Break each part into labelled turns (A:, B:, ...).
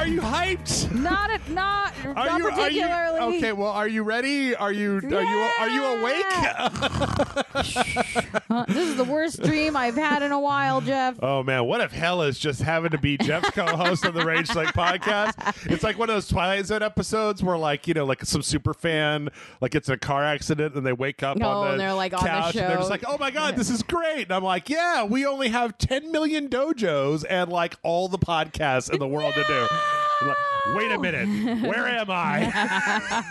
A: Are you hyped?
B: Not particularly.
A: Okay, well, are you ready? Are you awake?
B: This is the worst dream I've had in a while, Jeff.
A: Oh man, what if hell is just having to be Jeff's co-host of the RageSelect podcast? It's like one of those Twilight Zone episodes where, like, like some super fan, like, it's a car accident and they wake up on the
B: and they're like
A: couch
B: on the show.
A: And they're just like, oh my god, this is great. And I'm like, yeah, we only have 10 million dojos and like all the podcasts in the world to do. I'm like, wait a minute, where am I?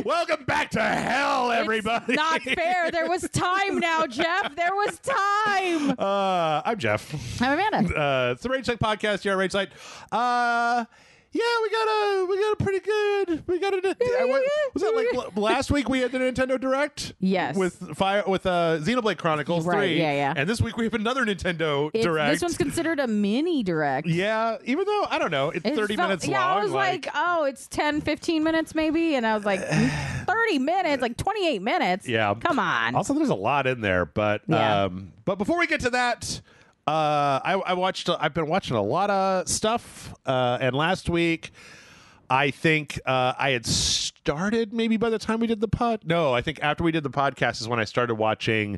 A: Welcome back to hell, everybody.
B: It's not fair. There was time now, Jeff. There was time.
A: I'm Jeff.
B: I'm Amanda.
A: It's the RageSelect podcast here at RageSelect. Yeah, we got a pretty good. Was that like last week we had the Nintendo Direct?
B: Yes.
A: With Xenoblade Chronicles 3.
B: Yeah.
A: And this week we have another Nintendo Direct.
B: This one's considered a mini Direct.
A: Yeah, even though, I don't know, it's 30 minutes long.
B: Yeah, I was like, oh, it's 10, 15 minutes maybe. And I was like, 30 minutes, like 28 minutes.
A: Yeah.
B: Come on.
A: Also, there's a lot in there. But but before we get to that, I've been watching a lot of stuff, and last week I think I had started, maybe by the time we did the pod. No, I think after we did the podcast is when I started watching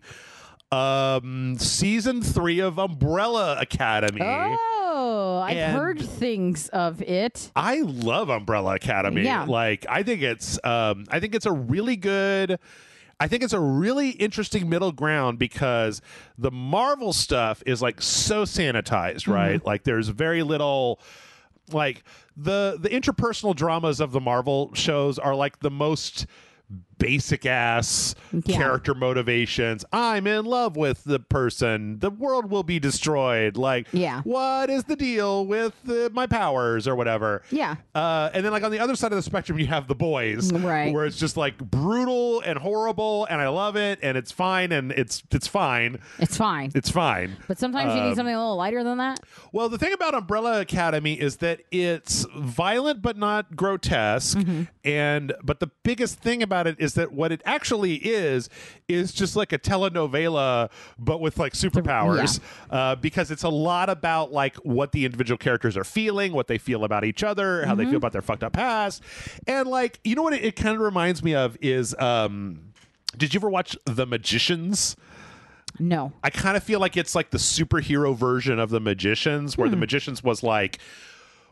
A: season 3 of Umbrella Academy.
B: Oh, I've heard things of it.
A: I love Umbrella Academy.
B: Yeah.
A: Like, I think it's a really good. I think it's a really interesting middle ground because the Marvel stuff is like so sanitized, right? Mm-hmm. Like, there's very little, like, the interpersonal dramas of the Marvel shows are like the most basic ass character motivations. I'm in love with the person. The world will be destroyed. Like, what is the deal with my powers or whatever?
B: Yeah.
A: And then, like, on the other side of the spectrum, you have The Boys,
B: right?
A: Where it's just like brutal and horrible, and I love it, and it's fine, and it's fine.
B: It's fine.
A: It's fine.
B: But sometimes you need something a little lighter than that.
A: Well, the thing about Umbrella Academy is that it's violent but not grotesque, but the biggest thing about it is that what it actually is just like a telenovela, but with like superpowers, because it's a lot about like what the individual characters are feeling, what they feel about each other, how they feel about their fucked up past. And like, you know what it kind of reminds me of is, did you ever watch The Magicians?
B: No.
A: I kind of feel like it's like the superhero version of The Magicians, where The Magicians was like,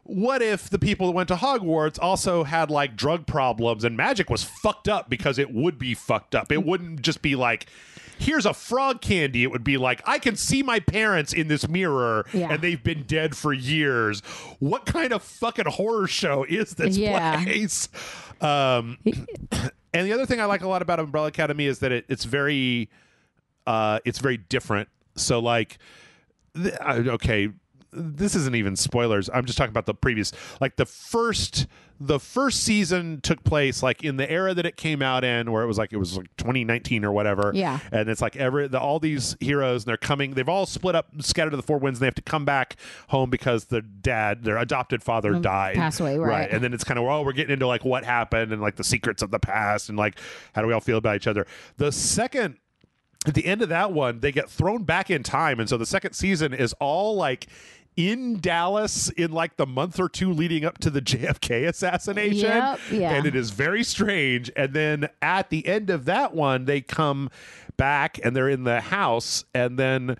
A: what if the people that went to Hogwarts also had like drug problems and magic was fucked up because it would be fucked up? It wouldn't just be like, here's a frog candy. It would be like, I can see my parents in this mirror and they've been dead for years. What kind of fucking horror show is this place? And the other thing I like a lot about Umbrella Academy is that it's very different. So like, this isn't even spoilers. I'm just talking about the previous, like the first season took place like in the era that it came out in, where it was like 2019 or whatever.
B: Yeah.
A: And it's like all these heroes, and they've all split up, scattered to the four winds, and they have to come back home because their adopted father died.
B: Passed away, right.
A: And then it's kind of, we're getting into like what happened and like the secrets of the past and like how do we all feel about each other. At the end of that one, they get thrown back in time. And so the second season is all like in Dallas in like the month or two leading up to the JFK assassination. And it is very strange. And then at the end of that one, they come back and they're in the house, and then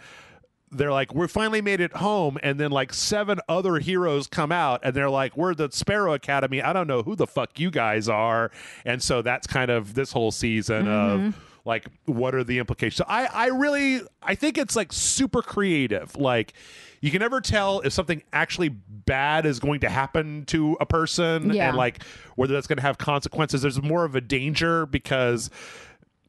A: they're like, we finally made it home. And then like 7 other heroes come out and they're like, we're the Sparrow Academy. I don't know who the fuck you guys are. And so that's kind of this whole season of like, what are the implications? So I think it's like super creative. Like, you can never tell if something actually bad is going to happen to a person and like whether that's going to have consequences. There's more of a danger because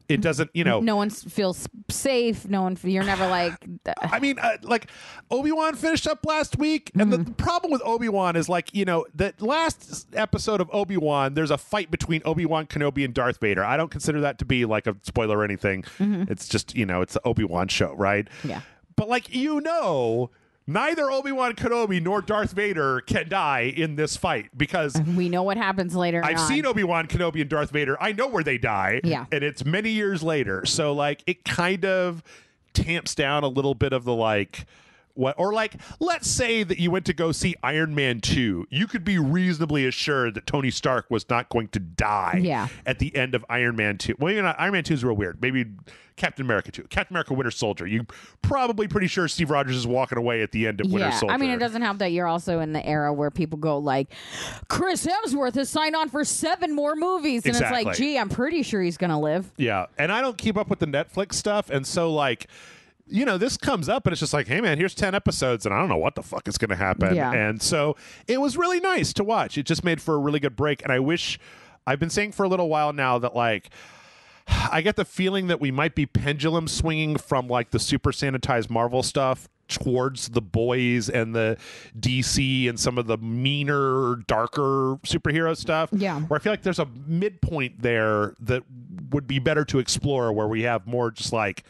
A: it doesn't,
B: no one feels safe. You're never like,
A: I mean, like Obi-Wan finished up last week. And the problem with Obi-Wan is like, the last episode of Obi-Wan, there's a fight between Obi-Wan Kenobi and Darth Vader. I don't consider that to be like a spoiler or anything. It's just, it's the Obi-Wan show, right?
B: Yeah.
A: But like, neither Obi-Wan Kenobi nor Darth Vader can die in this fight because
B: we know what happens later.
A: I've seen Obi-Wan Kenobi and Darth Vader. I know where they die.
B: Yeah.
A: And it's many years later. So like, it kind of tamps down a little bit of the like, what, or like, let's say that you went to go see Iron Man 2. You could be reasonably assured that Tony Stark was not going to die at the end of Iron Man 2. Well, you know, Iron Man 2 is real weird. Maybe Captain America 2. Captain America Winter Soldier. You probably pretty sure Steve Rogers is walking away at the end of Winter Soldier.
B: I mean, it doesn't help that you're also in the era where people go like, Chris Hemsworth has signed on for 7 more movies. And it's like, gee, I'm pretty sure he's going to live.
A: Yeah. And I don't keep up with the Netflix stuff. And so, like, you know, this comes up and it's just like, hey, man, here's 10 episodes and I don't know what the fuck is going to happen.
B: Yeah.
A: And so it was really nice to watch. It just made for a really good break. And I wish, I've been saying for a little while now that, like, I get the feeling that we might be pendulum swinging from like the super sanitized Marvel stuff towards the boys and the DC and some of the meaner, darker superhero stuff.
B: Yeah.
A: Where I feel like there's a midpoint there that would be better to explore, where we have more just like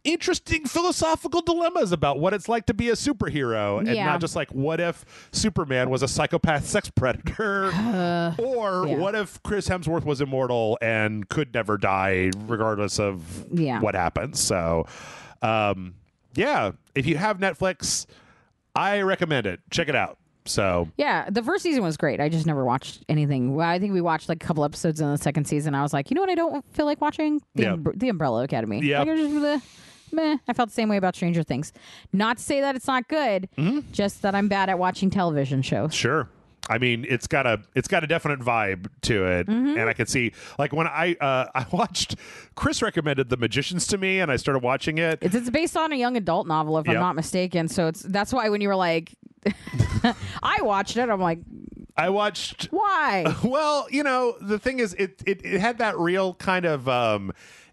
A: interesting philosophical dilemmas about what it's like to be a superhero, and not just like, what if Superman was a psychopath sex predator, or what if Chris Hemsworth was immortal and could never die regardless of what happens. So if you have Netflix, I recommend it. Check it out. So
B: yeah, the first season was great. I just never watched anything. Well, I think we watched like a couple episodes in the second season. I was like, you know what, I don't feel like watching the Umbrella Academy.
A: Yeah.
B: Like, meh. I felt the same way about Stranger Things. Not to say that it's not good, just that I'm bad at watching television shows.
A: Sure. I mean, it's got a definite vibe to it, and I could see, like, when I watched, Chris recommended The Magicians to me, and I started watching it.
B: It's based on a young adult novel, if I'm not mistaken. So that's why when you were like, I watched it, I'm like, why?
A: Well, you know, the thing is, it had that real kind of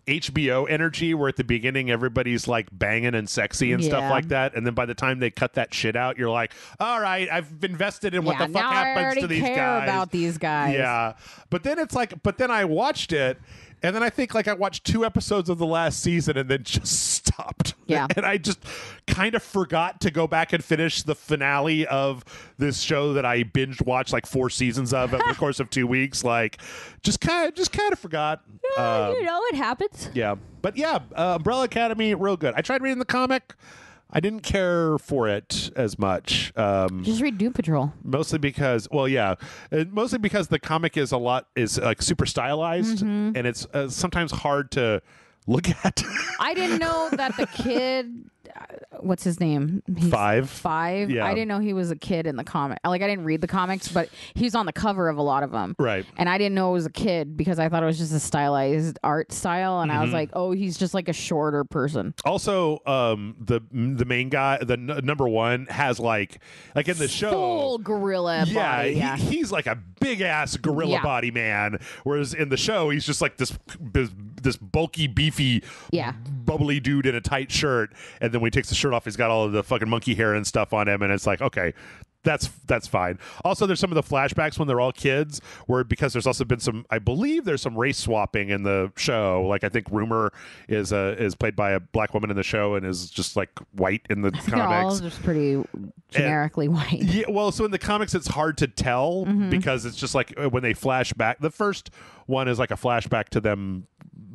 A: HBO energy where at the beginning everybody's like banging and sexy and stuff like that, and then by the time they cut that shit out, you're like, all right, I've invested in what the fuck happens to these guys.
B: I care about these guys.
A: Yeah, but then it's like, I watched it, and then I think like I watched 2 episodes of the last season and then just stopped.
B: Yeah,
A: and I just kind of forgot to go back and finish the finale of this show that I binge watched like 4 seasons of over the course of 2 weeks. Like, just kind of forgot.
B: You know, it happens.
A: Yeah, but yeah, Umbrella Academy, real good. I tried reading the comic. I didn't care for it as much.
B: Just read Doom Patrol.
A: Mostly because the comic is like super stylized, and it's sometimes hard to look at. I
B: didn't know that the kid, what's his name? He's
A: 5.
B: Yeah. I didn't know he was a kid in the comic. Like, I didn't read the comics, but he was on the cover of a lot of them.
A: Right.
B: And I didn't know it was a kid because I thought it was just a stylized art style. And I was like, oh, he's just like a shorter person.
A: Also, the main guy, the number 1, has like in the show,
B: full gorilla body. Yeah.
A: He's like a big ass gorilla body man. Whereas in the show, he's just like this bulky, beefy, bubbly dude in a tight shirt. And then when he takes the shirt off, he's got all of the fucking monkey hair and stuff on him, and it's like, okay, that's fine. Also, there's some of the flashbacks when they're all kids, where because there's also been some, I believe there's some race swapping in the show. Like, I think Rumor is played by a black woman in the show and is just like white in the comics.
B: They're all just pretty generically white.
A: Yeah, well, so in the comics it's hard to tell because it's just like when they flash back. The first one is like a flashback to them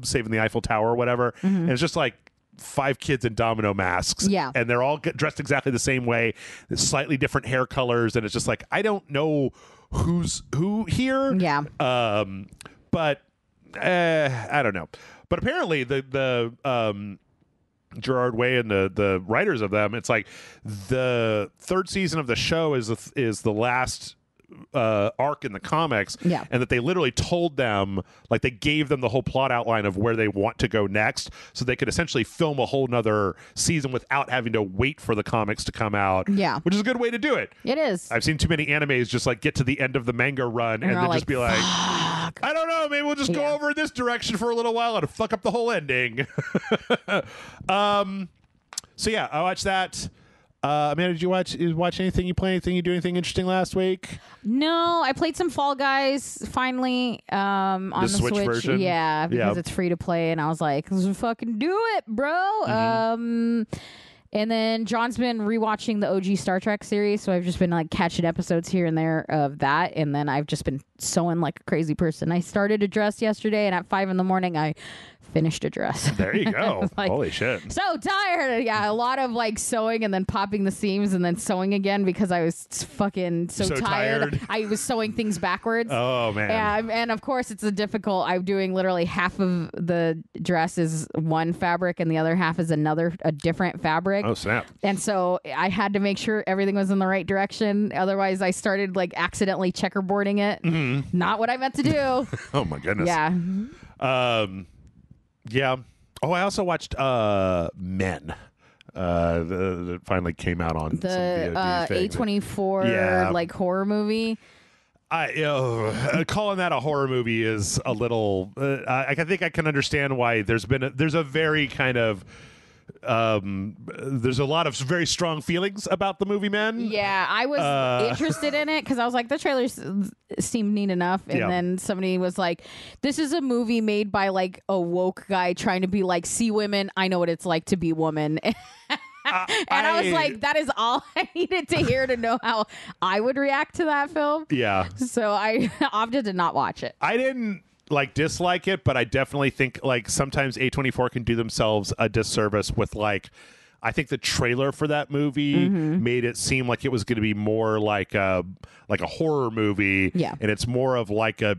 A: saving the Eiffel Tower or whatever, and it's just like 5 kids in domino masks, and they're all dressed exactly the same way, slightly different hair colors, and it's just like, I don't know who's who here. But I don't know. But apparently the Gerard Way and the writers of them, it's like the 3rd season of the show is the last arc in the comics, and that they literally told them, like, they gave them the whole plot outline of where they want to go next, so they could essentially film a whole nother season without having to wait for the comics to come out. Which is a good way to do it.
B: It is.
A: I've seen too many animes just like get to the end of the manga run and then just be like, I don't know, maybe we'll just go over in this direction for a little while and fuck up the whole ending. So yeah, I watched that. Amanda, did you watch anything? You play anything? You do anything interesting last week?
B: No, I played some Fall Guys finally on the Switch
A: version.
B: Yeah, because it's free to play, and I was like, let's fucking do it, bro. And then John's been rewatching the OG Star Trek series, so I've just been like catching episodes here and there of that, and then I've just been sewing like a crazy person. I started a dress yesterday, and at 5 a.m, I finished a dress.
A: There you go.
B: Like,
A: holy shit.
B: So tired. Yeah, a lot of like sewing and then popping the seams and then sewing again because I was fucking so tired. I was sewing things backwards.
A: Oh man.
B: Yeah, and of course it's I'm doing literally half of the dress is one fabric and the other half is a different fabric.
A: Oh snap.
B: And so I had to make sure everything was in the right direction. Otherwise I started like accidentally checkerboarding it. Mm-hmm. Not what I meant to do.
A: Oh my goodness.
B: Yeah.
A: Yeah. Oh, I also watched Men. That finally came out on
B: the
A: A24
B: like horror movie.
A: Calling that a horror movie is a little. I think I can understand why there's a very kind of. There's a lot of very strong feelings about the movie Men.
B: Yeah, I was interested in it because I was like, the trailers seemed neat enough. And then somebody was like, this is a movie made by like a woke guy trying to be like, see women, I know what it's like to be woman. And I was like, that is all I needed to hear to know how I would react to that film. Yeah. So I opted to not watch it.
A: I didn't like dislike it, but I definitely think like sometimes A24 can do themselves a disservice with like, I think the trailer for that movie made it seem like it was going to be more like a horror movie. Yeah. And it's more of like a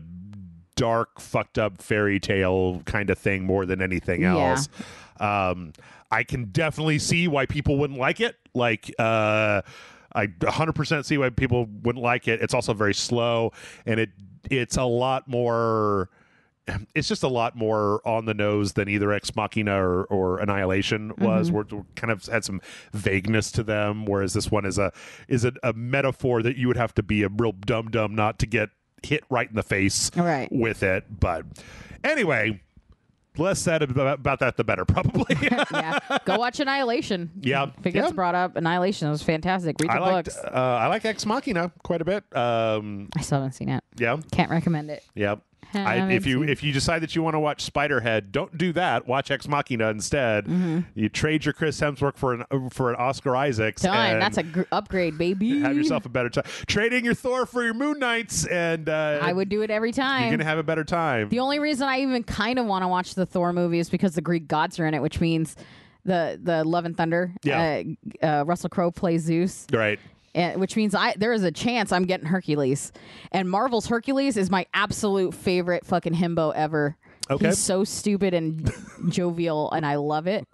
A: dark, fucked up fairy tale kind of thing more than anything else. Yeah. I can definitely see why people wouldn't like it. Like, I 100% see why people wouldn't like it. It's also very slow and it's a lot more. It's just a lot more on the nose than either Ex Machina or Annihilation was. We're kind of had some vagueness to them, whereas this one is a metaphor that you would have to be a real dum not to get hit right in the face with it. But anyway, less said about that, the better, probably.
B: Yeah, go watch Annihilation. Yeah, if it gets brought up, Annihilation was fantastic. Read the books.
A: I like Ex Machina quite a bit.
B: I still haven't seen it. Yeah, can't recommend it.
A: Yeah. If you decide that you want to watch Spiderhead, don't do that. Watch Ex Machina instead. You trade your Chris Hemsworth for an Oscar Isaacs.
B: Done. That's a upgrade, baby.
A: Have yourself a better time. Trading your Thor for your Moon Knights, and
B: I would do it every time.
A: You're gonna have a better time.
B: The only reason I even kind of want to watch the Thor movie is because the Greek gods are in it, which means the Love and Thunder. Yeah. Russell Crowe plays Zeus. Right. Which means there is a chance I'm getting Hercules. And Marvel's Hercules is my absolute favorite fucking himbo ever. Okay. He's so stupid and jovial, and I love it.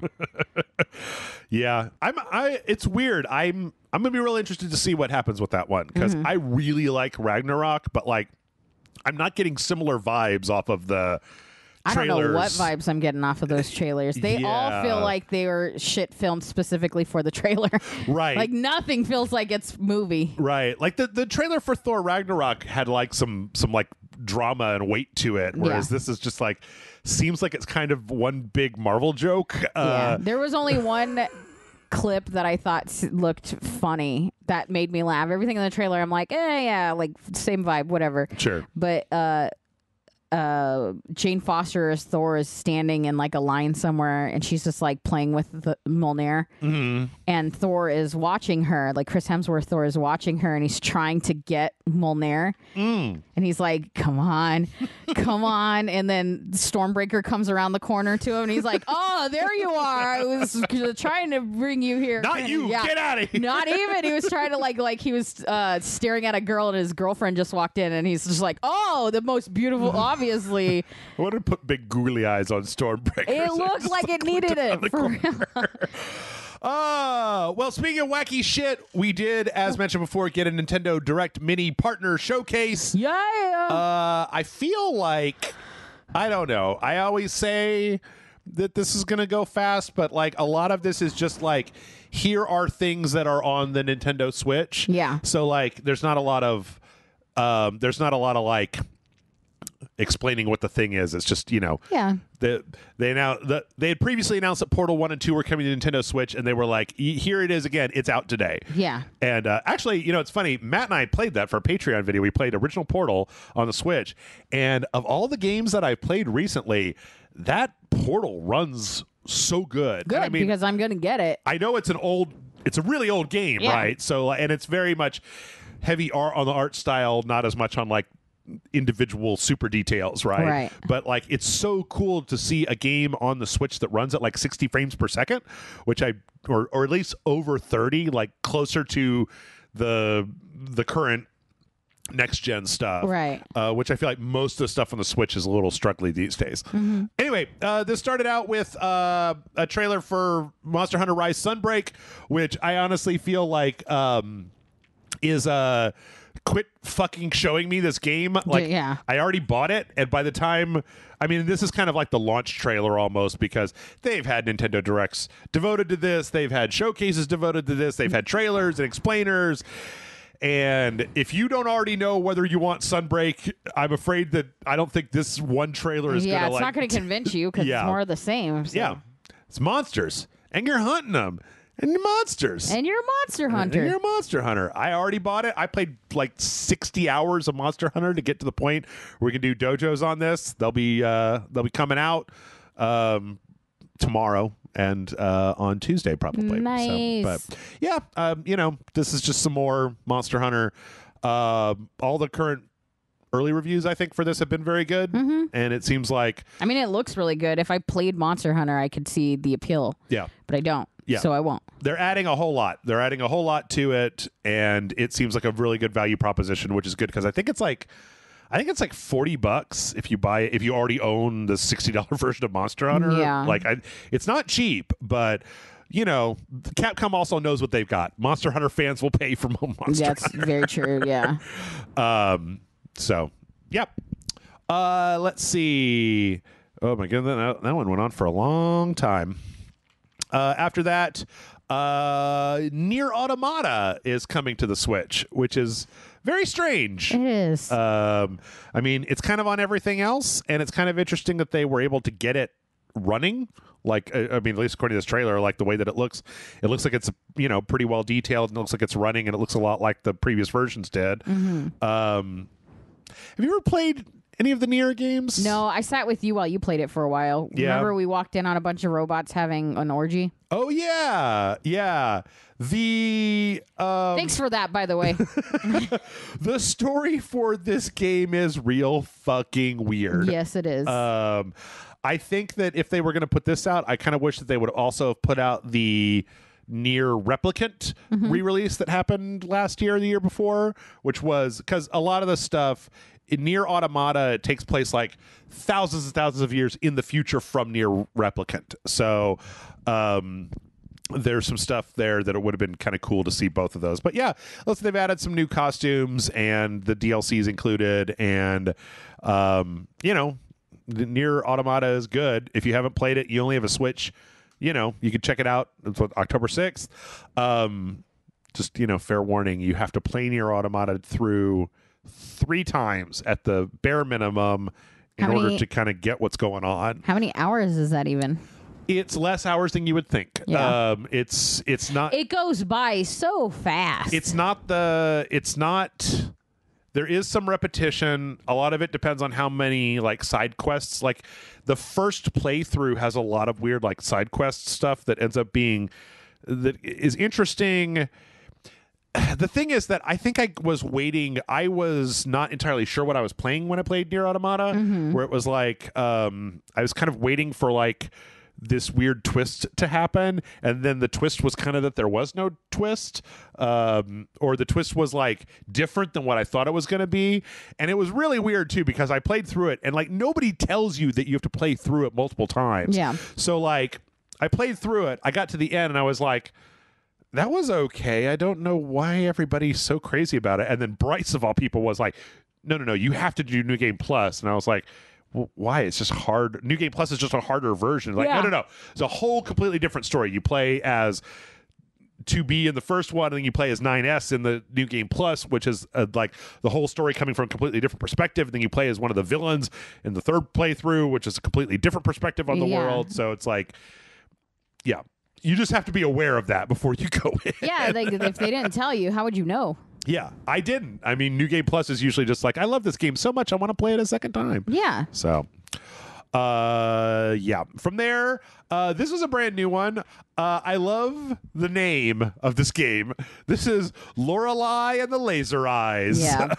A: Yeah. It's weird. I'm gonna be really interested to see what happens with that one, because I really like Ragnarok, but like I'm not getting similar vibes off of the trailers.
B: I don't know what vibes I'm getting off of those trailers. They all feel like they were shit filmed specifically for the trailer. Right. Like nothing feels like it's movie.
A: Right. Like the trailer for Thor Ragnarok had like some like drama and weight to it, whereas this is just like seems like it's kind of one big Marvel joke.
B: There was only one clip that I thought looked funny that made me laugh. Everything in the trailer I'm like, yeah, like same vibe, whatever. Sure. But Jane Foster as Thor is standing in like a line somewhere, and she's just like playing with the Mjolnir, and Thor is watching her. Like Chris Hemsworth, Thor is watching her, and he's trying to get Mjolnir, and he's like, "Come on, come on!" And then Stormbreaker comes around the corner to him, and he's like, "Oh, there you are! I was trying to bring you here."
A: Not you! Get out of here!
B: Not even. He was trying to like he was staring at a girl, and his girlfriend just walked in, and he's just like, "Oh, the most beautiful." Obviously,
A: I want to put big googly eyes on Stormbreaker.
B: It looked like it needed it. For real.
A: Well, speaking of wacky shit, we did, as mentioned before, get a Nintendo Direct Mini Partner Showcase. Yeah. I feel like, I don't know. I always say that this is going to go fast, but like a lot of this is just like, here are things that are on the Nintendo Switch. Yeah. So like, there's not a lot of like explaining what the thing is. It's just, they had previously announced that Portal 1 and 2 were coming to Nintendo Switch, and they were like, here it is again, it's out today. Yeah. And actually, it's funny, Matt and I played that for a Patreon video. We played original Portal on the Switch, and of all the games that I've played recently, that Portal runs so good.
B: Good, I mean, because I'm gonna get it.
A: I know it's a really old game, right? So, and it's very much heavy art on the art style, not as much on like individual super details, right? But like it's so cool to see a game on the Switch that runs at like 60 frames per second, which or at least over 30, like closer to the current next gen stuff,
B: right?
A: Which I feel like most of the stuff on the Switch is a little struggly these days. Anyway, this started out with a trailer for Monster Hunter Rise Sunbreak, which I honestly feel like is quit fucking showing me this game. Like,
B: yeah.
A: I already bought it, and by the time, I mean, this is kind of like the launch trailer almost, because they've had Nintendo Directs devoted to this, they've had showcases devoted to this, they've had trailers and explainers. And if you don't already know whether you want Sunbreak, I'm afraid that I don't think this one trailer is
B: yeah,
A: gonna
B: it's not going to convince you because it's more of the same. So.
A: Yeah, it's monsters, and you're hunting them. And you're monsters.
B: And you're a monster hunter.
A: And you're a monster hunter. I already bought it. I played like 60 hours of Monster Hunter to get to the point where we can do dojos on this. They'll be coming out tomorrow and on Tuesday probably.
B: Nice.
A: But yeah, this is just some more Monster Hunter. All the current early reviews, I think, for this have been very good. And it seems like...
B: I mean, it looks really good. If I played Monster Hunter, I could see the appeal.
A: Yeah.
B: But I don't.
A: Yeah.
B: So I won't.
A: They're adding a whole lot. They're adding a whole lot to it, and it seems like a really good value proposition, which is good because I think it's like $40 if you buy it, if you already own the $60 version of Monster Hunter.
B: Yeah.
A: Like it's not cheap, but Capcom also knows what they've got. Monster Hunter fans will pay for Monster
B: That's
A: Hunter.
B: very true, yeah.
A: So, yep. Let's see. Oh my goodness, that one went on for a long time. After that, Nier Automata is coming to the Switch, which is very strange.
B: It is.
A: I mean, it's kind of on everything else, and it's kind of interesting that they were able to get it running. Like, I mean, at least according to this trailer, like the way that it looks like it's pretty well detailed, and it looks like it's running, and it looks a lot like the previous versions did. Have you ever played any of the Nier games?
B: No, I sat with you while you played it for a while.
A: Yeah.
B: Remember we walked in on a bunch of robots having an orgy?
A: Oh, yeah. Yeah. The
B: Thanks for that, by the way.
A: the story for this game is real fucking weird.
B: Yes, it is.
A: I think that if they were going to put this out, I kind of wish that they would also have put out the Nier Replicant re-release that happened last year or the year before, which was because a lot of the stuff in Nier Automata, it takes place like thousands and thousands of years in the future from Nier Replicant. So there's some stuff there that it would have been kind of cool to see both of those. But yeah, they've added some new costumes and the DLCs included. And, the Nier Automata is good. If you haven't played it, you only have a Switch, you can check it out. It's October 6th. Just, fair warning, you have to play Nier Automata through 3 times at the bare minimum in order to kind of get what's going on.
B: How many hours is that even?
A: It's less hours than you would think.
B: Yeah.
A: It's not.
B: It goes by so fast.
A: It's not. There is some repetition. A lot of it depends on how many like side quests. Like the first playthrough has a lot of weird like side quest stuff that ends up being that is interesting. The thing is that I think I was waiting. I was not entirely sure what I was playing when I played Nier Automata, where it was like I was kind of waiting for like this weird twist to happen, and then the twist was kind of that there was no twist, or the twist was like different than what I thought it was going to be, and it was really weird too because I played through it, and like nobody tells you that you have to play through it multiple times.
B: Yeah. So
A: like I played through it, I got to the end, and I was like, that was okay. I don't know why everybody's so crazy about it. And then Bryce, of all people, was like, no, you have to do New Game Plus. And I was like, well, why? It's just hard. New Game Plus is just a harder version. Like, no. It's a whole completely different story. You play as 2B in the first one, and then you play as 9S in the New Game Plus, which is like the whole story coming from a completely different perspective. And then you play as one of the villains in the third playthrough, which is a completely different perspective on the world. So it's like, yeah. You just have to be aware of that before you go in.
B: Yeah, if they didn't tell you, how would you know?
A: Yeah, I didn't. I mean, New Game Plus is usually just like, I love this game so much, I want to play it a second time.
B: Yeah.
A: So, Yeah. From there, this was a brand new one. I love the name of this game. This is Lorelei and the Laser Eyes.
B: Yeah.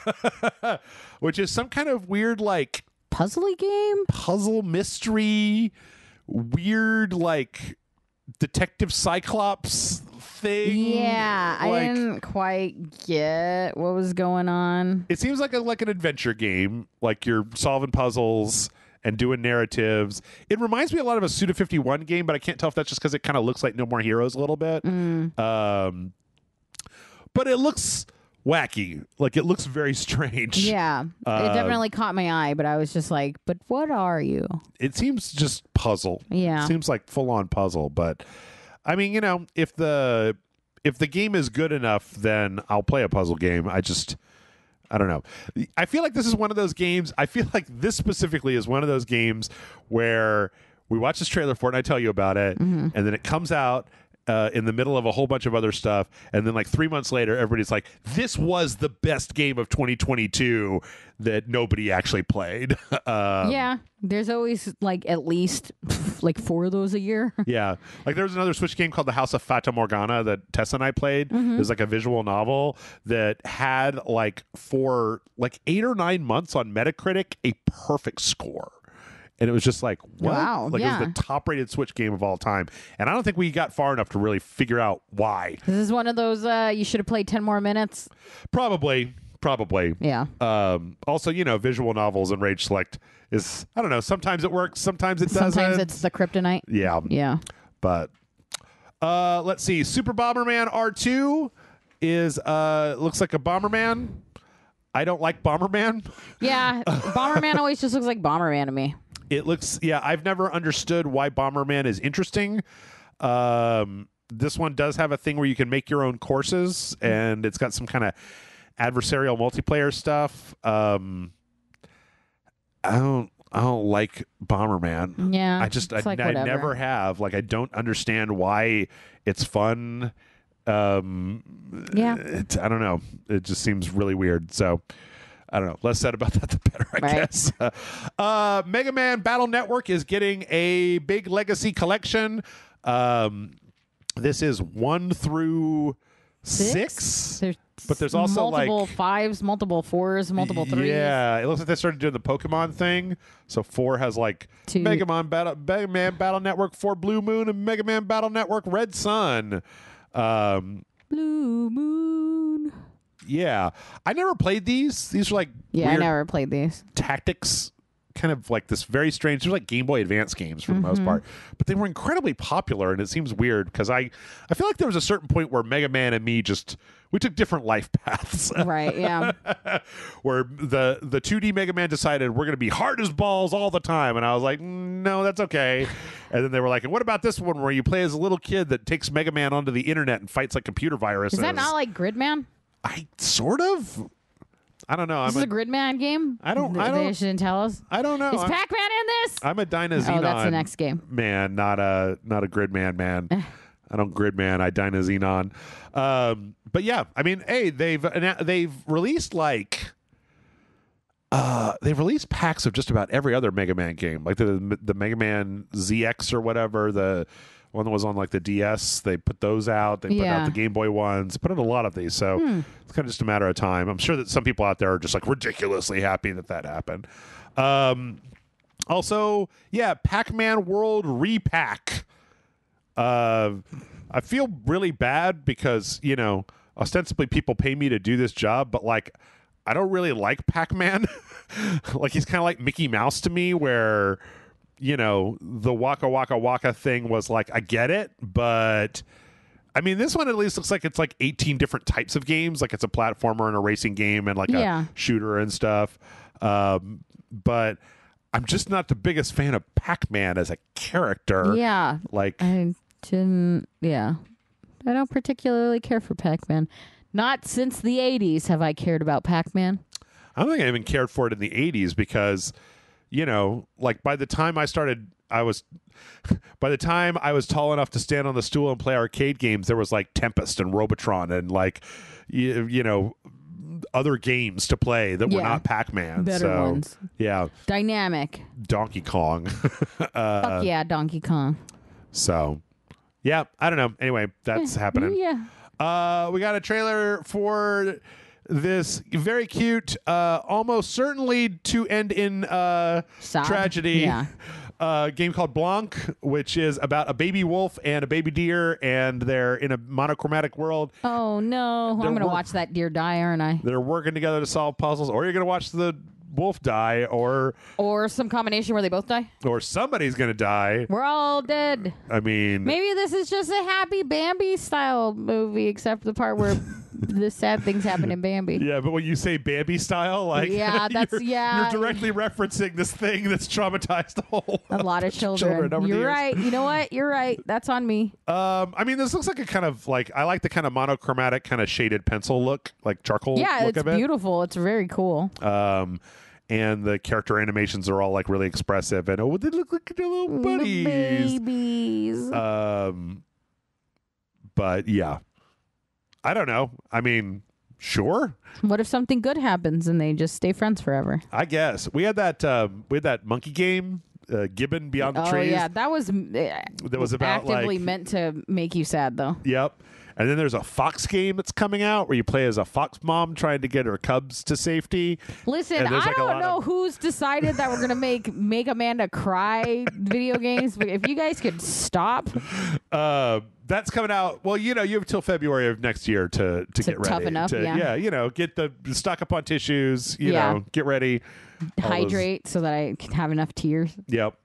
A: Which is some kind of weird, like,
B: Puzzly game?
A: puzzle mystery, weird, like, detective Cyclops thing.
B: Yeah, I
A: Like,
B: didn't quite get what was going on.
A: it seems like an adventure game, like you're solving puzzles and doing narratives. It reminds me a lot of a Suda 51 game, but I can't tell if that's just because it kind of looks like No More Heroes a little bit. But it looks wacky. Like, it looks very strange.
B: Yeah, it definitely caught my eye, but I was just like, but what are you?
A: It seems just puzzle.
B: Yeah.
A: It seems like full-on puzzle, but I mean, you know, if the game is good enough, then I'll play a puzzle game. I don't know. I feel like this is one of those games. I feel like this specifically is one of those games where we watch this trailer for it and I tell you about it, and then it comes out in the middle of a whole bunch of other stuff, and then like 3 months later, everybody's like, this was the best game of 2022 that nobody actually played.
B: Yeah, there's always like at least like 4 of those a year.
A: Yeah. Like, there was another Switch game called The House of Fata Morgana that Tessa and I played. It was like a visual novel that had like for like 8 or 9 months on Metacritic a perfect score. And it was just like, what?
B: Wow,
A: Like,
B: yeah.
A: it was the top rated Switch game of all time. And I don't think we got far enough to really figure out why.
B: This is one of those you should have played 10 more minutes.
A: Probably.
B: Yeah.
A: Also, you know, visual novels and RageSelect is, I don't know, sometimes it works, sometimes it doesn't.
B: Sometimes it's the kryptonite.
A: Yeah.
B: Yeah.
A: But let's see. Super Bomberman R2 is looks like a Bomberman. I don't like Bomberman.
B: Yeah. Bomberman always just looks like Bomberman to me.
A: It looks, yeah, I've never understood why Bomberman is interesting. This one does have a thing where you can make your own courses, and it's got some kind of adversarial multiplayer stuff. I don't like Bomberman.
B: Yeah.
A: I
B: like
A: I
B: whatever.
A: never have. Like, I don't understand why it's fun.
B: Yeah.
A: I don't know. It just seems really weird. So I don't know. Less said about that, the better, I
B: Right.
A: guess. Mega Man Battle Network is getting a big legacy collection. This is 1 through 6. But there's also
B: multiple
A: like
B: 5s, multiple 4s, multiple 3s.
A: Yeah, it looks like they started doing the Pokemon thing. So 4 has like
B: 2.
A: Mega Man Battle Network 4 Blue Moon and Mega Man Battle Network Red Sun.
B: Blue Moon.
A: Yeah, I never played these. These are like
B: Yeah,
A: weird
B: I never played these.
A: tactics, kind of like this very strange. They're like Game Boy Advance games for the most part, but they were incredibly popular, and it seems weird because I feel like there was a certain point where Mega Man and me we took different life paths.
B: Right, yeah.
A: Where the 2D Mega Man decided we're going to be hard as balls all the time, and I was like, no, that's okay. And then they were like, and what about this one where you play as a little kid that takes Mega Man onto the internet and fights like computer viruses?
B: Is that not like Gridman?
A: I sort of. I don't know.
B: This is a Gridman game?
A: I don't-
B: They shouldn't tell us.
A: I don't know.
B: Is Pac-Man in this?
A: I'm a Dynazenon.
B: Oh, that's the next game.
A: Man, not a Gridman man. I don't Gridman. I Dynazenon. But yeah, I mean, hey, they've released like they've released packs of just about every other Mega Man game, like the Mega Man ZX or whatever, the one that was on like the DS. They put those out. They put out the Game Boy ones. Put out a lot of these. So it's kind of just a matter of time. I'm sure that some people out there are just like ridiculously happy that happened. Also, yeah, Pac-Man World Repack. I feel really bad because, you know, ostensibly people pay me to do this job, but like I don't really like Pac-Man. Like, he's kind of like Mickey Mouse to me, where, you know, the Waka Waka Waka thing was like, I get it, but I mean, this one at least looks like it's like 18 different types of games. Like, it's a platformer and a racing game and like a shooter and stuff. But I'm just not the biggest fan of Pac-Man as a character.
B: Yeah.
A: Like,
B: I don't particularly care for Pac-Man. Not since the 80s have I cared about Pac-Man.
A: I don't think I even cared for it in the 80s because, you know, like by the time I was tall enough to stand on the stool and play arcade games, there was like Tempest and Robotron and like, you know, other games to play that were not Pac-Man.
B: Better ones.
A: Yeah.
B: Dynamic.
A: Donkey Kong.
B: Fuck yeah, Donkey Kong.
A: So, yeah, I don't know. Anyway, that's happening.
B: Yeah.
A: We got a trailer for this very cute, almost certainly to end in tragedy. Game called Blanc, which is about a baby wolf and a baby deer, and they're in a monochromatic world.
B: Oh no, I'm gonna watch that deer die, aren't I?
A: They're working together to solve puzzles, or you're gonna watch the wolf die, or
B: some combination where they both die,
A: or somebody's gonna die.
B: We're all dead.
A: I mean,
B: maybe this is just a happy Bambi style movie, except the part where the sad things happen in Bambi.
A: Yeah, but when you say Bambi style, like
B: you're
A: directly referencing this thing that's traumatized a lot of children over the
B: You're
A: years.
B: right. You know what? You're right. That's on me.
A: I mean, this looks like a kind of like, I like the kind of monochromatic, kind of shaded pencil look, like charcoal.
B: Yeah,
A: look
B: it's beautiful. It's very cool.
A: And the character animations are all like really expressive, and they look like little buddies,
B: babies.
A: But yeah, I don't know. I mean, sure.
B: What if something good happens and they just stay friends forever?
A: I guess we had that monkey game, Gibbon Beyond the Trees.
B: Oh yeah, that was about actively meant to make you sad though.
A: Yep. And then there's a fox game that's coming out where you play as a fox mom trying to get her cubs to safety.
B: Listen, I don't know who's decided that we're going to make Amanda cry video games. But if you guys could stop.
A: That's coming out. Well, you have till February of next year to get ready.
B: Toughen up,
A: get the stock up on tissues, get ready.
B: Hydrate so that I can have enough tears.
A: Yep.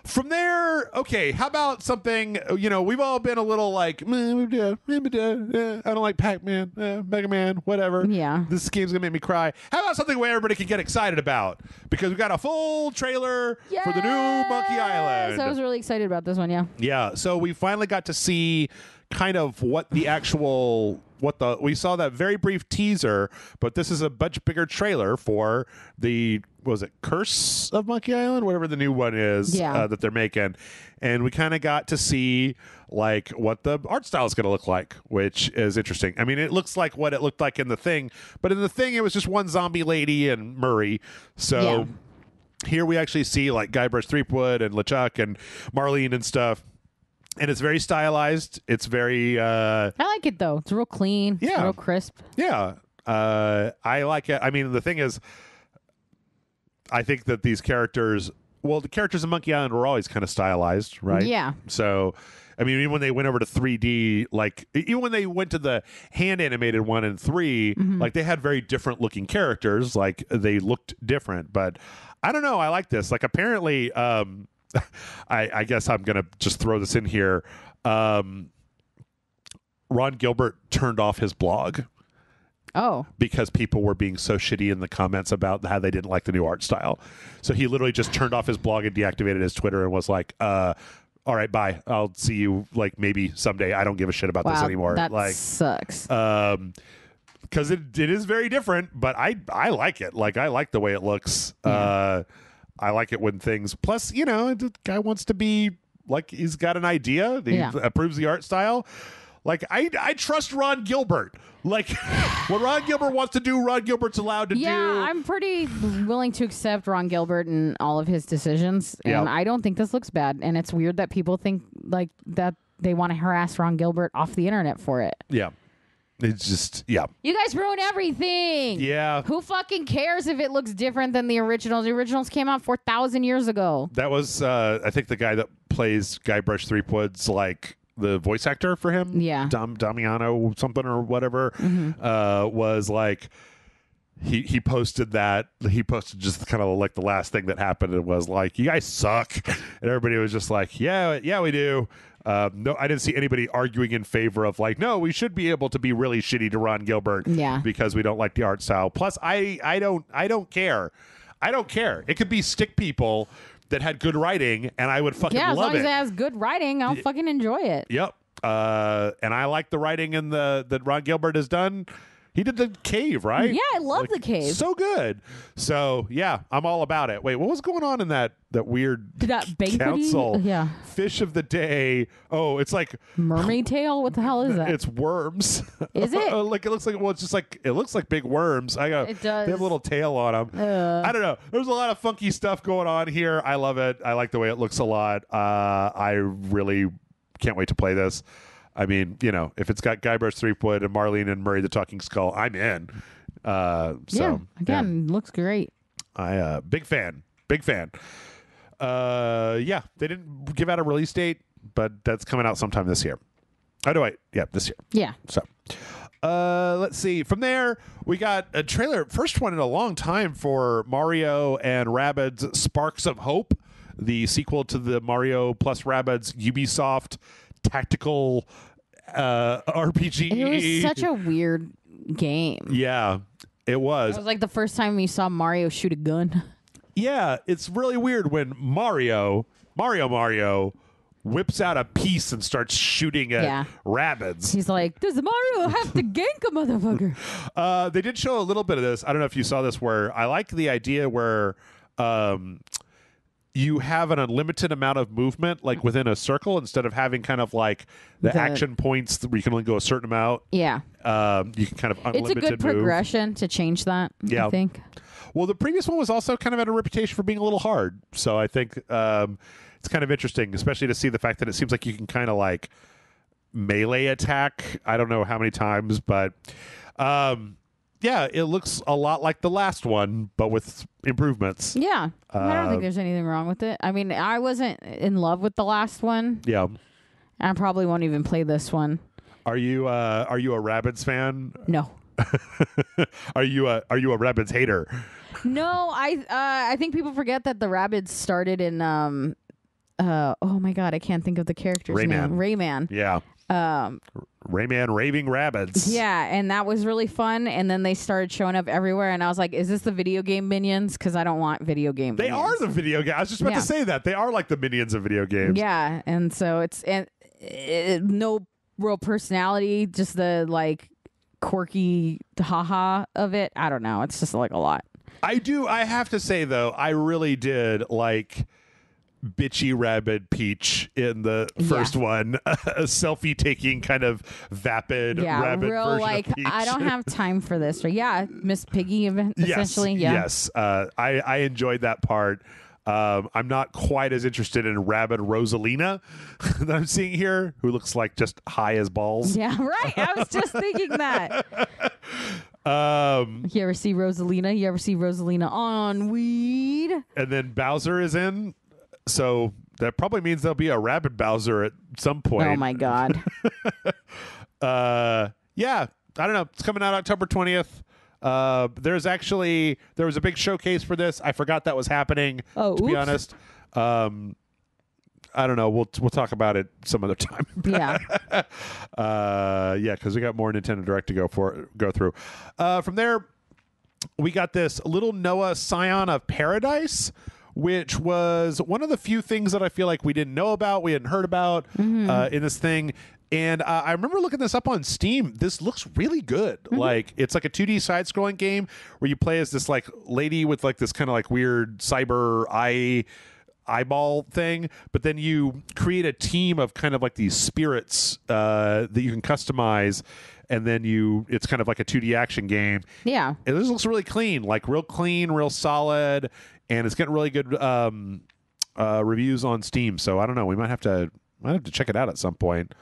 A: From there, okay, how about something, we've all been a little like, I don't like Pac-Man, Mega Man, whatever.
B: Yeah.
A: This game's going to make me cry. How about something where everybody can get excited about? Because we've got a full trailer for the new Monkey Island.
B: So I was really excited about this one, yeah.
A: Yeah, so we finally got to see kind of what the actual... we saw that very brief teaser, but this is a much bigger trailer for the, was it Curse of Monkey Island? Whatever the new one is that they're making. And we kind of got to see like what the art style is going to look like, which is interesting. I mean, it looks like what it looked like in The Thing, but in The Thing, it was just one zombie lady and Murray. So here we actually see like Guybrush Threepwood and LeChuck and Marlene and stuff. And it's very stylized. It's very...
B: I like it, though. It's real clean. Yeah. It's real crisp.
A: Yeah. I like it. I mean, the thing is, I think that these characters... Well, the characters in Monkey Island were always kind of stylized, right?
B: Yeah.
A: So, I mean, even when they went over to 3D, like, even when they went to the hand-animated 1 and 3, like, they had very different-looking characters. Like, they looked different. But I don't know. I like this. Like, apparently... I guess I'm going to just throw this in here. Ron Gilbert turned off his blog.
B: Oh.
A: Because people were being so shitty in the comments about how they didn't like the new art style. So he literally just turned off his blog and deactivated his Twitter and was like, all right, bye. I'll see you like maybe someday. I don't give a shit about this anymore.
B: That
A: like,
B: sucks.
A: Because it is very different, but I like it. Like, I like the way it looks.
B: Yeah.
A: I like it when things... Plus, the guy wants to be... Like, he's got an idea. He approves the art style. Like, I trust Ron Gilbert. Like, what Ron Gilbert wants to do, Ron Gilbert's allowed to do.
B: Yeah, I'm pretty willing to accept Ron Gilbert and all of his decisions. And I don't think this looks bad. And it's weird that people think, like, that they want to harass Ron Gilbert off the internet for it.
A: Yeah. It's just,
B: You guys ruin everything.
A: Yeah.
B: Who fucking cares if it looks different than the originals? The originals came out 4,000 years ago.
A: That was, I think, the guy that plays Guybrush Threepwood's, like, the voice actor for him.
B: Yeah.
A: Damiano something or whatever, was like, he posted that. He posted just kind of like the last thing that happened. It was like, you guys suck. And everybody was just like, yeah, we do. No, I didn't see anybody arguing in favor of like, no, we should be able to be really shitty to Ron Gilbert because we don't like the art style. Plus, I don't care. I don't care. It could be stick people that had good writing, and I would fucking love it.
B: Yeah, as long as it has good writing, I'll fucking enjoy it.
A: Yep. And I like the writing that Ron Gilbert has done. He did the cave, right?
B: Yeah, I love the cave.
A: So good. So yeah, I'm all about it. Wait, what was going on in that weird council?
B: Yeah.
A: Fish of the day. Oh, it's like
B: mermaid tail. What the hell is that?
A: It's worms.
B: Is it?
A: Like it looks like it's just like it looks like big worms.
B: It does.
A: They have a little tail on them. I don't know. There's a lot of funky stuff going on here. I love it. I like the way it looks a lot. I really can't wait to play this. I mean, if it's got Guybrush Threepwood and Marlene and Murray the Talking Skull, I'm in.
B: Looks great.
A: Big fan. They didn't give out a release date, but that's coming out sometime this year. This year.
B: Yeah.
A: So, let's see. From there, we got a trailer, first one in a long time, for Mario and Rabbids Sparks of Hope, the sequel to the Mario plus Rabbids Ubisoft tactical RPG.
B: It was such a weird game.
A: Yeah, it was.
B: It was like the first time we saw Mario shoot a gun.
A: Yeah, it's really weird when Mario whips out a piece and starts shooting at Rabbids.
B: He's like, does Mario have to gank a motherfucker?
A: They did show a little bit of this. I don't know if you saw this, where I like the idea where you have an unlimited amount of movement, like within a circle, instead of having kind of like the action points where you can only go a certain amount.
B: Yeah.
A: You can kind of unlimited
B: It's a good progression to change that, I think.
A: Well, the previous one was also kind of had a reputation for being a little hard. So I think it's kind of interesting, especially to see the fact that it seems like you can kind of like melee attack. I don't know how many times, but it looks a lot like the last one, but with improvements.
B: Yeah. I don't think there's anything wrong with it. I mean, I wasn't in love with the last one.
A: Yeah.
B: I probably won't even play this one.
A: Are you a Rabbids fan?
B: No.
A: Are you a Rabbids hater?
B: No, I think people forget that the Rabbids started in oh my god, I can't think of the character's name. Rayman.
A: Yeah. Rayman raving Rabbids.
B: Yeah, and that was really fun. And then they started showing up everywhere, and I was like, "Is this the video game minions?" Because I don't want video game.
A: They
B: minions.
A: are the video game. I was just about to say that they are like the minions of video games.
B: Yeah, and so it's no real personality, just the like quirky haha of it. I don't know. It's just like a lot.
A: I have to say though, I really did like bitchy Rabbid Peach in the first one, a selfie taking kind of vapid Rabbid
B: real
A: version
B: like
A: of Peach.
B: I don't have time for this. Or Miss Piggy essentially.
A: Yes. I enjoyed that part. I'm not quite as interested in Rabbid Rosalina that I'm seeing here, who looks like just high as balls.
B: Yeah, right. I was just thinking that. You ever see Rosalina? You ever see Rosalina on weed?
A: And then Bowser is in, so that probably means there'll be a Rabbid Bowser at some point.
B: Oh my god.
A: Yeah, I don't know. It's coming out October 20th. There was a big showcase for this. I forgot that was happening.
B: Oh,
A: to be honest. I don't know. We'll talk about it some other time.
B: Yeah.
A: Because we got more Nintendo Direct to go through. From there, we got this little NOAASion of Paradise, which was one of the few things that I feel like we didn't know about, we hadn't heard about in this thing. And I remember looking this up on Steam. This looks really good. Like it's like a 2D side-scrolling game where you play as this like lady with like this kind of like weird cyber eyeball thing, but then you create a team of kind of like these spirits that you can customize, and then it's kind of like a 2D action game.
B: Yeah.
A: And this looks really clean, like real clean, real solid, and it's getting really good reviews on Steam. So I don't know. We might have to check it out at some point.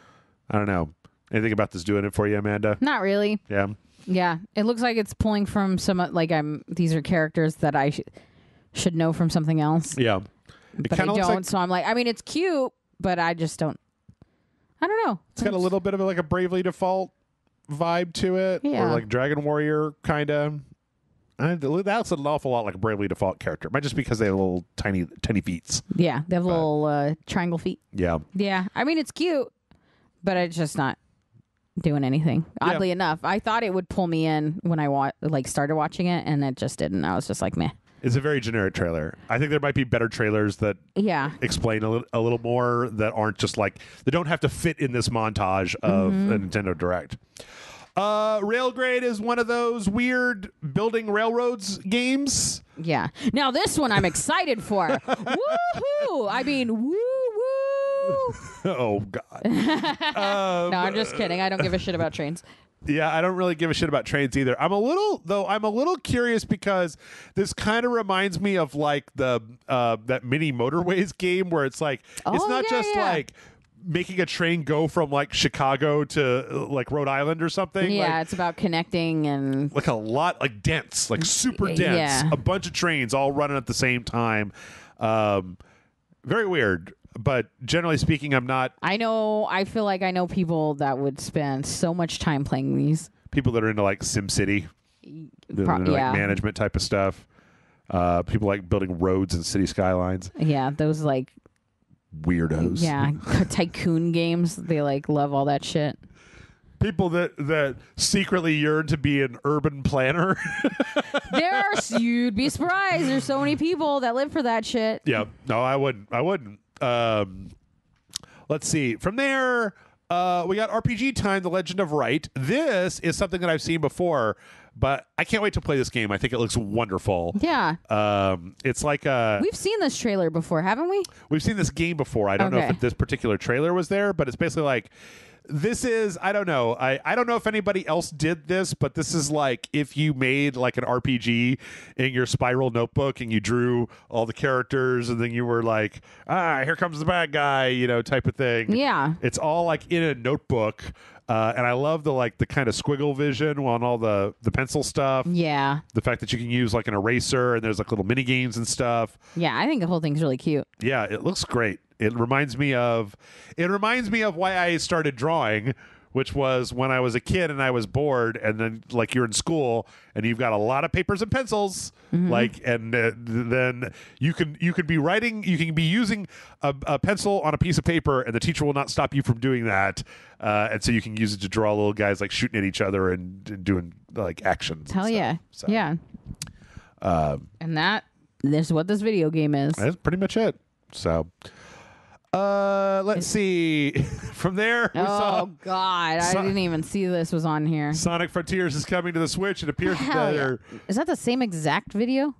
A: I don't know. Anything about this doing it for you, Amanda?
B: Not really.
A: Yeah.
B: Yeah. It looks like it's pulling from some like these are characters that I should know from something else.
A: Yeah.
B: But I don't. So I'm like, I mean, it's cute, but I just don't. I don't know.
A: It's got a little bit of like a Bravely Default vibe to it, or like Dragon Warrior kind of. That's an awful lot like a Bravely Default character. It might just because they have little tiny feet.
B: Yeah, they have little triangle feet.
A: Yeah.
B: Yeah. I mean, it's cute, but it's just not doing anything. Oddly enough, I thought it would pull me in when I started watching it, and it just didn't. I was just like, meh.
A: It's a very generic trailer. I think there might be better trailers that explain a little more, that aren't just like, they don't have to fit in this montage of a Nintendo Direct. Railgrade is one of those weird building railroads games.
B: Yeah. Now this one I'm excited for. Woohoo! I mean, woo woo.
A: Oh God.
B: No, I'm just kidding. I don't give a shit about trains.
A: Yeah, I don't really give a shit about trains either. I'm a little curious because this kind of reminds me of like the that mini motorways game where it's like it's not just like making a train go from like Chicago to like Rhode Island or something.
B: Yeah,
A: like,
B: it's about connecting and
A: like a lot, like dense, like super dense.
B: Yeah.
A: A bunch of trains all running at the same time. Very weird. But generally speaking, I'm not.
B: I feel like I know people that would spend so much time playing these.
A: People that are into like SimCity, like management type of stuff. People like building roads and city skylines.
B: Yeah, those like
A: weirdos.
B: Yeah, tycoon games. They like love all that shit.
A: People that secretly yearn to be an urban planner.
B: You'd be surprised. There's so many people that live for that shit.
A: Yeah. No, I wouldn't. Let's see. From there, we got RPG Time, The Legend of Right. This is something that I've seen before, but I can't wait to play this game. I think it looks wonderful.
B: Yeah.
A: It's like
B: we've seen this trailer before, haven't we?
A: We've seen this game before. I don't know if this particular trailer was there, but it's basically like this is, I don't know. I don't know if anybody else did this, but this is like if you made like an RPG in your spiral notebook and you drew all the characters and then you were like, here comes the bad guy, type of thing.
B: Yeah.
A: It's all like in a notebook. And I love the kind of squiggle vision on all the pencil stuff.
B: Yeah.
A: The fact that you can use like an eraser and there's like little mini games and stuff.
B: Yeah, I think the whole thing's really cute.
A: Yeah, it looks great. It reminds me of why I started drawing, which was when I was a kid and I was bored, and then like you're in school and you've got a lot of papers and pencils, and then you can be writing, you can be using a pencil on a piece of paper, and the teacher will not stop you from doing that, and so you can use it to draw little guys like shooting at each other and doing like actions.
B: Hell yeah, so, yeah. And this is what this video game is.
A: That's pretty much it. So. Let's see. From there, we saw.
B: Oh God, I didn't even see this was on here.
A: Sonic Frontiers is coming to the Switch. It appears that
B: is that the same exact video?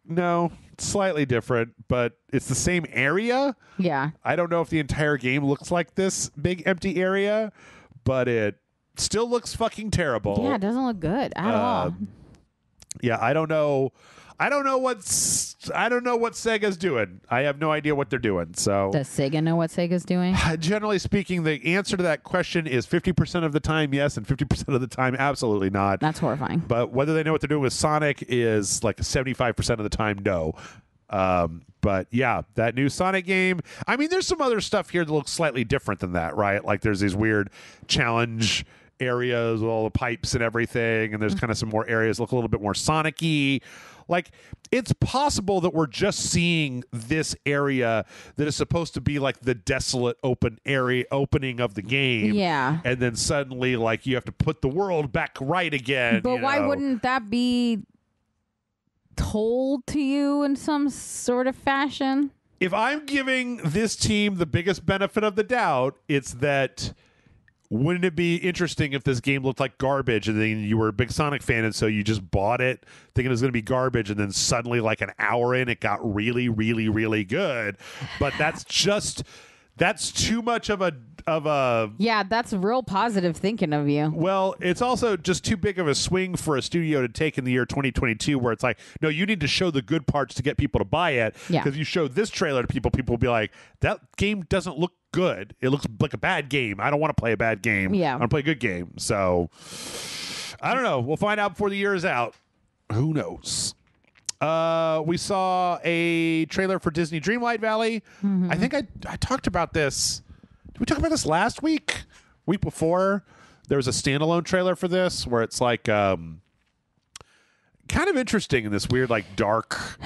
A: No, slightly different, but it's the same area.
B: Yeah.
A: I don't know if the entire game looks like this big empty area, but it still looks fucking terrible.
B: Yeah, it doesn't look good at all.
A: Yeah, I don't know what Sega's doing. I have no idea what they're doing. So
B: does Sega know what Sega's doing?
A: Generally speaking, the answer to that question is 50% of the time yes, and 50% of the time absolutely not.
B: That's horrifying.
A: But whether they know what they're doing with Sonic is like 75% of the time no. But yeah, that new Sonic game. I mean, there's some other stuff here that looks slightly different than that, right? Like there's these weird challenge areas with all the pipes and everything, and there's kind of some more areas that look a little bit more Sonic-y. Like, it's possible that we're just seeing this area that is supposed to be like the desolate opening of the game.
B: Yeah.
A: And then suddenly, like, you have to put the world back right again.
B: But why wouldn't that be told to you in some sort of fashion?
A: If I'm giving this team the biggest benefit of the doubt, it's that wouldn't it be interesting if this game looked like garbage and then you were a big Sonic fan and so you just bought it thinking it was going to be garbage and then suddenly like an hour in it got really, really, really good. But that's too much of a
B: yeah, that's real positive thinking of you.
A: Well, it's also just too big of a swing for a studio to take in the year 2022 where it's like, no, you need to show the good parts to get people to buy it.
B: Yeah.
A: Because you show this trailer to people will be like, that game doesn't look good. It looks like a bad game. I don't want to play a bad game.
B: Yeah.
A: I want to play a good game. So I don't know. We'll find out before the year is out. Who knows? We saw a trailer for Disney Dreamlight Valley. Mm-hmm. I think I talked about this. Did we talk about this last week? Week before? There was a standalone trailer for this where it's like kind of interesting in this weird, like dark,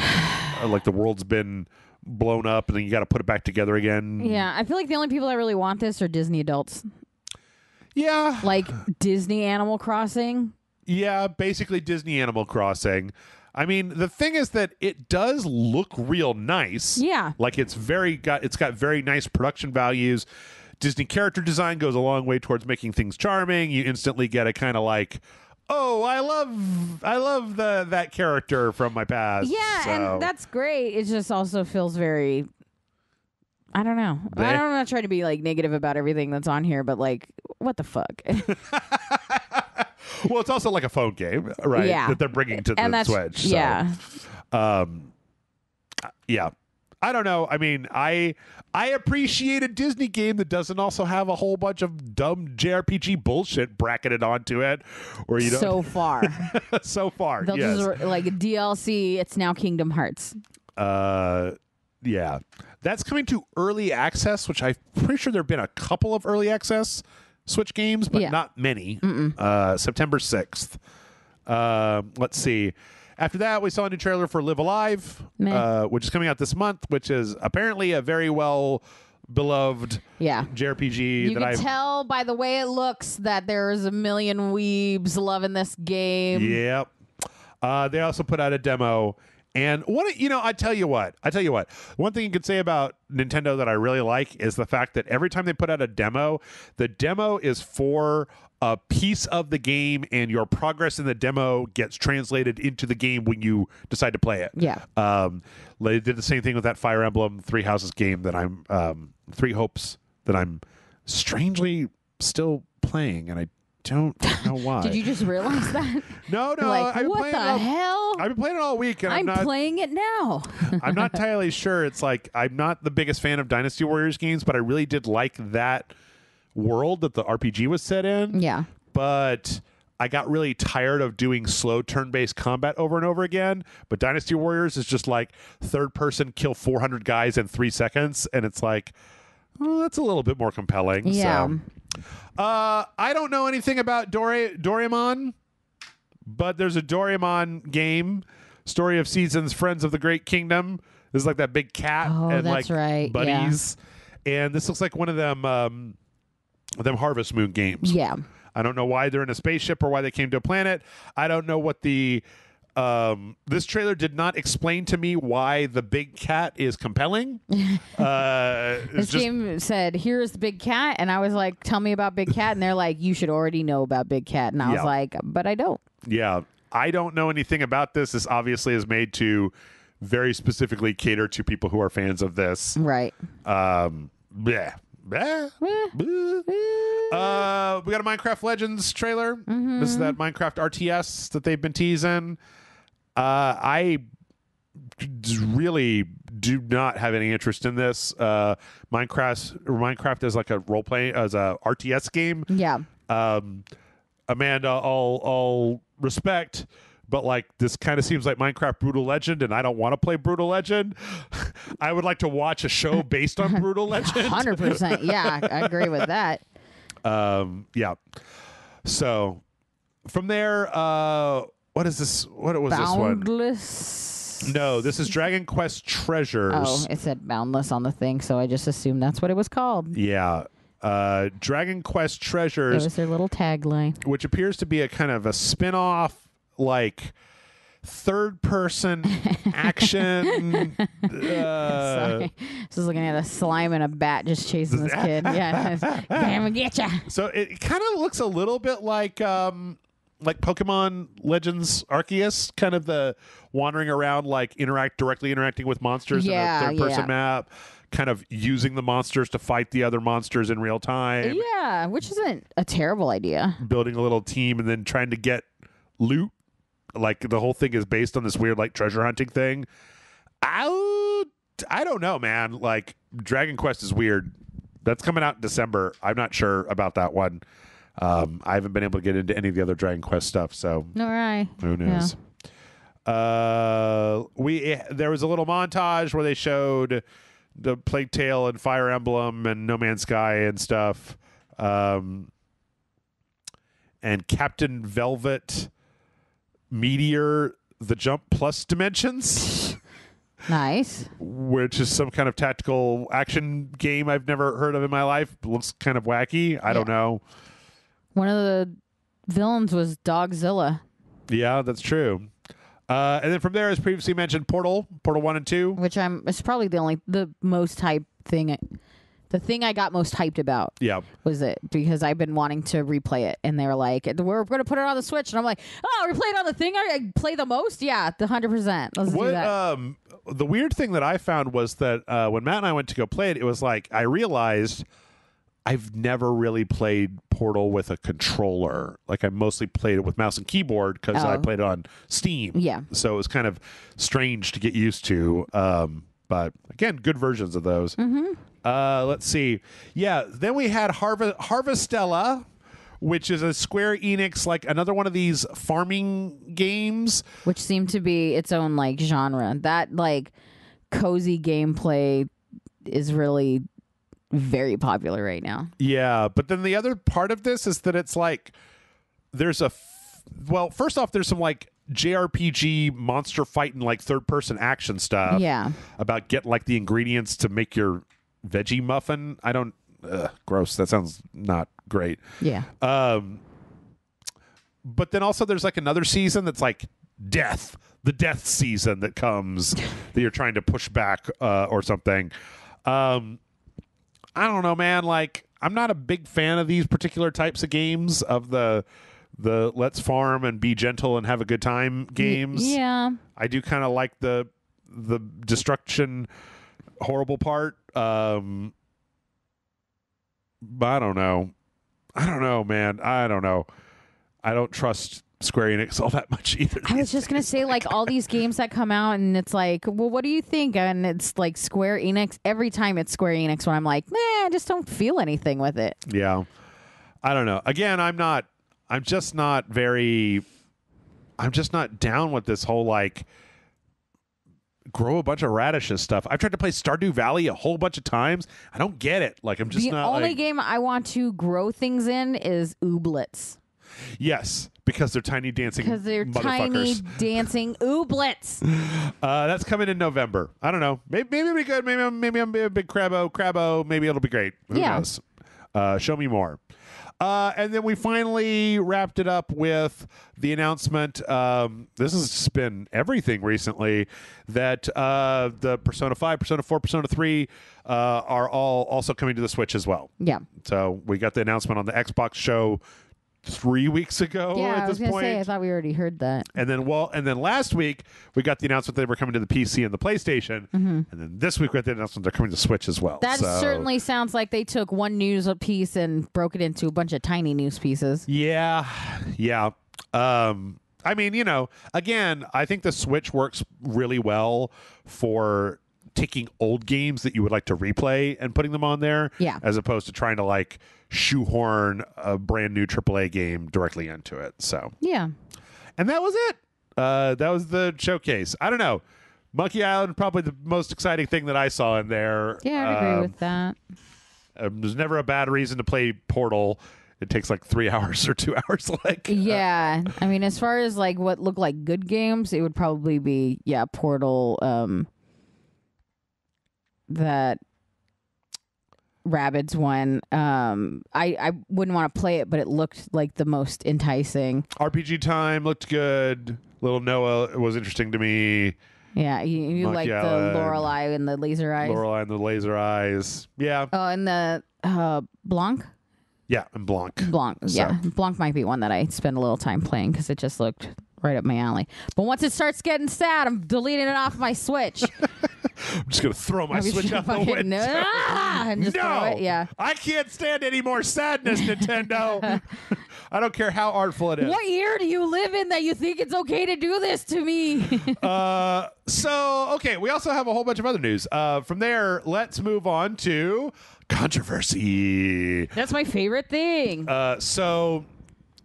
A: like the world's been blown up and then you got to put it back together again.
B: Yeah, I feel like the only people that really want this are Disney adults.
A: Yeah.
B: Like Disney Animal Crossing.
A: Yeah, basically Disney Animal Crossing. I mean, the thing is that it does look real nice.
B: Yeah.
A: Like it's got very nice production values. Disney character design goes a long way towards making things charming. You instantly get a kind of like, oh, I love that character from my past.
B: Yeah,
A: So.
B: and that's great. It just also feels very, I don't know. I'm not trying to be like negative about everything that's on here, but like, what the fuck?
A: Well, it's also like a phone game, right?
B: Yeah.
A: That they're bringing to the Switch. So.
B: Yeah.
A: Yeah. I don't know. I mean, I appreciate a Disney game that doesn't also have a whole bunch of dumb JRPG bullshit bracketed onto it, or you don't.
B: So far.
A: So far,
B: They'll
A: yes.
B: just like DLC. It's now Kingdom Hearts.
A: Yeah, that's coming to early access, which I'm pretty sure there've been a couple of early access Switch games, but not many. September 6th. Let's see. After that, we saw a new trailer for Live Alive, which is coming out this month, which is apparently a very well beloved JRPG.
B: You can tell by the way it looks that there's a million weebs loving this game.
A: Yep. They also put out a demo. And I tell you what, one thing you could say about Nintendo that I really like is the fact that every time they put out a demo, the demo is for a piece of the game, and your progress in the demo gets translated into the game when you decide to play it.
B: Yeah.
A: They did the same thing with that Fire Emblem Three Houses game that I'm Three Hopes that I'm strangely still playing, and I don't know why.
B: Did you just realize that?
A: No.
B: Like,
A: I've been
B: what the hell?
A: I've been playing it all week, and
B: I'm playing it now.
A: I'm not entirely sure. It's like I'm not the biggest fan of Dynasty Warriors games, but I really did like that world that the RPG was set in.
B: Yeah.
A: But I got really tired of doing slow turn-based combat over and over again. But Dynasty Warriors is just like third person kill 400 guys in 3 seconds, and it's like, oh, that's a little bit more compelling.
B: Yeah.
A: So. I don't know anything about Doraemon, but there's a Doraemon game, Story of Seasons, Friends of the Great Kingdom. This is like that big cat and
B: that's
A: like
B: right.
A: buddies. Yeah. And this looks like one of them Harvest Moon games.
B: Yeah.
A: I don't know why they're in a spaceship or why they came to a planet. I don't know what this trailer did not explain to me why the big cat is compelling.
B: This game said, here's the big cat. And I was like, tell me about Big Cat. And they're like, you should already know about Big Cat. And I was like, but I don't.
A: Yeah. I don't know anything about this. This obviously is made to very specifically cater to people who are fans of this.
B: Right.
A: Yeah. We got a Minecraft Legends trailer.
B: Mm-hmm.
A: This is that Minecraft RTS that they've been teasing. I really do not have any interest in this. Minecraft is like a role play as a RTS game.
B: Yeah.
A: Amanda, all respect, but like this kind of seems like Minecraft Brutal Legend, and I don't want to play Brutal Legend. I would like to watch a show based on Brutal Legend.
B: 100%. Yeah, I agree with that.
A: Yeah. So from there, what is this? What was
B: Boundless.
A: this one? No, this is Dragon Quest Treasures.
B: Oh, it said Boundless on the thing, so I just assumed that's what it was called.
A: Yeah. Dragon Quest Treasures.
B: It was their little tagline.
A: Which appears to be a kind of a spin-off, like third-person action.
B: Sorry. Just looking at a slime and a bat just chasing this kid. Yeah. Damn, I get ya.
A: So it kind of looks a little bit like Pokemon Legends Arceus, kind of the wandering around, like directly interacting with monsters in a third-person map, kind of using the monsters to fight the other monsters in real time.
B: Yeah, which isn't a terrible idea.
A: Building a little team and then trying to get loot. Like the whole thing is based on this weird like treasure hunting thing. I don't know, man. Like Dragon Quest is weird. That's coming out in December. I'm not sure about that one. I haven't been able to get into any of the other Dragon Quest stuff, so
B: all right.
A: Who knows? Yeah. There was a little montage where they showed the Plague Tale and Fire Emblem and No Man's Sky and stuff, and Captain Velvet Meteor: The Jump Plus Dimensions.
B: Nice.
A: Which is some kind of tactical action game I've never heard of in my life. Looks kind of wacky. I don't know.
B: One of the villains was Dogzilla.
A: Yeah, that's true. And then from there, as previously mentioned, Portal 1 and 2.
B: Which it's probably the most hype thing The thing I got most hyped about was it, because I've been wanting to replay it, and they're like, we're going to put it on the Switch, and I'm like, oh, replay it on the thing I play the most? Yeah, the 100%. Let's do that.
A: The weird thing that I found was that when Matt and I went to go play it, it was like I realized I've never really played Portal with a controller. Like I mostly played it with mouse and keyboard because I played it on Steam.
B: Yeah.
A: So it was kind of strange to get used to. But again, good versions of those.
B: Mm-hmm.
A: Let's see. Yeah, then we had Stella, which is a Square Enix, like another one of these farming games.
B: Which seemed to be its own like genre. That like cozy gameplay is really very popular right now.
A: Yeah, but then the other part of this is that it's like there's well, first off, there's some like JRPG monster fighting like third person action stuff.
B: Yeah.
A: About getting like the ingredients to make your veggie muffin. I don't gross. That sounds not great.
B: Yeah.
A: But then also there's like another season that's like the death season that comes that you're trying to push back or something. I don't know, man. Like, I'm not a big fan of these particular types of games, of the let's farm and be gentle and have a good time games.
B: Yeah. I
A: do kind of like the destruction horrible part. But I don't know. Man. I don't know. I don't trust Square Enix all that much either.
B: I was just going to say, like, all these games that come out and it's like, well, what do you think? And it's like Square Enix. Every time it's Square Enix when I'm like, I just don't feel anything with it.
A: Yeah. I don't know. Again, I'm just not down with this whole, like, grow a bunch of radishes stuff. I've tried to play Stardew Valley a whole bunch of times. I don't get it. Like, I'm just
B: the only game I want to grow things in is ooblets.
A: Yes, because they're tiny dancing motherfuckers. Because they're tiny
B: dancing ooblets.
A: That's coming in November. I don't know. Maybe it'll be good. Maybe I'm a big crabbo. Maybe it'll be great. Who knows? Show me more. And then we finally wrapped it up with the announcement. This has just been everything recently, that the Persona 5, Persona 4, Persona 3 are all also coming to the Switch as well.
B: Yeah.
A: So we got the announcement on the Xbox show 3 weeks ago.
B: Yeah,
A: at this
B: I was
A: point.
B: say, I thought we already heard that.
A: And then last week we got the announcement they were coming to the PC and the PlayStation. Mm-hmm. And then this week we got the announcement they're coming to Switch as well.
B: That certainly sounds like they took one news piece and broke it into a bunch of tiny news pieces.
A: Yeah. I mean, again, I think the Switch works really well for taking old games that you would like to replay and putting them on there, as opposed to trying to like shoehorn a brand new AAA game directly into it. So
B: yeah,
A: and that was it. That was the showcase. I don't know. Monkey Island, probably the most exciting thing that I saw in there.
B: Yeah, I agree with that.
A: There's never a bad reason to play Portal. It takes like 3 hours or 2 hours.
B: Yeah, I mean, as far as like what look like good games, it would probably be Portal. That Rabbids one. I wouldn't want to play it, but it looked like the most enticing.
A: RPG Time looked good. Little Noah was interesting to me.
B: Yeah, you like the Lorelei and the laser eyes.
A: Lorelei and the laser eyes. Yeah.
B: Oh, and the Blanc.
A: Yeah, and Blanc.
B: Yeah, Blanc might be one that I spend a little time playing because it just looked right up my alley. But once it starts getting sad, I'm deleting it off my Switch.
A: I'm just going to throw my Switch out the window.
B: And just throw it. Yeah.
A: I can't stand any more sadness, Nintendo. I don't care how artful it is.
B: What year do you live in that you think it's okay to do this to me?
A: Okay, we also have a whole bunch of other news. From there, let's move on to controversy.
B: That's my favorite thing.
A: So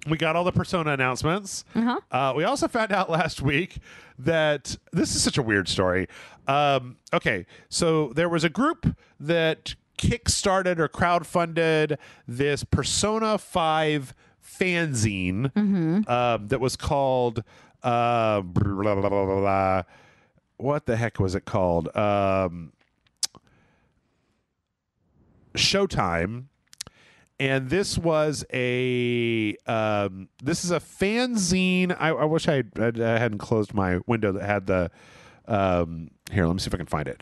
A: we got all the Persona announcements.
B: Uh-huh.
A: We also found out last week that this is such a weird story. Okay, so there was a group that kickstarted or crowdfunded this Persona 5 fanzine that was called blah, blah, blah, blah, blah. What the heck was it called? Showtime. And this was this is a fanzine. I wish I hadn't closed my window that had the here, let me see if I can find it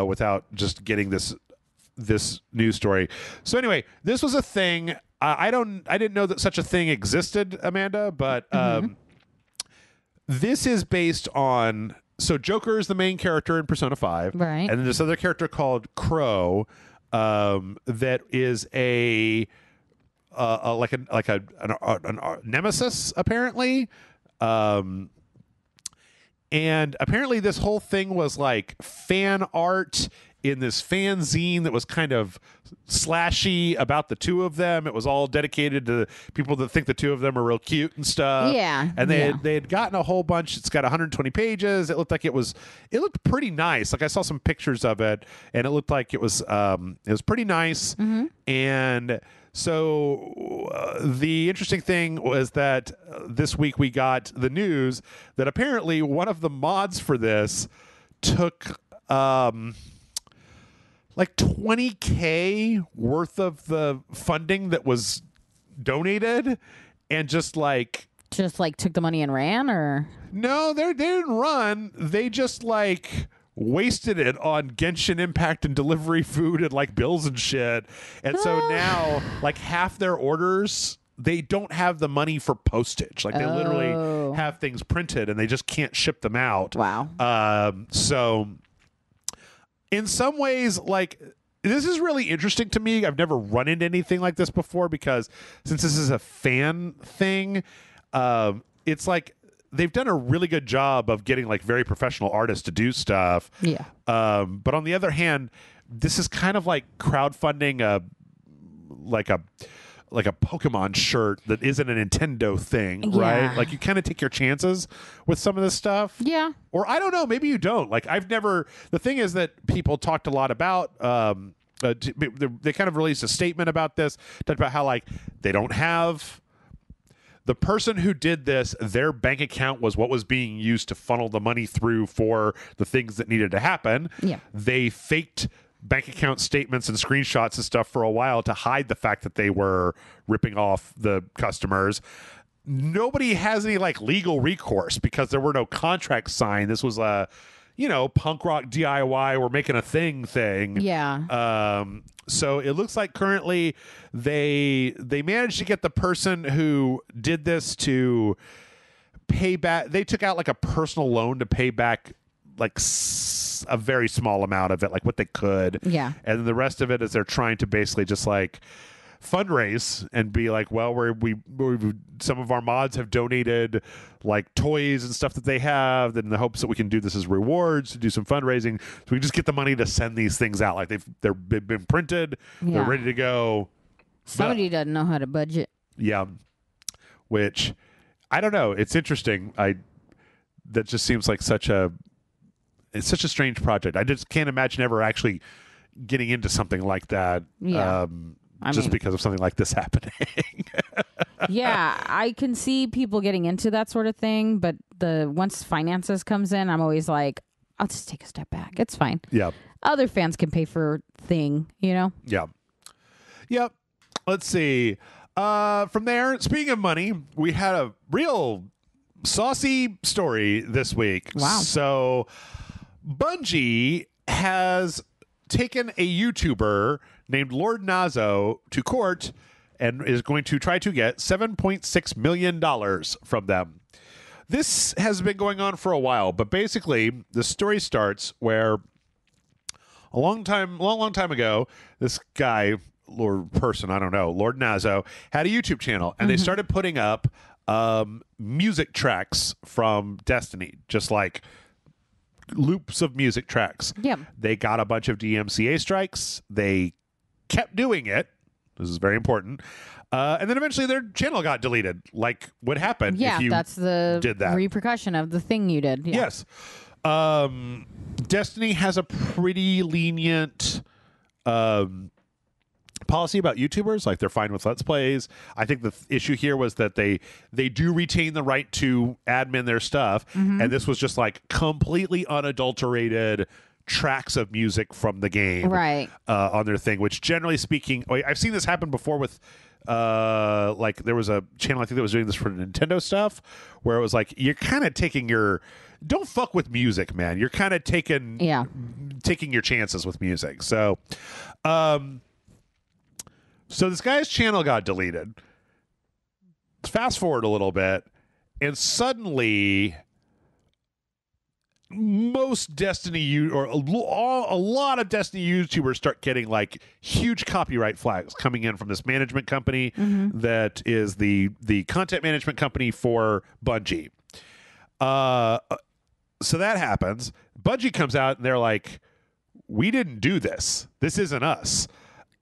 A: without just getting this this news story. So anyway, this was a thing. I didn't know that such a thing existed, Amanda, but this is based on. So Joker is the main character in Persona 5,
B: right?
A: And then this other character called Crow, that is a nemesis apparently. And apparently this whole thing was like fan art in this fanzine that was kind of slashy about the two of them. It was all dedicated to people that think the two of them are real cute and stuff.
B: Yeah.
A: And they had gotten a whole bunch. It's got 120 pages. It looked like it looked pretty nice. Like I saw some pictures of it and it looked like it was pretty nice. And so the interesting thing was that this week we got the news that apparently one of the mods for this took like $20,000 worth of the funding that was donated and just took the money and ran, or no, they didn't run. They just like wasted it on Genshin Impact and delivery food and like bills and shit. And so now like half their orders, they don't have the money for postage. Like they literally have things printed and they just can't ship them out.
B: Wow.
A: So in some ways, like, this is really interesting to me. I've never run into anything like this before because since this is a fan thing, it's like they've done a really good job of getting like very professional artists to do stuff.
B: Yeah.
A: But on the other hand, this is kind of like crowdfunding a Pokemon shirt that isn't a Nintendo thing, right? Like you kind of take your chances with some of this stuff.
B: Yeah.
A: Or I don't know, maybe you don't. Like the thing is that people talked a lot about, they kind of released a statement about this, talked about how like they don't have the person who did this, their bank account was what was being used to funnel the money through for the things that needed to happen.
B: Yeah.
A: They faked bank account statements and screenshots and stuff for a while to hide the fact that they were ripping off the customers. Nobody has any like legal recourse because there were no contracts signed. This was a, punk rock DIY, we're making a thing.
B: Yeah.
A: So it looks like currently they managed to get the person who did this to pay back. They took out like a personal loan to pay back like a very small amount of it, like what they could.
B: Yeah.
A: And the rest of it is they're trying to basically just like fundraise and be like, well, we some of our mods have donated like toys and stuff that they have in the hopes that we can do this as rewards to do some fundraising. So we just get the money to send these things out. Like they've been printed. Yeah. They're ready to go.
B: Somebody doesn't know how to budget.
A: Yeah. Which I don't know. It's interesting. That just seems like it's such a strange project. I just can't imagine ever actually getting into something like that.
B: Yeah.
A: Because of something like this happening.
B: Yeah, I can see people getting into that sort of thing, but once finances comes in, I'm always like, I'll just take a step back. It's fine.
A: Yeah.
B: Other fans can pay for thing,
A: Yeah. Yep. Let's see. From there, speaking of money, we had a real saucy story this week.
B: Wow.
A: So Bungie has taken a YouTuber named Lord Nazo to court and is going to try to get $7.6 million from them. This has been going on for a while, but basically the story starts where a long time ago, this guy, Lord Nazo, had a YouTube channel, and they started putting up music tracks from Destiny, just like loops of music tracks.
B: Yep.
A: They got a bunch of DMCA strikes. They kept doing it. This is very important. And then eventually their channel got deleted. Like what happened if you
B: that's the
A: did that.
B: repercussion of the thing you did. Yeah.
A: Yes. Destiny has a pretty lenient policy about YouTubers. Like they're fine with Let's Plays. I think the issue here was that they do retain the right to admin their stuff. And this was just like completely unadulterated tracks of music from the game
B: right
A: on their thing, which generally speaking, I've seen this happen before with like there was a channel I think that was doing this for Nintendo stuff, where it was like you're kind of taking your don't fuck with music, man. You're kind of taking your chances with music. So, so this guy's channel got deleted. Fast forward a little bit, and suddenly most Destiny or a lot of Destiny YouTubers start getting like huge copyright flags coming in from this management company that is the content management company for Bungie. So that happens. Bungie comes out and they're like, we didn't do this. This isn't us.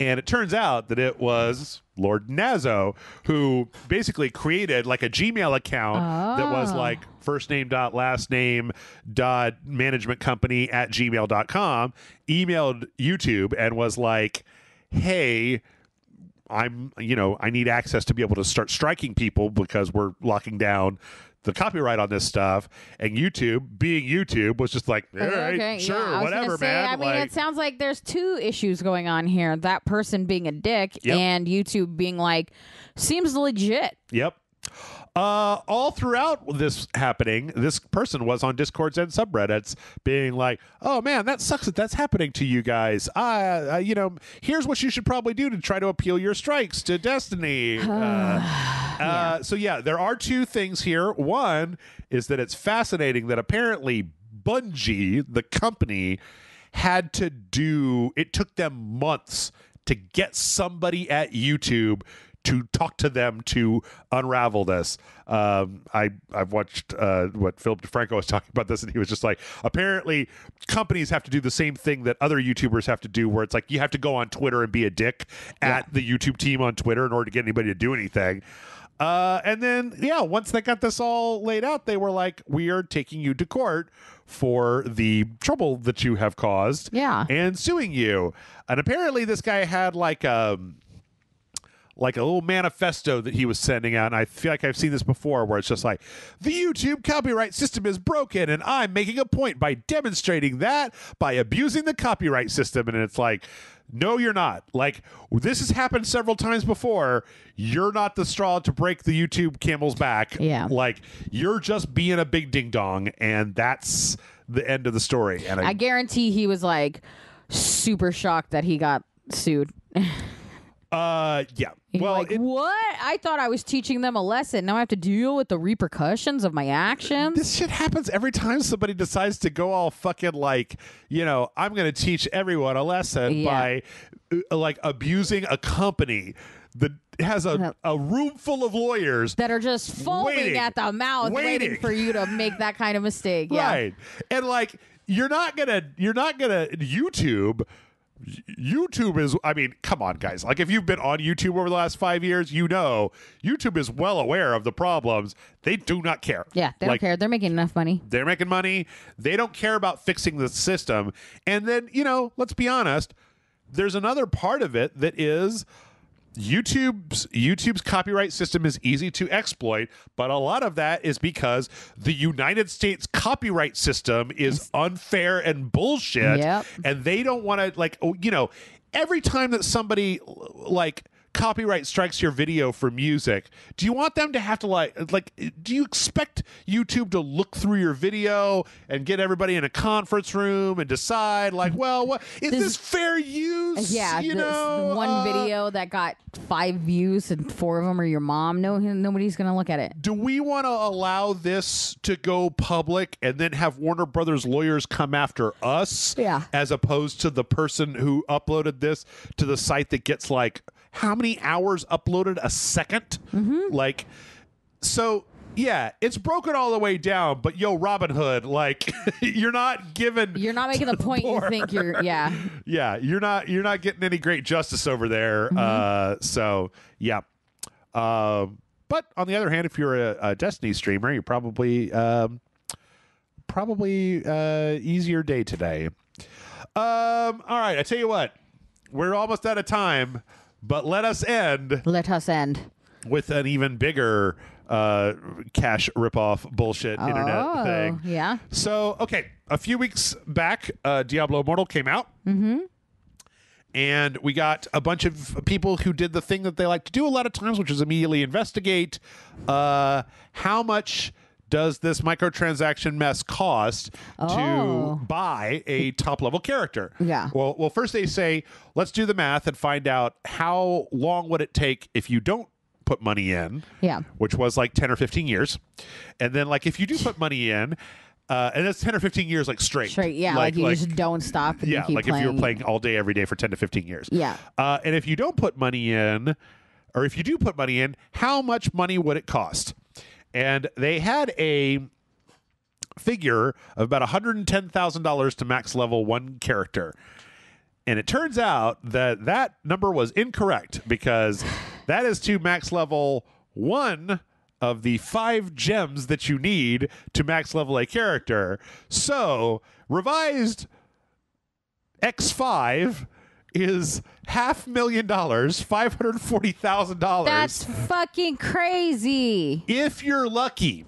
A: And it turns out that it was Lord Nazo who basically created like a Gmail account that was like first name dot last name dot management company at gmail.com, emailed YouTube and was like, hey, I need access to be able to start striking people because we're locking down the copyright on this stuff. And YouTube, being YouTube, was just like, all right, sure, whatever, man.
B: I mean, it sounds like there's two issues going on here. That person being a dick and YouTube being like, seems legit.
A: Yep. All throughout this happening, this person was on Discords and subreddits being like, oh man, that sucks that that's happening to you guys. Here's what you should probably do to try to appeal your strikes to Destiny. So yeah, there are two things here. One is that it's fascinating that apparently Bungie, the company, had to do, it took them months to get somebody at YouTube to talk to them to unravel this. I've watched what Philip DeFranco was talking about this, and he was just like, apparently companies have to do the same thing that other YouTubers have to do, where it's like you have to go on Twitter and be a dick at the YouTube team on Twitter in order to get anybody to do anything. And then, once they got this all laid out, they were like, we are taking you to court for the trouble that you have caused and suing you. And apparently this guy had like a little manifesto that he was sending out, and I feel like I've seen this before, where it's just like, the YouTube copyright system is broken, and I'm making a point by demonstrating that by abusing the copyright system. And it's like, no, you're not. Like, this has happened several times before. You're not the straw to break the YouTube camel's back.
B: Yeah.
A: Like, you're just being a big ding-dong, and that's the end of the story. And
B: I guarantee he was like super shocked that he got sued.
A: Yeah. Well,
B: like, what? I thought I was teaching them a lesson. Now I have to deal with the repercussions of my actions.
A: This shit happens every time somebody decides to go all fucking like, I'm going to teach everyone a lesson by like abusing a company that has a room full of lawyers
B: that are just foaming at the mouth waiting for you to make that kind of mistake.
A: Right. And like, you're not gonna YouTube is, I mean, come on, guys. Like, if you've been on YouTube over the last 5 years, YouTube is well aware of the problems. They do not care.
B: Yeah, they don't care. They're making enough money.
A: They're making money. They don't care about fixing the system. And then, let's be honest, there's another part of it that is YouTube's copyright system is easy to exploit, but a lot of that is because the United States copyright system is unfair and bullshit.
B: Yep.
A: And they don't want to, every time that somebody like copyright strikes your video for music, do you want them to have to do you expect YouTube to look through your video and get everybody in a conference room and decide what is this fair use?
B: Yeah, the one video that got 5 views and 4 of them are your mom. No, nobody's gonna look at it.
A: Do we want to allow this to go public and then have Warner Brothers lawyers come after us?
B: Yeah,
A: as opposed to the person who uploaded this to the site that gets like how many hours uploaded a second? Like, so yeah, it's broken all the way down, but Robin Hood, like, you're not making the point you think you're. You're not getting any great justice over there. So yeah. But on the other hand, if you're a Destiny streamer, you're probably easier day today. All right, I tell you what, we're almost out of time. But let us end with an even bigger cash ripoff bullshit internet thing.
B: Yeah.
A: So, okay, a few weeks back, Diablo Immortal came out. And we got a bunch of people who did the thing that they like to do a lot of times, which is immediately investigate how much does this microtransaction mess cost to buy a top-level character?
B: Yeah.
A: Well, first they say, let's do the math and find out how long would it take if you don't put money in, which was like 10 or 15 years. And then, like, if you do put money in, and that's 10 or 15 years, like, straight.
B: Yeah, like you just don't stop. And you keep
A: like
B: playing.
A: if you were playing all day, every day for 10 to 15 years.
B: Yeah.
A: And if you don't put money in, or if you do put money in, how much money would it cost? And they had a figure of about $110,000 to max level one character. And it turns out that that number was incorrect, because that is to max level one of the 5 gems that you need to max level a character. So revised X5 is $500,000, $540,000.
B: That's fucking crazy.
A: If you're lucky.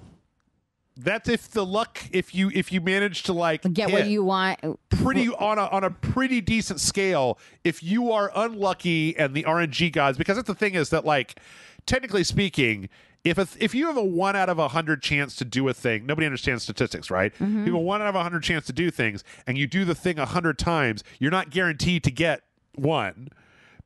A: That's if you manage to, like,
B: get what you want
A: pretty on a pretty decent scale. If you are unlucky and the RNG gods, because that's the thing, is that, like, technically speaking, if you have a 1 out of 100 chance to do a thing, nobody understands statistics, right?
B: Mm-hmm.
A: If you have a 1 out of 100 chance to do things, and you do the thing 100 times, you're not guaranteed to get one,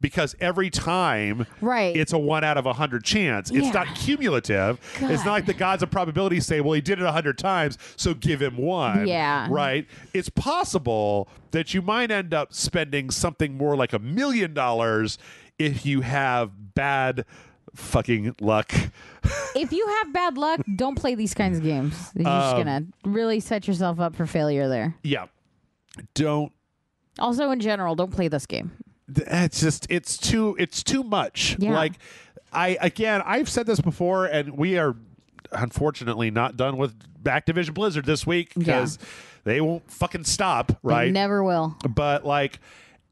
A: because every time it's a 1 out of 100 chance. It's not cumulative.
B: God.
A: It's not like the gods of probability say, well, he did it 100 times, so give him one.
B: Yeah.
A: Right? It's possible that you might end up spending something more like $1 million if you have bad fucking luck.
B: If you have bad luck, don't play these kinds of games. You're just gonna really set yourself up for failure there.
A: Yeah. Don't.
B: Also, in general, don't play this game.
A: It's just it's too much.
B: Yeah.
A: Like, I've said this before, and we are unfortunately not done with Activision Blizzard this week, because they won't fucking stop, right?
B: They never will.
A: But, like,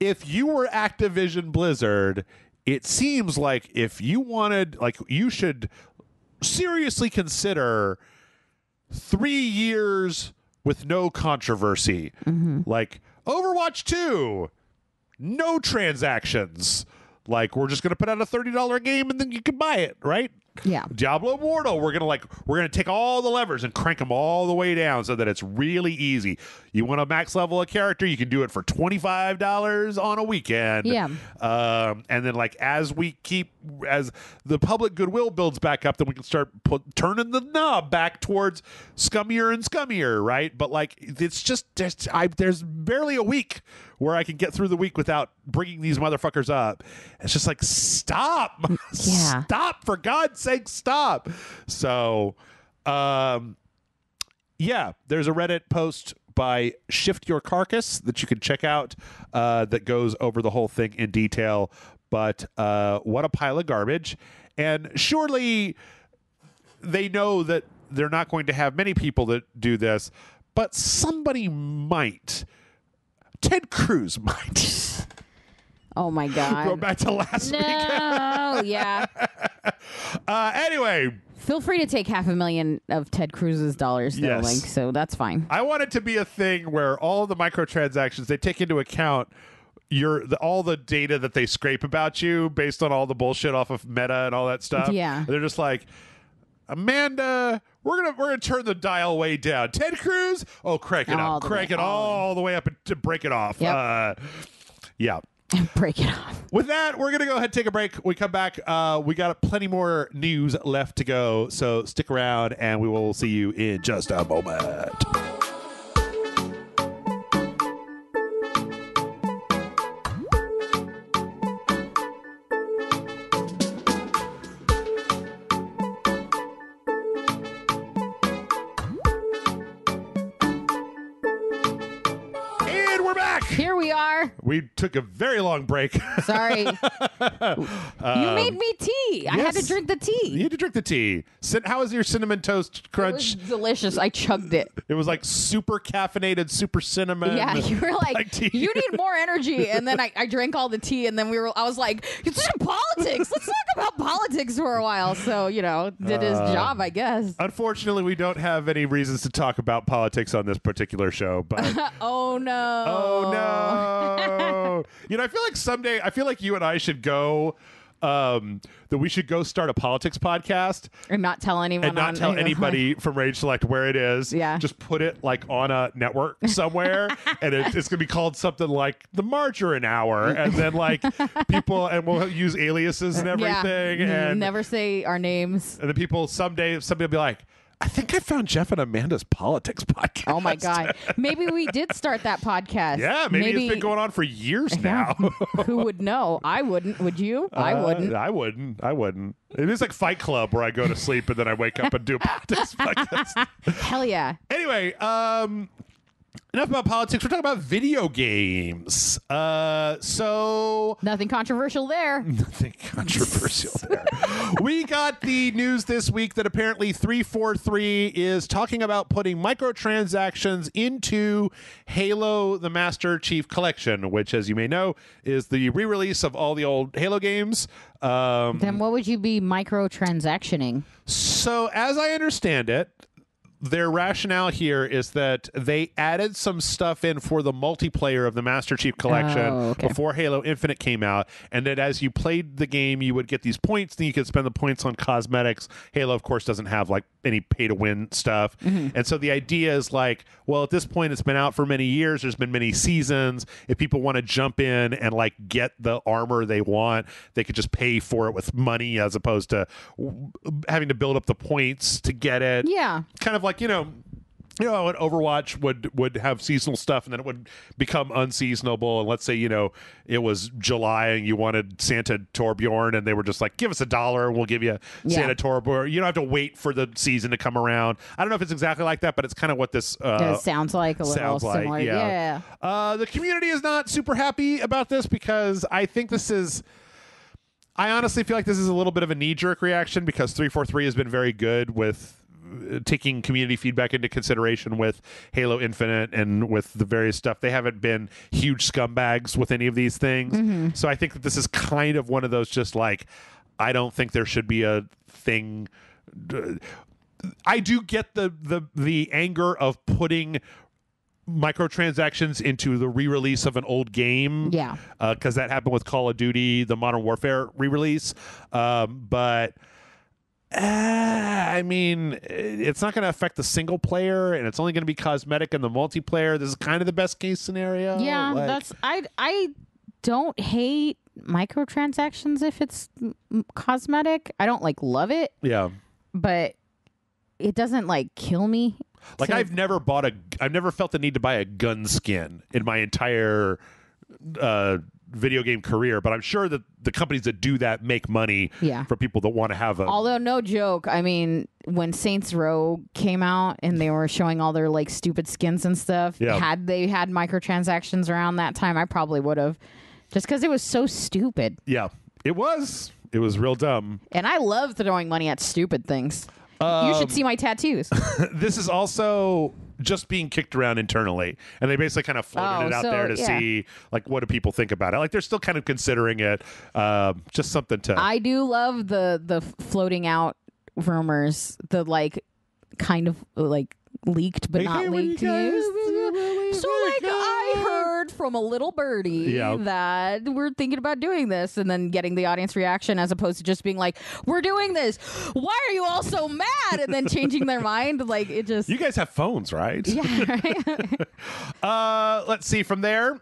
A: if you were Activision Blizzard, it seems like if you wanted, like, you should seriously consider 3 years with no controversy.
B: Mm-hmm.
A: Like, Overwatch 2, no transactions. Like, we're just going to put out a $30 game and then you can buy it, right?
B: Yeah.
A: Diablo Immortal, we're gonna take all the levers and crank them all the way down so that it's really easy. You want to max level a character, you can do it for $25 on a weekend.
B: Yeah.
A: And then, like, as the public goodwill builds back up, then we can start turning the knob back towards scummier and scummier, right? But, like, it's just there's barely a week where I can get through the week without bringing these motherfuckers up. It's just like, stop.
B: Yeah.
A: Stop, for God's sake, stop. So, there's a Reddit post by Shift Your Carcass that you can check out that goes over the whole thing in detail. But what a pile of garbage. And surely they know that they're not going to have many people that do this, but somebody might. Ted Cruz might.
B: Oh my God.
A: Go back to last week.
B: No, yeah.
A: Anyway.
B: Feel free to take $500,000 of Ted Cruz's dollars, though,
A: Yes.
B: Link, so that's fine.
A: I want it to be a thing where all the microtransactions, they take into account all the data that they scrape about you based on all the bullshit off of Meta and all that stuff.
B: Yeah.
A: They're just like, Amanda, we're gonna turn the dial way down. Ted Cruz, crank it up, crank it all the way up to break it off.
B: Yep.
A: Yeah.
B: Break it off.
A: With that, we're going to go ahead and take a break. We come back. We got plenty more news left to go. So stick around, and we will see you in just a moment.
B: Here we are.
A: We took a very long break.
B: Sorry. You made me tea. I had to drink the tea.
A: You had to drink the tea. How was your cinnamon toast crunch?
B: It was delicious. I chugged it.
A: It was like super caffeinated, super cinnamon.
B: Yeah, you were like
A: tea.
B: You need more energy. And then I drank all the tea, and then I was like, it's just politics. Let's talk about politics for a while. So, did his job, I guess.
A: Unfortunately, we don't have any reasons to talk about politics on this particular show. But
B: Oh, no.
A: Oh, no. I feel like someday, I feel like you and I should go, that we should go start a politics podcast
B: and not tell anyone.
A: And not tell anybody from RageSelect where it is.
B: Yeah.
A: Just put it like on a network somewhere. And it's going to be called something like The Margarine Hour. And then like people, and we'll use aliases and everything.
B: Yeah.
A: And
B: never say our names.
A: And the people somebody will be like, I think I found Jeff and Amanda's politics podcast.
B: Oh my God. Maybe we did start that podcast.
A: Yeah, maybe it's been going on for years now.
B: Who would know? I wouldn't. Would you? I wouldn't.
A: I wouldn't. It is like Fight Club where I go to sleep and then I wake up and do a politics podcast.
B: Hell yeah.
A: Anyway, enough about politics. We're talking about video games. So
B: nothing controversial there.
A: Nothing controversial there. We got the news this week that apparently 343 is talking about putting microtransactions into Halo the Master Chief Collection, which, as you may know, is the re-release of all the old Halo games.
B: Then what would you be microtransactioning?
A: So, as I understand it, their rationale here is that they added some stuff in for the multiplayer of the Master Chief Collection before Halo Infinite came out, and that as you played the game, you would get these points, and you could spend the points on cosmetics. Halo, of course, doesn't have like any pay-to-win stuff, and so the idea is like, well, at this point, it's been out for many years. There's been many seasons. If people want to jump in and like get the armor they want, they could just pay for it with money as opposed to having to build up the points to get it.
B: Yeah,
A: kind of like, you know, when Overwatch would have seasonal stuff and then it would become unseasonable. And let's say, you know, it was July and you wanted Santa Torbjorn and they were just like, give us $1 and we'll give you Santa Torbjorn. You don't have to wait for the season to come around. I don't know if it's exactly like that, but it's kind of what this
B: it sounds like a little similar. Yeah.
A: The community is not super happy about this because I think this is... I honestly feel like this is a little bit of a knee-jerk reaction because 343 has been very good with taking community feedback into consideration with Halo Infinite and with the various stuff. They haven't been huge scumbags with any of these things. So I think that this is kind of one of those just like, I don't think there should be a thing. I do get the anger of putting microtransactions into the re-release of an old game.
B: Yeah.
A: Because that happened with Call of Duty, the Modern Warfare re-release. But I mean, it's not going to affect the single player, and it's only going to be cosmetic in the multiplayer. This is kind of the best case scenario.
B: Yeah, that's I don't hate microtransactions if it's cosmetic. I don't like love it. Yeah, but it doesn't like kill me.
A: Like I've never felt the need to buy a gun skin in my entire video game career, but I'm sure that the companies that do that make money for people that want to have a...
B: Although, no joke, I mean, when Saints Row came out and they were showing all their like stupid skins and stuff, had they had microtransactions around that time, I probably would have, just because it was so stupid.
A: Yeah, it was real dumb.
B: And I love throwing money at stupid things. You should see my tattoos.
A: This is also just being kicked around internally, and they basically kind of floated it out there to see like what do people think about it. Like they're still kind of considering it, just something to...
B: I do love the floating out rumors, the like kind of like leaked but not leaked news. So like I heard from a little birdie that we're thinking about doing this, and then getting the audience reaction as opposed to just being like, we're doing this, why are you all so mad, and then changing their mind. Like it just...
A: You guys have phones, right?
B: Yeah, right.
A: Let's see from there.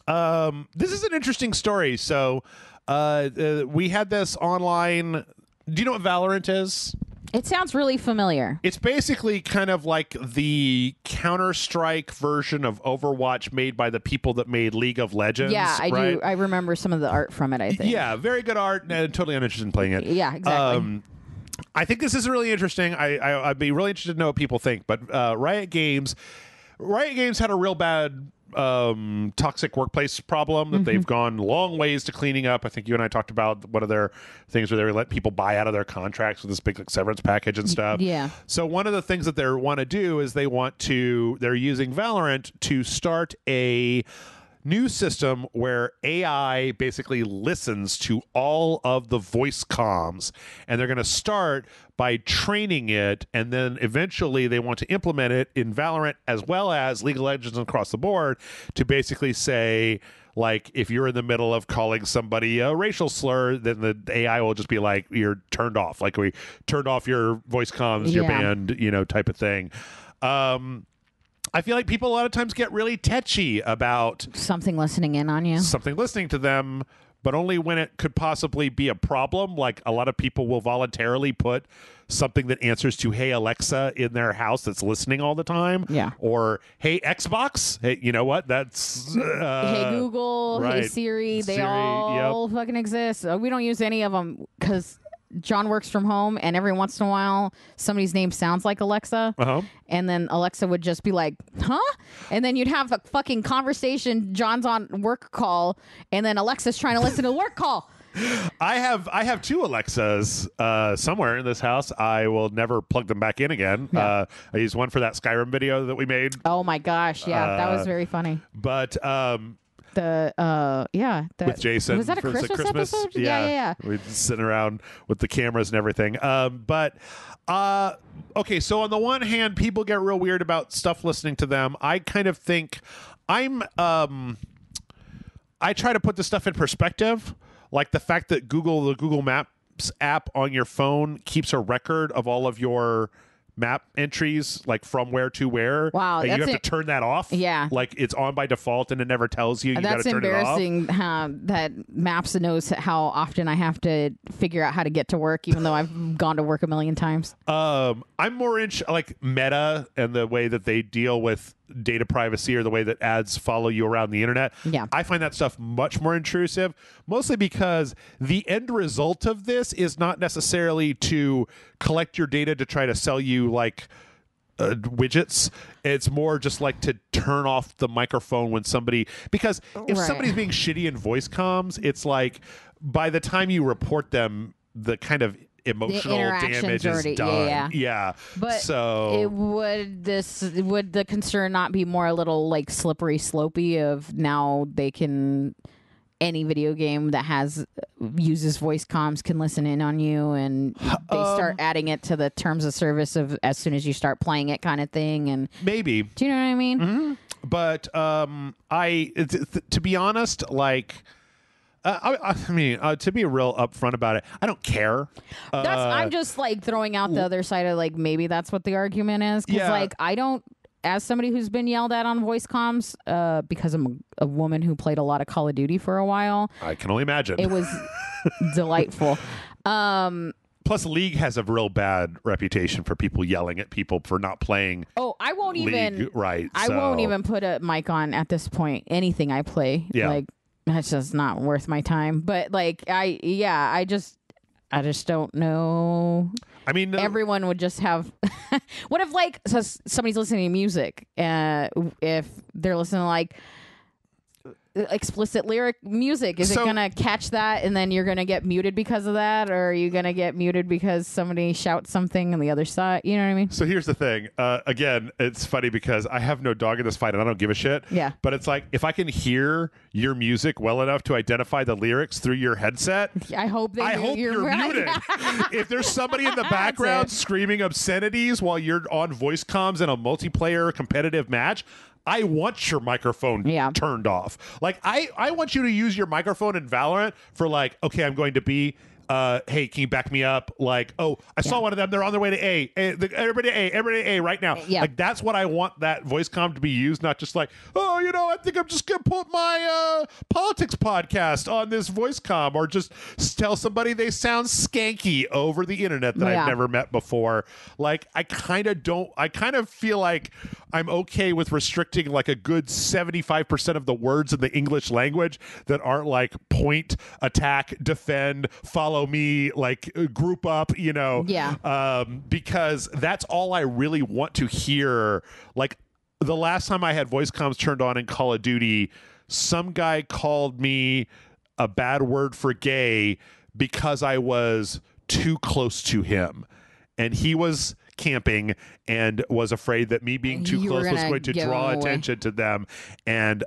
A: This is an interesting story. So we had this online. Do you know what Valorant is?
B: It sounds really familiar.
A: It's basically kind of like the Counter-Strike version of Overwatch made by the people that made League of Legends.
B: Yeah, I do. I remember some of the art from it, I think.
A: Yeah, very good art, and totally uninterested in playing it.
B: Yeah, exactly.
A: I think this is really interesting. I'd be really interested to know what people think. But Riot Games had a real bad toxic workplace problem that they've gone long ways to cleaning up. I think you and I talked about one of their things where they let people buy out of their contracts with this big like, severance package and stuff.
B: Yeah.
A: So one of the things that they want to do is they're using Valorant to start a new system where AI basically listens to all of the voice comms, and they're going to start by training it, and then eventually they want to implement it in Valorant as well as League of Legends across the board to basically say, like if you're in the middle of calling somebody a racial slur, then the AI will just be like, you're turned off. Like we turned off your voice comms, your band, type of thing. I feel like people a lot of times get really tetchy about
B: something listening in on you,
A: something listening to them, but only when it could possibly be a problem. Like a lot of people will voluntarily put something that answers to "Hey Alexa" in their house that's listening all the time.
B: Yeah.
A: Or "Hey Xbox." Hey, you know what? That's
B: Hey Google,
A: right.
B: Hey Siri. They
A: Siri,
B: all fucking exist. We don't use any of them because John works from home, and every once in a while, somebody's name sounds like Alexa. And then Alexa would just be like, huh? And then you'd have a fucking conversation. John's on work call, and then Alexa's trying to listen to the work call.
A: I have two Alexas somewhere in this house. I will never plug them back in again. I used one for that Skyrim video that we made.
B: Oh my gosh, yeah, that was very funny.
A: But
B: with
A: Jason,
B: was that a Christmas episode? Yeah.
A: We're sitting around with the cameras and everything. Okay, so on the one hand, people get real weird about stuff listening to them. I kind of think I try to put this stuff in perspective, like the fact that the Google Maps app on your phone keeps a record of all of your map entries, like from where to where.
B: Wow,
A: you have to turn that off.
B: Yeah,
A: like it's on by default and it never tells you.
B: That's embarrassing. That Maps knows how often I have to figure out how to get to work, even though I've gone to work a million times.
A: I'm more like Meta and the way that they deal with data privacy, or the way that ads follow you around the internet.
B: Yeah,
A: I find that stuff much more intrusive, mostly because the end result of this is not necessarily to collect your data to try to sell you like widgets. It's more just like to turn off the microphone when somebody, because if somebody's being shitty in voice comms, it's like by the time you report them, the kind of emotional damage is done. Yeah.
B: But
A: so
B: would the concern not be more a little like slippery slopey of now they can, any video game that uses voice comms can listen in on you, and they start adding it to the terms of service of as soon as you start playing it kind of thing? And
A: maybe,
B: do you know what I mean?
A: Mm-hmm. But to be honest, like I mean, to be real upfront about it, I don't care.
B: I'm just like throwing out the other side of like maybe that's what the argument is, because like I don't, as somebody who's been yelled at on voice comms because I'm a woman who played a lot of Call of Duty for a while.
A: I can only imagine.
B: It was delightful.
A: Plus, League has a real bad reputation for people yelling at people for not playing.
B: Oh, I won't
A: League,
B: even.
A: Right.
B: I won't even put a mic on at this point. Anything I play, like that's just not worth my time. But like, I just don't know.
A: I mean,
B: everyone would just have. What if like somebody's listening to music? If they're listening to like explicit lyric music, is it gonna catch that and then you're gonna get muted because of that, or are you gonna get muted because somebody shouts something on the other side? You know what I mean?
A: So here's the thing. Again, it's funny because I have no dog in this fight and I don't give a shit.
B: Yeah.
A: But it's like, if I can hear your music well enough to identify the lyrics through your headset,
B: I hope
A: you're muted. If there's somebody in the background screaming obscenities while you're on voice comms in a multiplayer competitive match, I want your microphone turned off. Like, I want you to use your microphone in Valorant for like, okay, I'm going to be, hey, can you back me up? Like, oh, I saw one of them. They're on their way to A. Everybody A right now.
B: Yeah.
A: Like, that's what I want that voice comm to be used, not just like, oh, I think I'm just going to put my politics podcast on this voice comm, or just tell somebody they sound skanky over the internet that I've never met before. Like, I kind of feel like I'm okay with restricting like a good 75% of the words in the English language that aren't like point, attack, defend, follow me, like group up, because that's all I really want to hear. Like, the last time I had voice comms turned on in Call of Duty, some guy called me a bad word for gay because I was too close to him, and he was camping and was afraid that me being too close was going to draw attention to them, and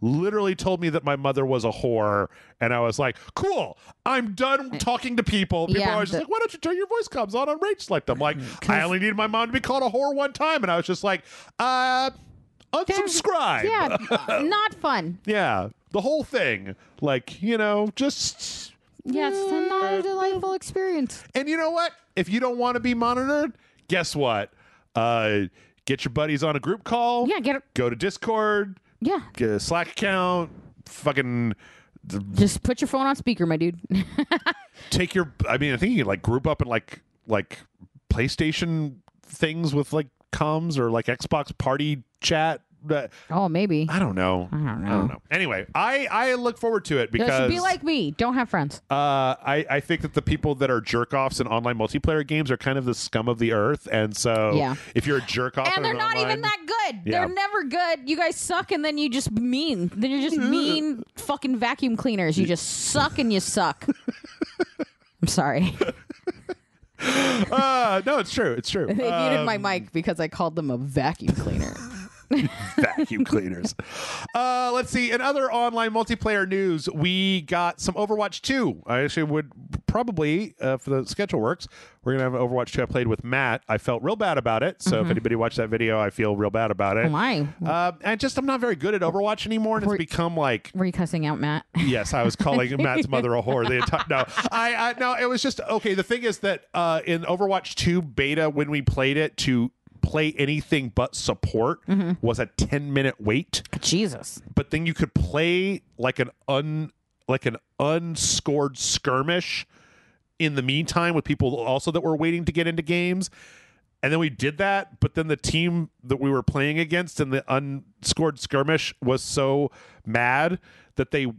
A: literally told me that my mother was a whore. And I was like, cool, I'm done talking to people. People are just like, why don't you turn your voice comms on RageSelect? I'm like, I only needed my mom to be called a whore one time, and I was just like, unsubscribe.
B: Yeah, not fun.
A: Yeah. the whole thing. Like, just...
B: Yeah, it's not a delightful experience.
A: And you know what? If you don't want to be monitored, guess what? Get your buddies on a group call.
B: Yeah,
A: go to Discord.
B: Yeah.
A: Get a Slack account. Fucking...
B: Just put your phone on speaker, my dude.
A: Take your... I think you can, like, group up in, like PlayStation things with, like, comms or, like, Xbox party chat.
B: Oh, maybe.
A: I don't know.
B: I don't know.
A: Anyway, I look forward to it because
B: be like me. Don't have friends.
A: I think that the people that are jerk offs in online multiplayer games are kind of the scum of the earth, and so if you're a jerk off,
B: and they're not even that good.
A: Yeah.
B: They're never good. You guys suck, and then you just mean. Then you're just mean fucking vacuum cleaners. You just suck and you suck. I'm sorry.
A: No, it's true. It's true.
B: They muted my mic because I called them a vacuum cleaner.
A: Vacuum cleaners. Let's see. In other online multiplayer news, we got some Overwatch 2. I actually would probably, for the schedule works, we're going to have an Overwatch 2 I played with Matt. I felt real bad about it. So if anybody watched that video, I feel real bad about it.
B: Oh, my.
A: I'm not very good at Overwatch anymore. And it's become like...
B: Were you cussing out Matt?
A: Yes, I was calling Matt's mother a whore the entire... No, it was just... Okay, the thing is that in Overwatch 2 beta, when we played it to play anything but support was a 10-minute wait.
B: Jesus.
A: But then you could play like an unscored skirmish in the meantime with people also that were waiting to get into games. And then we did that, but then the team that we were playing against in the unscored skirmish was so mad that they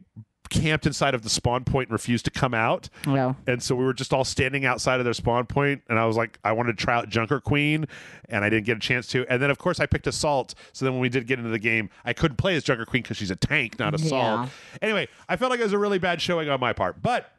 A: camped inside of the spawn point and refused to come out.
B: No.
A: And so we were just all standing outside of their spawn point, and I was like, I wanted to try out Junker Queen, and I didn't get a chance to. And then, of course, I picked Assault, so then when we did get into the game, I couldn't play as Junker Queen because she's a tank, not Assault.
B: Yeah.
A: Anyway, I felt like it was a really bad showing on my part. But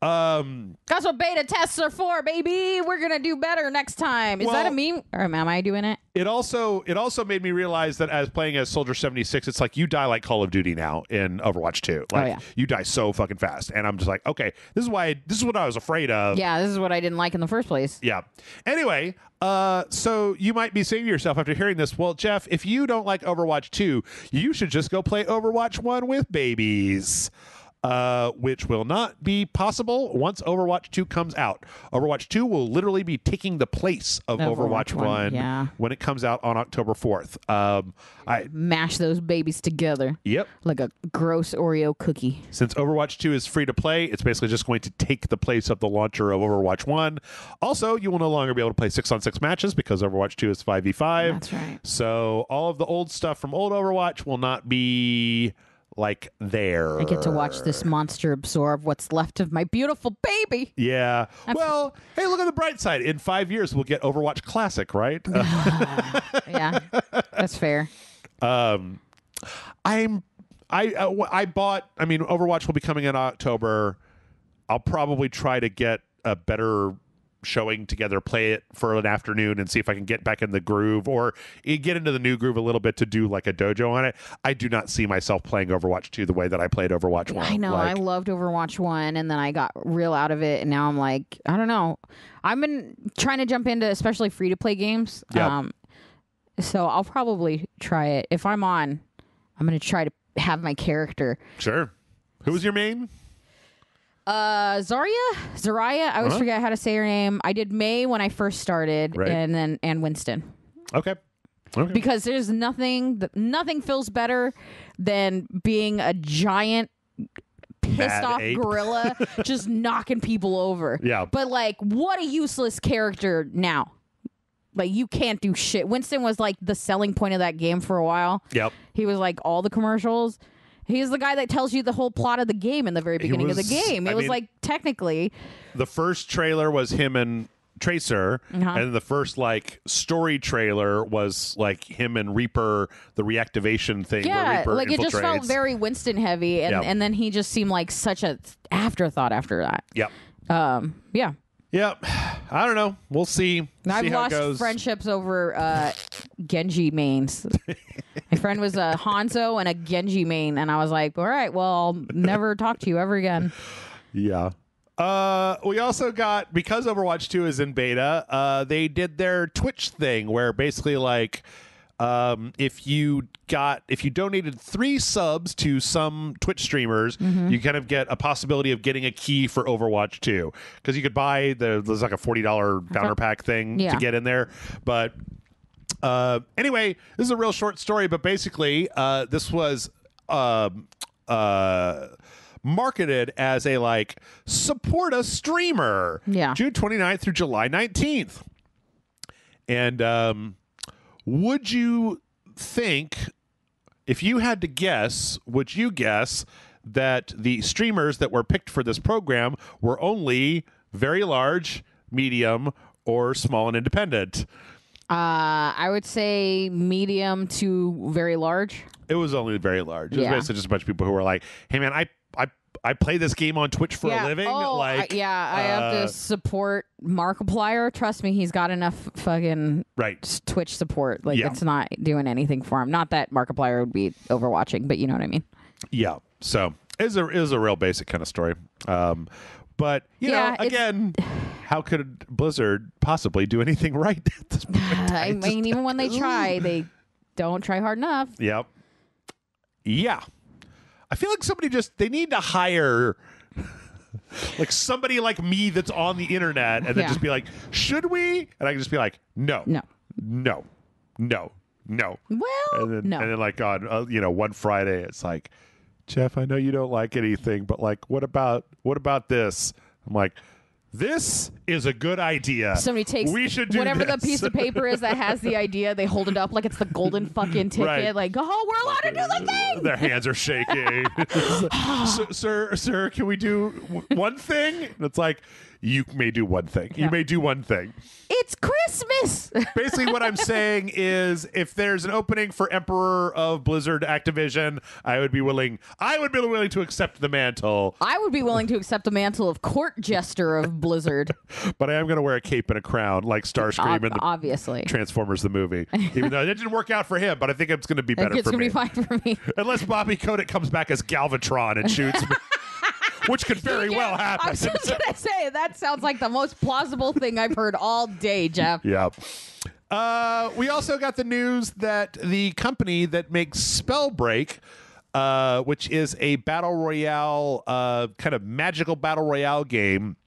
B: that's what beta tests are for, baby. We're gonna do better next time. Is that a meme, or am I doing it?
A: It also made me realize that as playing as Soldier 76, it's like you die like Call of Duty now in Overwatch 2. Like you die so fucking fast, and I'm just like, okay, this is what I was afraid of.
B: Yeah, this is what I didn't like in the first place.
A: Yeah. Anyway, so you might be saying to yourself after hearing this, well, Jeff, if you don't like Overwatch 2, you should just go play Overwatch 1 with babies. Which will not be possible once Overwatch 2 comes out. Overwatch 2 will literally be taking the place of Overwatch 1 when it comes out on October 4th. I
B: mash those babies together.
A: Yep.
B: Like a gross Oreo cookie.
A: Since Overwatch 2 is free to play, it's basically just going to take the place of the launcher of Overwatch 1. Also, you will no longer be able to play 6-on-6 matches because Overwatch 2 is 5v5.
B: That's right.
A: So all of the old stuff from old Overwatch will not be... like there.
B: I get to watch this monster absorb what's left of my beautiful baby.
A: Yeah. Well, hey, look on the bright side. In 5 years, we'll get Overwatch Classic, right?
B: Yeah, that's fair.
A: I bought. Overwatch will be coming in October. I'll probably try to get a better showing together, play it for an afternoon and see if I can get back in the groove or get into the new groove a little bit to do like a dojo on it. I do not see myself playing Overwatch 2 the way that I played Overwatch 1.
B: I know. I loved Overwatch 1 and then I got real out of it and now I'm like, I don't know. I've been trying to jump into especially free-to-play games.
A: Yep.
B: So I'll probably try it. If I'm on, I'm going to try to have my character.
A: Sure. Who was your main?
B: Zarya. I always forget how to say her name. I did May when I first started,
A: right.
B: and Winston.
A: Okay.
B: Because there's nothing feels better than being a giant pissed off gorilla just knocking people over.
A: Yeah.
B: But like, what a useless character now. Like, you can't do shit. Winston was like the selling point of that game for a while.
A: Yep.
B: He was like all the commercials. He's the guy that tells you the whole plot of the game in the very beginning of the game. It was like, technically...
A: The first trailer was him and Tracer, and the first, like, story trailer was, like, him and Reaper, the reactivation thing where Reaper
B: like,
A: infiltrates.
B: it just felt very Winston heavy, and then he just seemed like such a afterthought after that.
A: Yep.
B: Yeah.
A: Yep. I don't know. We'll see.
B: I've
A: how it
B: lost
A: goes.
B: friendships over Genji mains. My friend was a Hanzo and a Genji main, and I was like, all right, well, I'll never talk to you ever again.
A: Yeah. We also got, because Overwatch 2 is in beta, they did their Twitch thing where basically, like, if you donated 3 subs to some Twitch streamers, you kind of get a possibility of getting a key for Overwatch 2, because you could buy there's like a $40 founder pack thing to get in there. But anyway, this is a real short story, but basically this was marketed as a like support a streamer, June 29th through July 19th. And would you think, if you had to guess, would you guess that the streamers that were picked for this program were only very large, medium, or small and independent?
B: I would say medium to very large.
A: It was only very large. It was basically just a bunch of people who were like, hey man, I play this game on Twitch for a living.
B: I have to support Markiplier. Trust me, he's got enough fucking Twitch support. Like, it's not doing anything for him. Not that Markiplier would be overwatching, but you know what I mean. Yeah.
A: So it was a real basic kind of story. But you know, again, how could Blizzard possibly do anything right at this point?
B: I mean, even when they try, they don't try hard enough.
A: Yep. Yeah. I feel like they need to hire like somebody like me that's on the internet and then just be like, should we? And I can just be like, no. Well,
B: and
A: then like on one Friday, it's like, Jeff, I know you don't like anything, but like, what about this? I'm like, this is a good idea.
B: Somebody takes whatever the piece of paper is that has the idea, they hold it up like it's the golden fucking ticket. Like, oh, we're allowed to do the thing.
A: Their hands are shaking. sir, can we do one thing? And it's like, you may do one thing. You may do one thing.
B: It's Christmas.
A: Basically, what I'm saying is, if there's an opening for Emperor of Blizzard Activision, I would be willing to accept the mantle.
B: I would be willing to accept the mantle of court jester of Blizzard.
A: But I am going to wear a cape and a crown like Starscream in the
B: obviously
A: Transformers the movie. Even though it didn't work out for him, but I think it's going to be better for me.
B: It's going to be fine for me.
A: Unless Bobby Kotick comes back as Galvatron and shoots me. Which could very well happen.
B: I was just going to say, that sounds like the most plausible thing I've heard all day, Jeff.
A: Yeah. We also got the news that the company that makes Spellbreak, which is a battle royale, kind of magical battle royale game,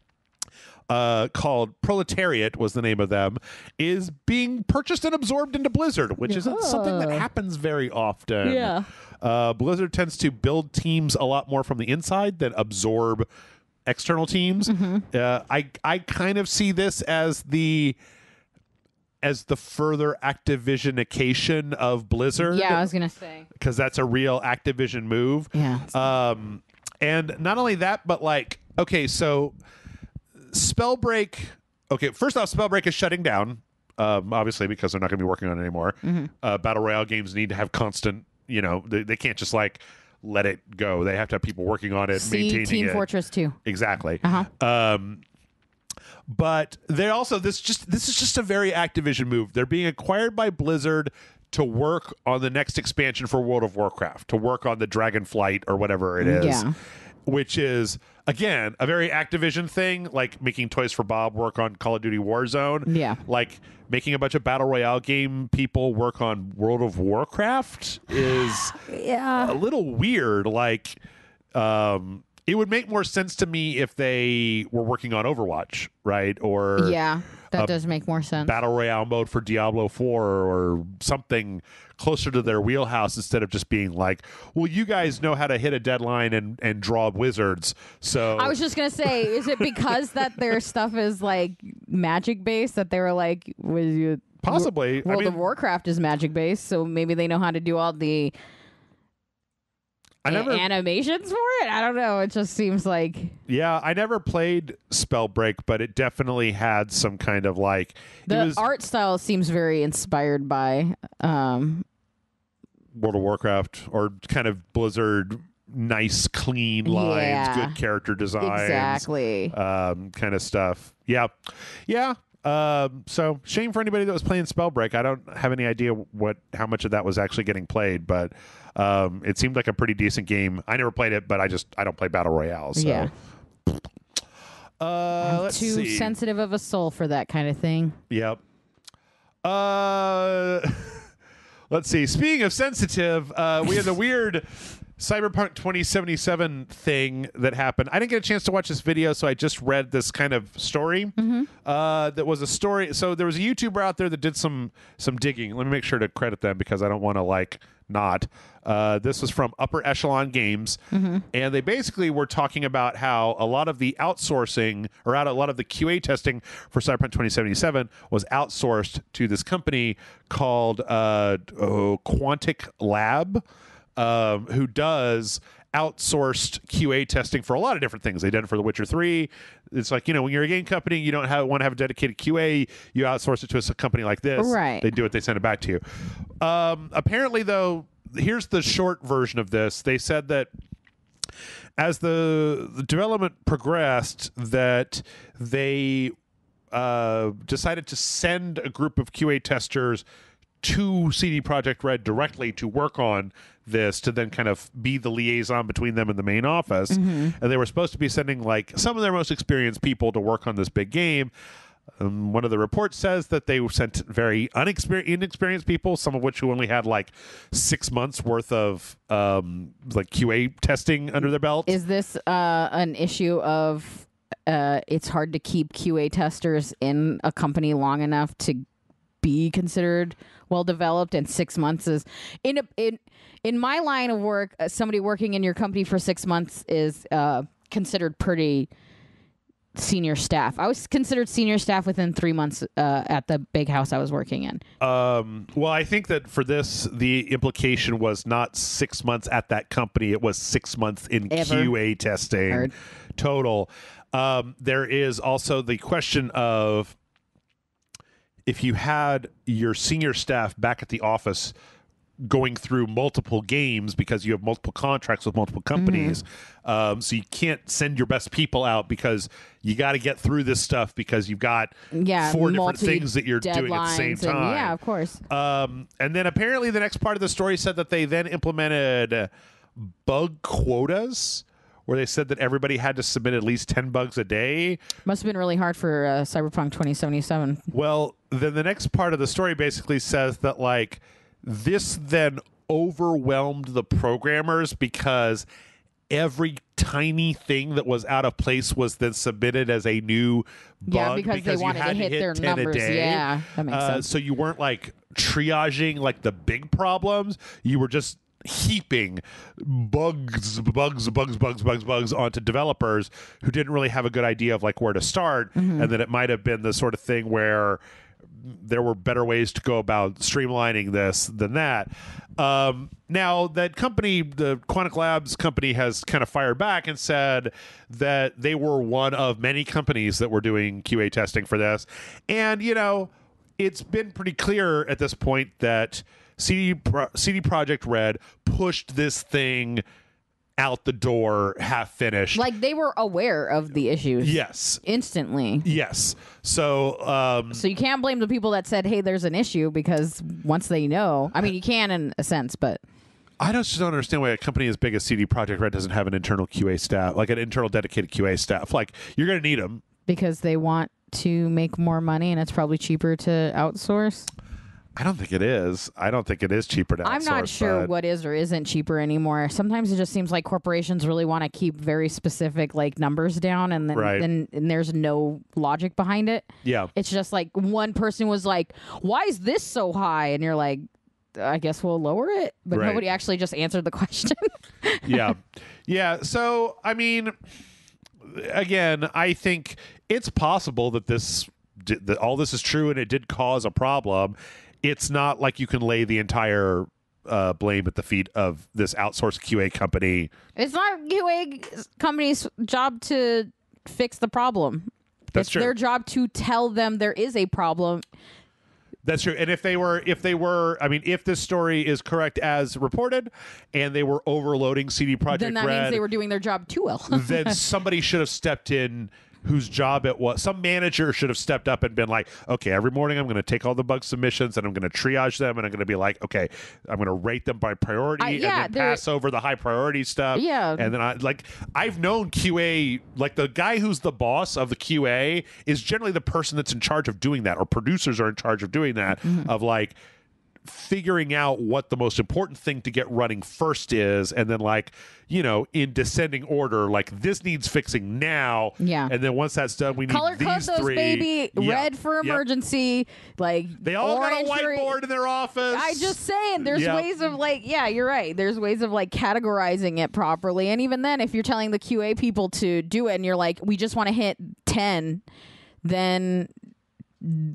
A: called Proletariat was the name of them, is being purchased and absorbed into Blizzard, which isn't something that happens very often.
B: Yeah.
A: Blizzard tends to build teams a lot more from the inside than absorb external teams. I kind of see this as the further Activisionication of Blizzard.
B: Yeah, I was gonna say,
A: because that's a real Activision move.
B: Yeah.
A: And not only that, but like, okay, so Spellbreak. Okay, first off, Spellbreak is shutting down. Obviously, because they're not going to be working on it anymore. Battle Royale games need to have constant. They can't just like let it go. They have to have people working on it, maintaining
B: Team
A: it.
B: Fortress 2.
A: Exactly. But they also this is just a very Activision move. They're being acquired by Blizzard to work on the next expansion for World of Warcraft, to work on the Dragonflight or whatever it is.
B: Yeah.
A: Which is, again, a very Activision thing, like making Toys for Bob work on Call of Duty Warzone.
B: Yeah.
A: Like making a bunch of Battle Royale game people work on World of Warcraft is a little weird. Like, it would make more sense to me if they were working on Overwatch, right? Or
B: that does make more sense.
A: Battle Royale mode for Diablo 4 or something closer to their wheelhouse, instead of just being like, well, you guys know how to hit a deadline and draw wizards. So
B: I was just going to say, is it because that their stuff is like magic based that they were like,
A: possibly
B: World of Warcraft is magic based, so maybe they know how to do all the animations for it? I don't know. It just seems like...
A: Yeah, I never played Spellbreak, but it definitely had some kind of like...
B: The art style seems very inspired by...
A: World of Warcraft, or kind of Blizzard, nice, clean lines, good character designs.
B: Exactly.
A: Kind of stuff. Yeah. Yeah. So shame for anybody that was playing Spellbreak. I don't have any idea how much of that was actually getting played, but it seemed like a pretty decent game. I never played it, but I don't play Battle Royale. So.
B: Yeah.
A: I'm
B: too sensitive of a soul for that kind of thing.
A: Yep. Let's see. Speaking of sensitive, we had the weird Cyberpunk 2077 thing that happened. I didn't get a chance to watch this video, so I just read this kind of story. That was a story. So there was a YouTuber out there that did some digging. Let me make sure to credit them because I don't want to not. This was from Upper Echelon Games, and they basically were talking about how a lot of the outsourcing or a lot of the QA testing for Cyberpunk 2077 was outsourced to this company called Quantic Lab. Who does outsourced QA testing for a lot of different things. They did it for The Witcher 3. It's like, when you're a game company, you don't want to have a dedicated QA. You outsource it to a company like this.
B: Right.
A: They do it. They send it back to you. Apparently, though, here's the short version of this. They said that as the development progressed, that they decided to send a group of QA testers to CD Projekt Red directly to work on this, to then kind of be the liaison between them and the main office. And they were supposed to be sending some of their most experienced people to work on this big game. One of the reports says that they sent very inexperienced people, some of which who only had 6 months worth of QA testing under their belt.
B: Is this an issue of it's hard to keep QA testers in a company long enough to be considered well developed, and 6 months is in my line of work, somebody working in your company for 6 months is considered pretty senior staff. I was considered senior staff within 3 months at the big house I was working in.
A: Well, I think that for this, the implication was not 6 months at that company. It was 6 months in QA testing total. There is also the question of, if you had your senior staff back at the office going through multiple games because you have multiple contracts with multiple companies, so you can't send your best people out because you got to get through this stuff because you've got 4 different things that you're doing at the same time.
B: Yeah, of course.
A: And then apparently the next part of the story said that they then implemented bug quotas, where they said that everybody had to submit at least 10 bugs a day.
B: Must have been really hard for Cyberpunk 2077.
A: Well, then the next part of the story basically says that this then overwhelmed the programmers because every tiny thing that was out of place was then submitted as a new bug
B: because they wanted to hit their
A: 10
B: numbers.
A: a day.
B: Yeah, that makes sense.
A: So you weren't triaging the big problems. You were just heaping bugs onto developers who didn't really have a good idea of where to start, and that it might have been the sort of thing where there were better ways to go about streamlining this than that. Now, that company, the Quantic Labs company, has kind of fired back and said that they were one of many companies that were doing QA testing for this. And, it's been pretty clear at this point that CD Projekt Red pushed this thing out the door half finished.
B: They were aware of the issues.
A: Yes.
B: Instantly.
A: Yes. So
B: you can't blame the people that said, hey, there's an issue, because once they know, I mean, you can in a sense, but
A: I just don't understand why a company as big as CD Projekt Red doesn't have an internal QA staff, an internal dedicated QA staff. You're going to need them.
B: Because they want to make more money, and it's probably cheaper to outsource.
A: I don't think it is. I don't think it is cheaper to outsource.
B: I'm not sure what is or isn't cheaper anymore. Sometimes it just seems like corporations really want to keep very specific numbers down, and then and there's no logic behind it.
A: Yeah.
B: It's just one person was like, why is this so high? And you're like, I guess we'll lower it. But nobody actually just answered the question.
A: Yeah. Yeah. So, I mean, again, I think it's possible that that all this is true and it did cause a problem. It's not like you can lay the entire blame at the feet of this outsourced QA company.
B: It's not QA company's job to fix the problem.
A: That's true.
B: It's their job to tell them there is a problem.
A: That's true. And if this story is correct as reported, and they were overloading CD Projekt Red,
B: then that means they were doing their job too well.
A: Then somebody should have stepped in whose job it was. Some manager should have stepped up and been like, okay, every morning I'm going to take all the bug submissions and I'm going to triage them, and I'm going to be like, okay, I'm going to rate them by priority and then pass over the high priority stuff.
B: Yeah.
A: And then I've known QA, the guy who's the boss of the QA is generally the person that's in charge of doing that, or producers are in charge of doing that, of figuring out what the most important thing to get running first is, and then like, you know, in descending order, like this needs fixing now.
B: Yeah.
A: And then once that's done, we need
B: color code
A: these
B: those,
A: three.
B: baby.
A: Yeah.
B: Red for emergency. Like
A: They all got a
B: orange
A: whiteboard in their office.
B: I just saying, there's
A: Yep.
B: ways of like, yeah, you're right. There's ways of like categorizing it properly. And even then, if you're telling the QA people to do it and you're like, we just want to hit 10, then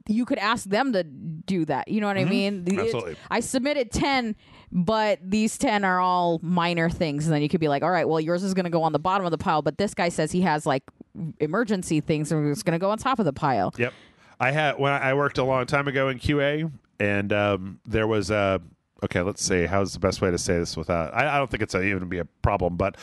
B: you could ask them to do that. You know what I mean?
A: Absolutely.
B: I submitted 10, but these 10 are all minor things. And then you could be like, all right, well, yours is going to go on the bottom of the pile, but this guy says he has like emergency things, and it's going to go on top of the pile.
A: Yep. When I worked a long time ago in QA, and there was okay, let's see, how's the best way to say this without, I don't think it's even be a problem, but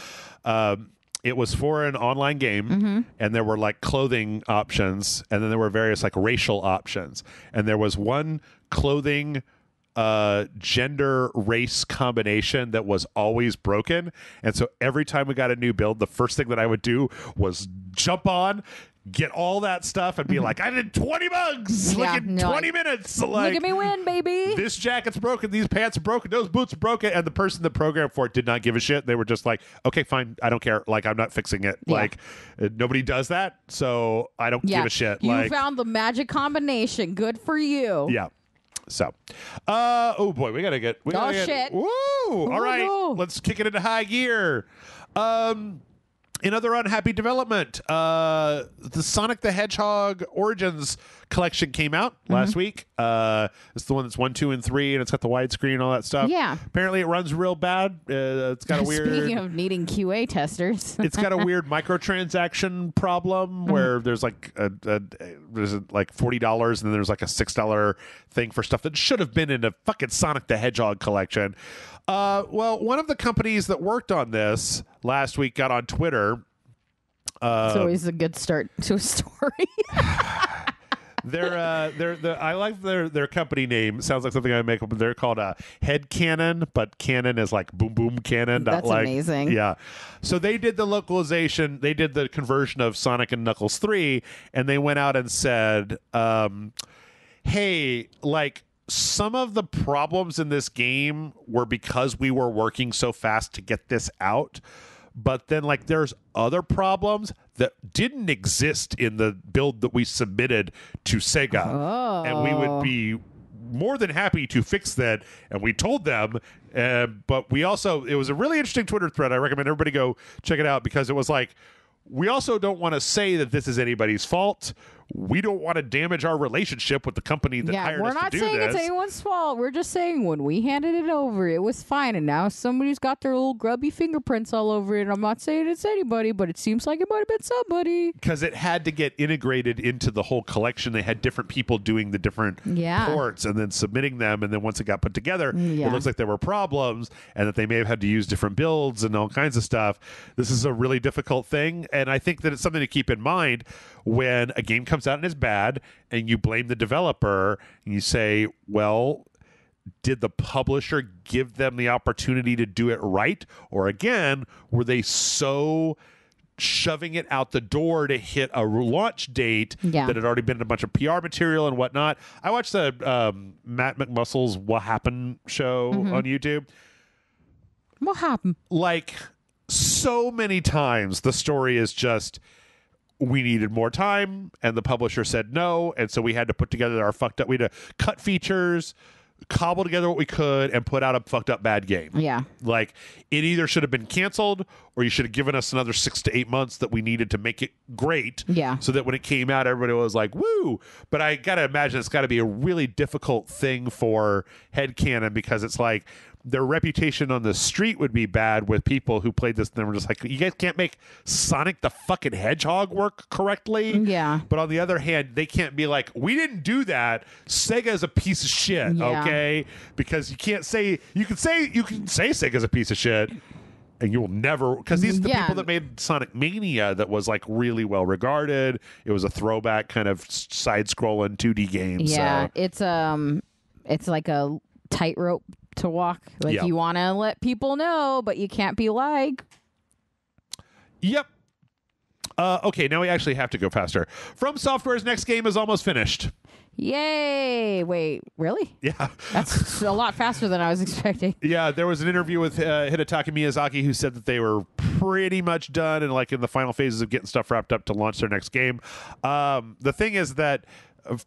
A: it was for an online game, and there were like clothing options, and then there were various like racial options, and there was one clothing gender race combination that was always broken. And so every time we got a new build, the first thing that I would do was jump on, get all that stuff, and be like, I did 20 bugs like in 20 minutes. Like,
B: look at me win, baby.
A: This jacket's broken, these pants are broken, those boots are broken. And the person that programmed for it did not give a shit. They were just like, okay, fine, I don't care, like I'm not fixing it. Like nobody does that, so I don't give a shit.
B: You
A: like,
B: found the magic combination. Good for you.
A: yeah. So, oh boy, we gotta get.
B: Shit.
A: Woo! All right,
B: no.
A: let's kick it into high gear. In other unhappy development, the Sonic the Hedgehog Origins collection came out last week. It's the one that's 1, 2, and 3, and it's got the widescreen and all that stuff.
B: Yeah.
A: Apparently, it runs real bad. It's got a weird.
B: Speaking of needing QA testers,
A: It's got a weird microtransaction problem where there's like there's like $40, and then there's like a $6 thing for stuff that should have been in a fucking Sonic the Hedgehog collection. Well, one of the companies that worked on this last week got on Twitter.
B: it's always a good start to a story.
A: I like their company name. Sounds like something I make up. They're called Head Cannon, but Cannon is like boom boom cannon.
B: That's
A: like,
B: amazing.
A: Yeah. So they did the localization. They did the conversion of Sonic and Knuckles 3, and they went out and said, "Hey, like." Some of the problems in this game were because we were working so fast to get this out. But then, like, there's other problems that didn't exist in the build that we submitted to Sega.
B: Oh.
A: And we would be more than happy to fix that. And we told them. But we also, it was a really interesting Twitter thread. I recommend everybody go check it out, because it was like, we also don't want to say that this is anybody's fault. We don't want to damage our relationship with the company that hired us to do this.
B: We're not saying it's anyone's fault. We're just saying when we handed it over, it was fine. And now somebody's got their little grubby fingerprints all over it. I'm not saying it's anybody, but it seems like it might have been somebody.
A: Because it had to get integrated into the whole collection. They had different people doing the different ports and then submitting them. And then once it got put together, it looks like there were problems and that they may have had to use different builds and all kinds of stuff. This is a really difficult thing. And I think that it's something to keep in mind when a game comes out and is bad and you blame the developer and you say, well, did the publisher give them the opportunity to do it right? Or again, were they so shoving it out the door to hit a launch date that had already been in a bunch of PR material and whatnot? I watched the Matt McMuscle's What Happened show on YouTube.
B: What happened?
A: Like, so many times the story is just, we needed more time and the publisher said no, and so we had to put together our fucked up, we had to cut features, cobble together what we could, and put out a fucked up bad game.
B: Yeah.
A: Like, it either should have been canceled or you should have given us another 6 to 8 months that we needed to make it great.
B: Yeah.
A: So that when it came out, everybody was like, woo. But I gotta imagine it's gotta be a really difficult thing for Headcanon, because it's like, their reputation on the street would be bad with people who played this and they were just like, you guys can't make Sonic the fucking Hedgehog work correctly.
B: Yeah.
A: But on the other hand, they can't be like, we didn't do that. Sega's a piece of shit, okay? Because you can say Sega's a piece of shit, and you will never, because these are the people that made Sonic Mania, that was like really well regarded. It was a throwback kind of side-scrolling 2D game.
B: Yeah,
A: so.
B: it's like a tightrope to walk. Like, you want to let people know, but you can't be like.
A: Yep. Okay, now we actually have to go faster. From Software's next game is almost finished.
B: Yay! Wait, really?
A: Yeah.
B: That's a lot faster than I was expecting.
A: Yeah, there was an interview with Hidetaka Miyazaki who said that they were pretty much done and like in the final phases of getting stuff wrapped up to launch their next game. The thing is that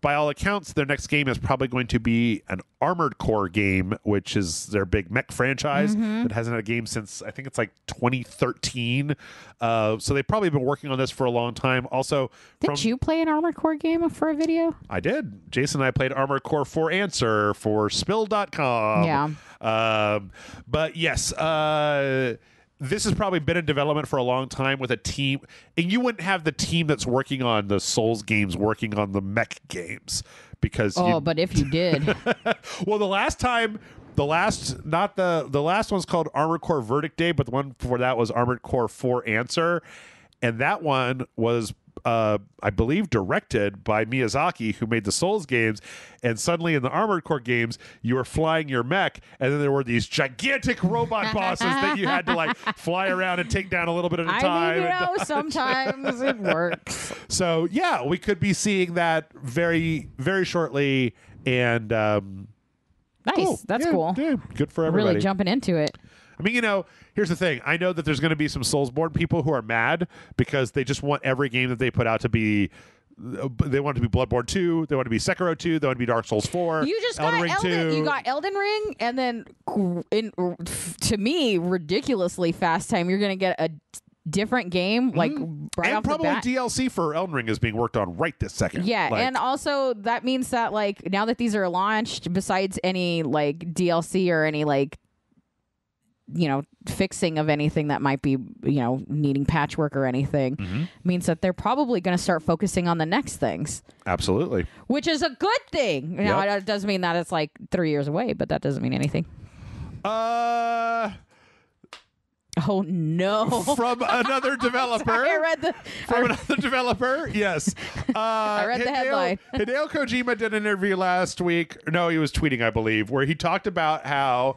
A: by all accounts, their next game is probably going to be an Armored Core game, which is their big mech franchise that hasn't had a game since I think it's like 2013. So they've probably been working on this for a long time. Also,
B: Did you play an Armored Core game for a video?
A: I did. Jason and I played Armored Core 4 Answer for Spill.com.
B: Yeah.
A: But yes, this has probably been in development for a long time with a team, and you wouldn't have the team that's working on the Souls games working on the mech games because.
B: But if you did,
A: well, the last one's called Armored Core Verdict Day, but the one before that was Armored Core 4 Answer, and that one was. I believe directed by Miyazaki, who made the Souls games, and suddenly in the Armored Core games, you were flying your mech, and then there were these gigantic robot bosses that you had to like fly around and take down a little bit at a time.
B: I mean, sometimes it works.
A: So yeah, we could be seeing that very, very shortly, and
B: nice.
A: Cool.
B: That's cool.
A: Yeah, good for everybody.
B: Really jumping into it.
A: I mean, here's the thing. I know that there's going to be some Soulsborne people who are mad because they just want every game that they put out to be. They want it to be Bloodborne 2. They want it to be Sekiro 2. They want it to be Dark Souls 4.
B: You just
A: Elden
B: got
A: Ring 2.
B: You got Elden Ring, and then to me, ridiculously fast time. You're going to get a different game, like right
A: and
B: off
A: probably
B: the bat.
A: DLC for Elden Ring is being worked on right this second.
B: Yeah, and also that means that like now that these are launched, besides any like DLC or any like fixing of anything that might be needing patchwork or anything, means that they're probably going to start focusing on the next things.
A: Absolutely,
B: which is a good thing. Now it doesn't mean that it's like 3 years away, but that doesn't mean anything. Oh no!
A: From another developer.
B: I read
A: another developer. Yes,
B: I read the headline.
A: Hideo Kojima did an interview last week. No, he was tweeting, I believe, where he talked about how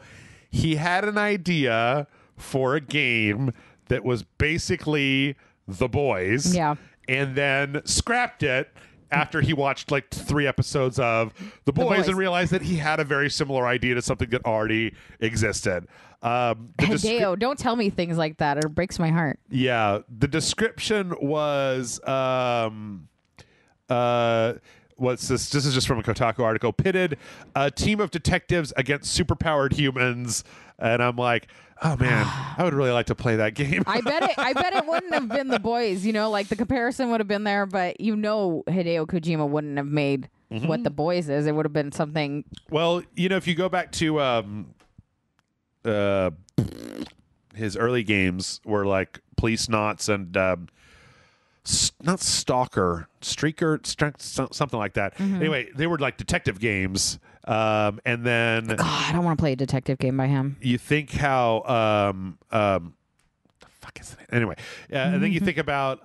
A: he had an idea for a game that was basically The Boys.
B: Yeah,
A: and then scrapped it after he watched like 3 episodes of The Boys and realized that he had a very similar idea to something that already existed.
B: Hideo, don't tell me things like that. It breaks my heart.
A: Yeah, the description was what's this? This is just from a Kotaku article. Pitted a team of detectives against superpowered humans, and I'm like, oh man, I would really like to play that game.
B: I bet it wouldn't have been The Boys. Like the comparison would have been there, but Hideo Kojima wouldn't have made what The Boys is. It would have been something.
A: Well, if you go back to his early games were like Police Knots and not Stalker, Streaker, something like that. Anyway, they were like detective games. And then
B: God, I don't want to play a detective game by him.
A: You think how the fuck is it? Anyway, and then you think about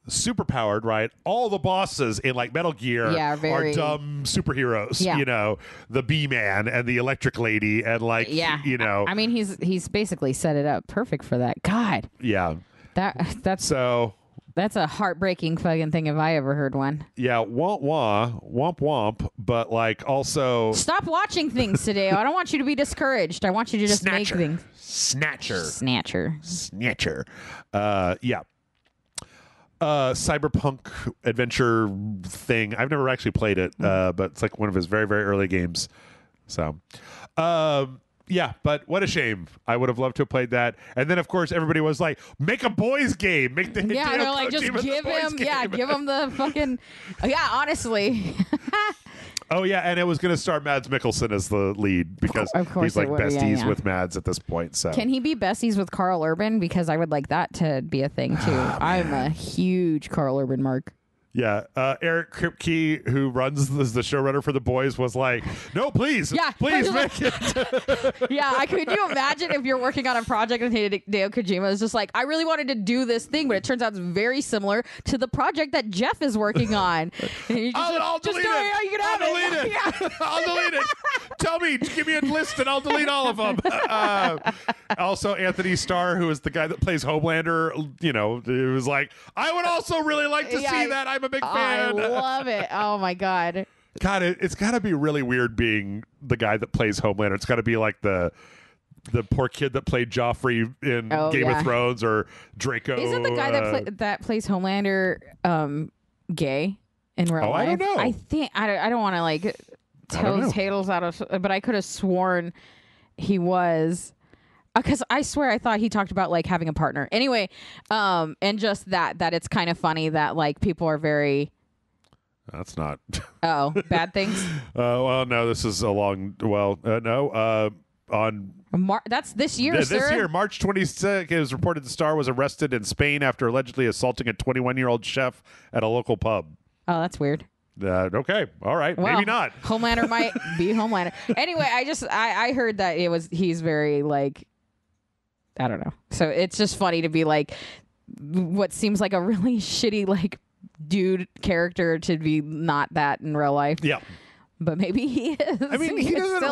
A: superpowered, right? All the bosses in like Metal Gear are dumb superheroes.
B: Yeah.
A: The Bee-Man and the Electric Lady and like
B: I mean, he's basically set it up perfect for that. God.
A: Yeah.
B: That's
A: so.
B: That's a heartbreaking fucking thing if I ever heard one.
A: Yeah, womp womp, but like also
B: stop watching things today. I don't want you to be discouraged. I want you to just make things.
A: Snatcher. Yeah. Cyberpunk adventure thing. I've never actually played it, but it's like one of his very, very early games. So, yeah, but what a shame. I would have loved to have played that. And then, of course, everybody was like, make a boys game. Make the
B: they're like, just give him, give him the fucking, honestly.
A: Oh, yeah, and it was going to star Mads Mikkelsen as the lead because he's like besties with Mads at this point. So
B: can he be besties with Carl Urban? Because I would like that to be a thing, too. I'm a huge Carl Urban mark.
A: Yeah, Eric Kripke, who runs the showrunner for The Boys, was like, "No, please, please make it."
B: Yeah, could you imagine if you're working on a project and Hideo Kojima is just like, "I really wanted to do this thing, but it turns out it's very similar to the project that Jeff is working on."
A: I'll delete it.
B: You can have
A: I'll delete it. tell me. Give me a list and I'll delete all of them. Also, Anthony Starr, who is the guy that plays Homelander, you know, it was like, I would also really like to see that. I'm a big fan.
B: I love it. Oh, my God.
A: God, it's got to be really weird being the guy that plays Homelander. It's got to be like the poor kid that played Joffrey in Game of Thrones, or Draco.
B: Isn't the guy that plays Homelander gay in real life?
A: I don't know.
B: I think I don't want to like tell tales out of, but I could have sworn he was, because I swear I thought he talked about like having a partner. Anyway, and just that it's kind of funny that like people are very.
A: That's not.
B: Bad things.
A: Well, no, this is on.
B: That's this year,
A: This year, March 26th, it was reported the star was arrested in Spain after allegedly assaulting a 21-year-old chef at a local pub.
B: Oh, that's weird.
A: Okay, all right, well, maybe not.
B: Homelander might be Homelander. Anyway, I heard that he's very like, I don't know. So it's just funny to be like, what seems like a really shitty like dude character to be not that in real life.
A: Yeah.
B: But maybe he is.
A: I mean, he doesn't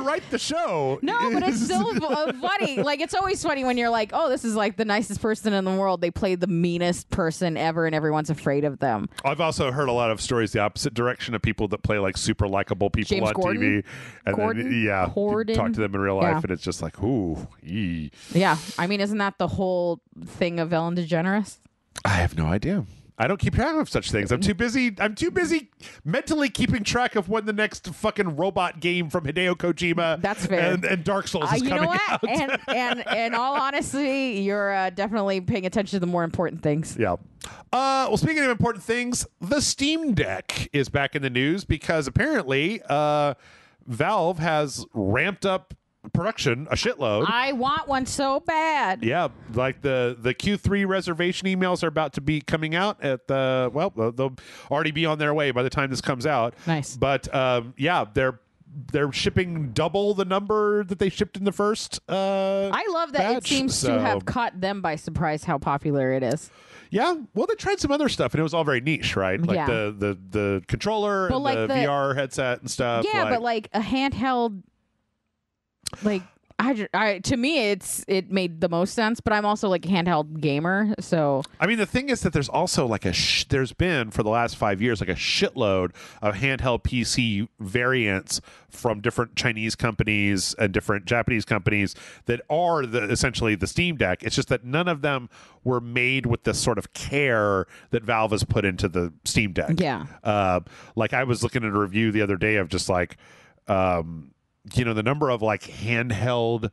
A: write the show.
B: No, but it's still funny. Like, it's always funny when you're like, oh, this is like the nicest person in the world. They played the meanest person ever, and everyone's afraid of them.
A: I've also heard a lot of stories the opposite direction of people that play like super likable people
B: James
A: on
B: Corden?
A: TV. And
B: Corden?
A: then, yeah,
B: Corden?
A: talk to them in real life, and it's just like, ooh. Ee.
B: Yeah. I mean, isn't that the whole thing of Ellen DeGeneres?
A: I have no idea. I don't keep track of such things. I'm too busy mentally keeping track of when the next fucking robot game from Hideo Kojima
B: That's fair.
A: And Dark Souls is coming out.
B: And in all honesty, you're definitely paying attention to the more important things.
A: Yeah. Well, speaking of important things, the Steam Deck is back in the news because apparently Valve has ramped up production a shitload.
B: I want one so bad.
A: Yeah, like the Q3 reservation emails are about to be coming out at they'll already be on their way by the time this comes out.
B: Nice.
A: But yeah, they're shipping double the number that they shipped in the first
B: I love that
A: batch,
B: it seems to have caught them by surprise how popular it is.
A: Yeah, well, they tried some other stuff, and it was all very niche, right? Like the controller and
B: like
A: the VR headset and stuff.
B: Yeah, but like a handheld. Like to me, it made the most sense, but I'm also like a handheld gamer, so
A: I mean the thing is that there's also like there's been for the last 5 years like a shitload of handheld PC variants from different Chinese companies and different Japanese companies that are essentially the Steam Deck. It's just that none of them were made with the sort of care that Valve has put into the Steam Deck.
B: Yeah,
A: like I was looking at a review the other day of just like. The number of like handheld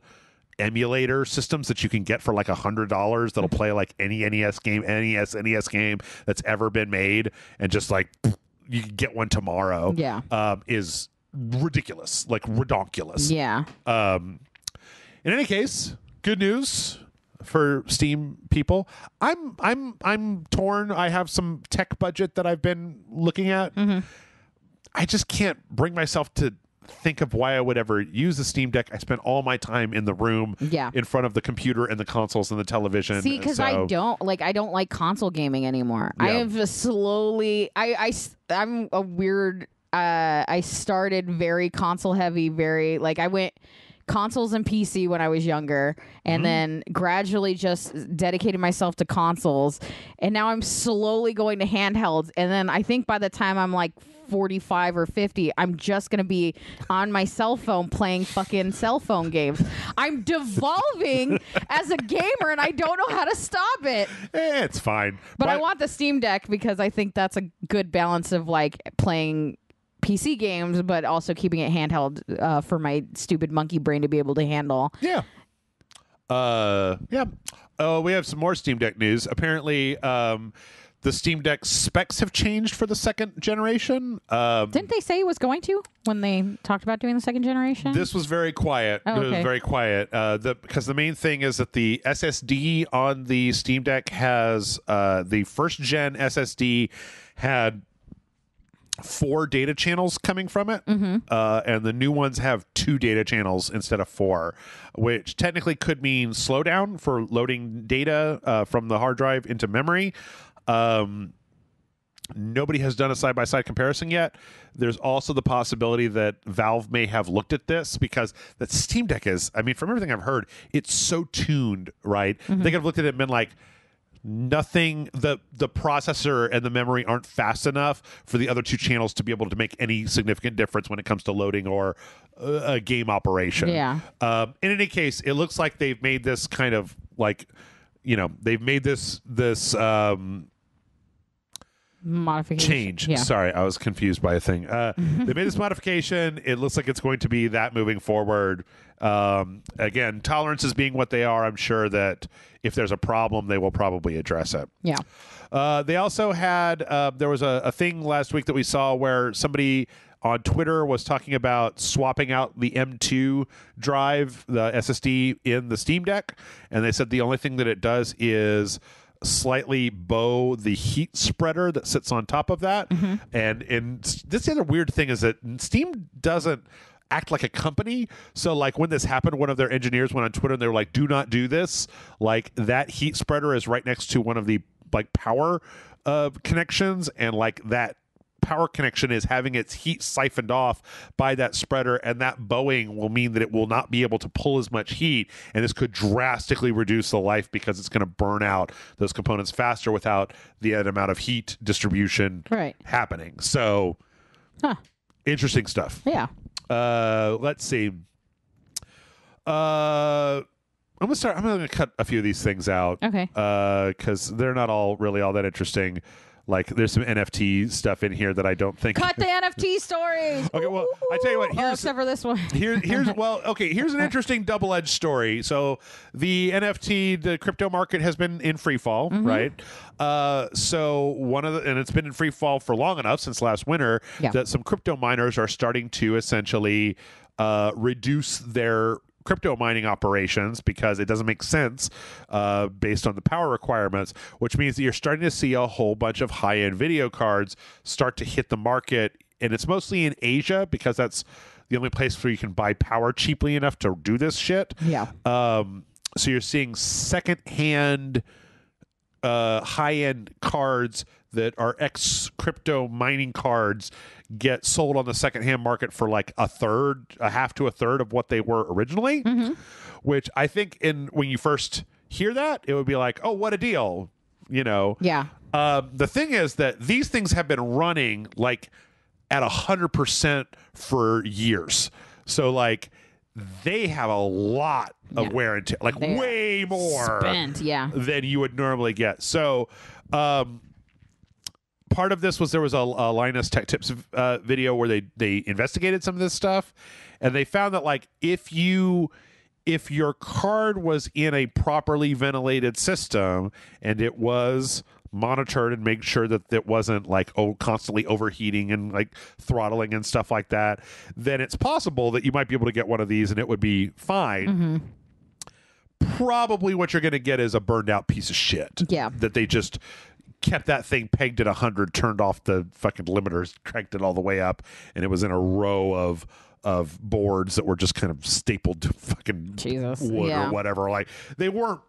A: emulator systems that you can get for like $100 that'll play like any NES game that's ever been made, and just like you can get one tomorrow.
B: Yeah,
A: is ridiculous, like redonkulous.
B: Yeah.
A: In any case, good news for Steam people. I'm torn. I have some tech budget that I've been looking at.
B: Mm-hmm.
A: I just can't bring myself to think of why I would ever use the Steam Deck. I spent all my time in the room in front of the computer and the consoles and the television.
B: See, because I don't like console gaming anymore.
A: Yeah.
B: I have slowly I'm a weird I started very console heavy, very like I went consoles and PC when I was younger, and then gradually just dedicated myself to consoles, and now I'm slowly going to handhelds, and then I think by the time I'm like 45 or 50, I'm just gonna be on my cell phone playing fucking cell phone games. I'm devolving as a gamer, and I don't know how to stop it.
A: It's fine.
B: But I want the Steam Deck because I think that's a good balance of like playing PC games, but also keeping it handheld for my stupid monkey brain to be able to handle.
A: Yeah. We have some more Steam Deck news. Apparently, the Steam Deck specs have changed for the second generation.
B: Didn't they say it was going to when they talked about doing the second generation?
A: This was very quiet.
B: Oh, okay.
A: It was very quiet. Because the main thing is that the SSD on the Steam Deck has the first gen SSD had 4 data channels coming from it, and the new ones have 2 data channels instead of 4, which technically could mean slowdown for loading data from the hard drive into memory. Nobody has done a side-by-side comparison yet. There's also the possibility that Valve may have looked at this because the Steam Deck is, I mean, from everything I've heard, it's so tuned, right? They could have looked at it and been like, nothing, the processor and the memory aren't fast enough for the other two channels to be able to make any significant difference when it comes to loading or a game operation.
B: Yeah.
A: In any case, it looks like they've made this kind of like, they've made this
B: modification
A: change.
B: Yeah.
A: Sorry, I was confused by a thing. They made this modification. It looks like it's going to be that moving forward. Again, tolerances being what they are, I'm sure that if there's a problem, they will probably address it.
B: Yeah.
A: They also had there was a thing last week that we saw where somebody on Twitter was talking about swapping out the M2 drive, the SSD in the Steam Deck, and they said the only thing that it does is slightly bow the heat spreader that sits on top of that. And this the other weird thing is that Steam doesn't act like a company. So like when this happened, one of their engineers went on Twitter and they were like, do not do this. Like that heat spreader is right next to one of the like power connections, and like that power connection is having its heat siphoned off by that spreader, and that bowing will mean that it will not be able to pull as much heat, and this could drastically reduce the life because it's going to burn out those components faster without the amount of heat distribution happening. So interesting stuff.
B: Yeah.
A: Let's see. I'm gonna cut a few of these things out.
B: Okay.
A: Because they're not all really all that interesting. Like, there's some NFT stuff in here that I don't think.
B: Cut the NFT stories.
A: Okay, well, I tell you what. Here's,
B: except for this one.
A: Here's an interesting double-edged story. So the NFT, the crypto market has been in free fall, right? So and it's been in free fall for long enough since last winter that some crypto miners are starting to essentially reduce their crypto mining operations because it doesn't make sense based on the power requirements, which means that you're starting to see a whole bunch of high-end video cards start to hit the market, and it's mostly in Asia because that's the only place where you can buy power cheaply enough to do this shit.
B: Yeah.
A: So you're seeing second-hand high-end cards that are ex-crypto mining cards get sold on the secondhand market for like a half to a third of what they were originally, which I think when you first hear that, it would be like, oh, what a deal,
B: Yeah.
A: The thing is that these things have been running like at 100% for years. So like they have a lot of wear and tear, like way more
B: spent,
A: than you would normally get. So, part of this was there was a Linus Tech Tips video where they investigated some of this stuff, and they found that like if your card was in a properly ventilated system and it was monitored and make sure that it wasn't like constantly overheating and like throttling and stuff like that, then it's possible that you might be able to get one of these and it would be fine. Probably what you're going to get is a burned out piece of shit.
B: Yeah.
A: That they just kept that thing pegged at 100, turned off the fucking limiters, cranked it all the way up, and it was in a row of boards that were just kind of stapled to fucking wood or whatever. Like they weren't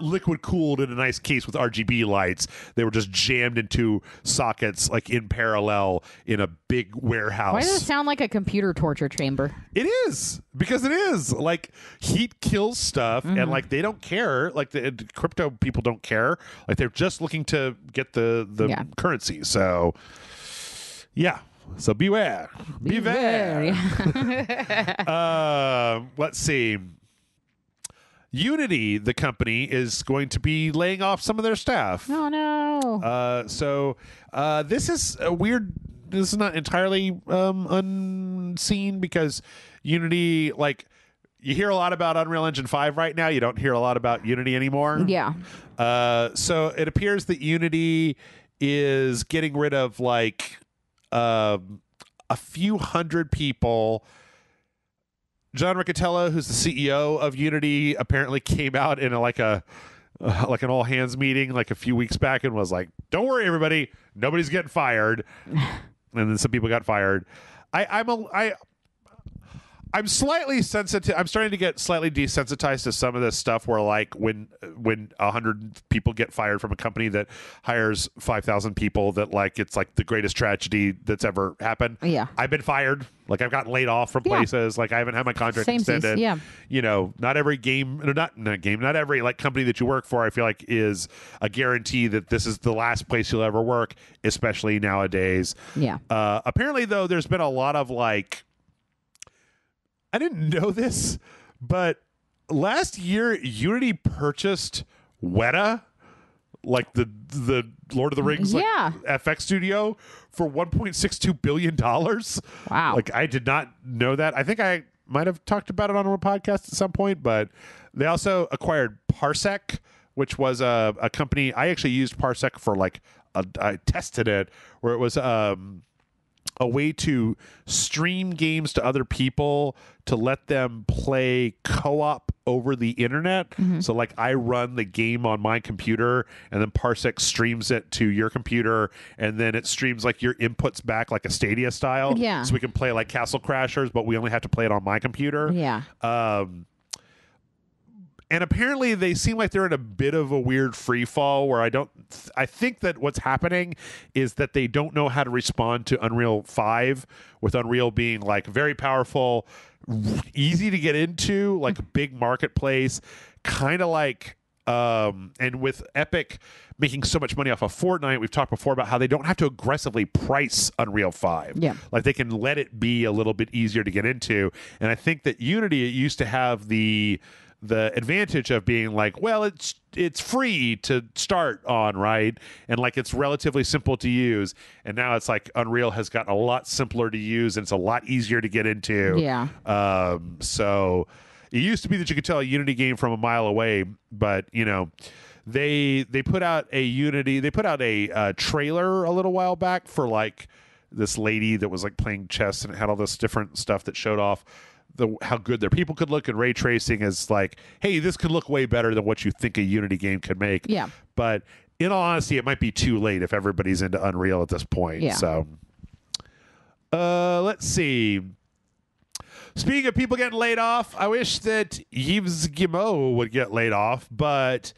A: liquid cooled in a nice case with RGB lights. They were just jammed into sockets like in parallel in a big warehouse.
B: Why does it sound like a computer torture chamber?
A: It is, because it is. Like heat kills stuff, and like they don't care. Like the crypto people don't care. Like they're just looking to get the currency. So yeah. So beware. Let's see. Unity, the company, is going to be laying off some of their staff.
B: Oh, no.
A: So this is a weird. This is not entirely unseen because Unity, like, you hear a lot about Unreal Engine 5 right now. You don't hear a lot about Unity anymore.
B: Yeah.
A: So it appears that Unity is getting rid of like a few hundred people. John Riccitiello, who's the CEO of Unity, apparently came out in like an all hands meeting like a few weeks back and was like, "Don't worry, everybody, nobody's getting fired." And then some people got fired. I'm slightly sensitive. I'm starting to get slightly desensitized to some of this stuff where like when 100 people get fired from a company that hires 5,000 people, that like it's like the greatest tragedy that's ever happened.
B: Yeah.
A: I've been fired. Like I've gotten laid off from places. Like I haven't had my contract extended.
B: Yeah.
A: You know, not every not every like company that you work for, I feel like is a guarantee that this is the last place you'll ever work, especially nowadays.
B: Yeah.
A: Apparently though, there's been a lot of like, I didn't know this, but last year Unity purchased Weta, like the Lord of the Rings like, FX studio, for $1.62 billion.
B: Wow.
A: Like I did not know that. I think I might have talked about it on a podcast at some point, but they also acquired Parsec, which was a company. I actually used Parsec for like I tested it, where it was a way to stream games to other people to let them play co-op over the internet. So like I run the game on my computer and then Parsec streams it to your computer, and then it streams like your inputs back like a Stadia style.
B: Yeah.
A: So we can play like Castle Crashers, but we only have to play it on my computer.
B: Yeah.
A: And apparently they seem like they're in a bit of a weird free fall where I think that what's happening is that they don't know how to respond to Unreal 5, with Unreal being like very powerful, easy to get into, like a big marketplace, kind of like, and with Epic making so much money off of Fortnite, we've talked before about how they don't have to aggressively price Unreal 5.
B: Yeah.
A: Like they can let it be a little bit easier to get into. And I think that Unity, it used to have the advantage of being like, well, it's free to start on, right? And like it's relatively simple to use. And now it's like Unreal has gotten a lot simpler to use and it's a lot easier to get into.
B: Yeah.
A: So it used to be that you could tell a Unity game from a mile away, but you know, they put out a trailer a little while back for like this lady that was like playing chess, and it had all this different stuff that showed off how good their people could look, and ray tracing is like, hey, this could look way better than what you think a Unity game could make.
B: Yeah.
A: But in all honesty, it might be too late if everybody's into Unreal at this point.
B: Yeah.
A: So let's see. Speaking of people getting laid off, I wish that Yves Guillemot would get laid off, but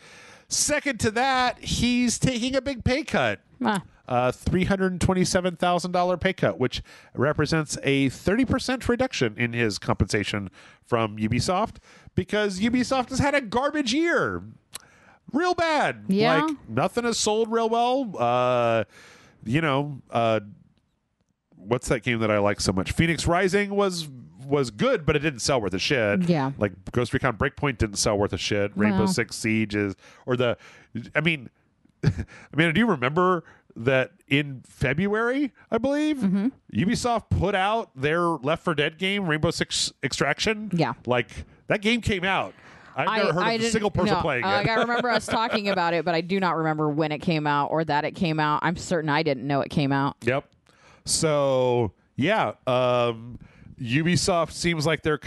A: second to that, he's taking a big pay cut. $327,000 pay cut, which represents a 30% reduction in his compensation from Ubisoft, because Ubisoft has had a garbage year. Real bad.
B: Yeah.
A: Like nothing has sold real well. What's that game that I like so much? Phoenix Rising was good, but it didn't sell worth a shit.
B: Yeah.
A: Like Ghost Recon Breakpoint didn't sell worth a shit. Rainbow Six Siege do you remember that in February, I believe, Ubisoft put out their Left 4 Dead game, Rainbow Six Extraction?
B: Yeah.
A: Like, that game came out. I've never heard of a single person playing it.
B: I remember us talking about it, but I do not remember when it came out or that it came out. I'm certain I didn't know it came out.
A: Yep. So, yeah. Ubisoft seems like they're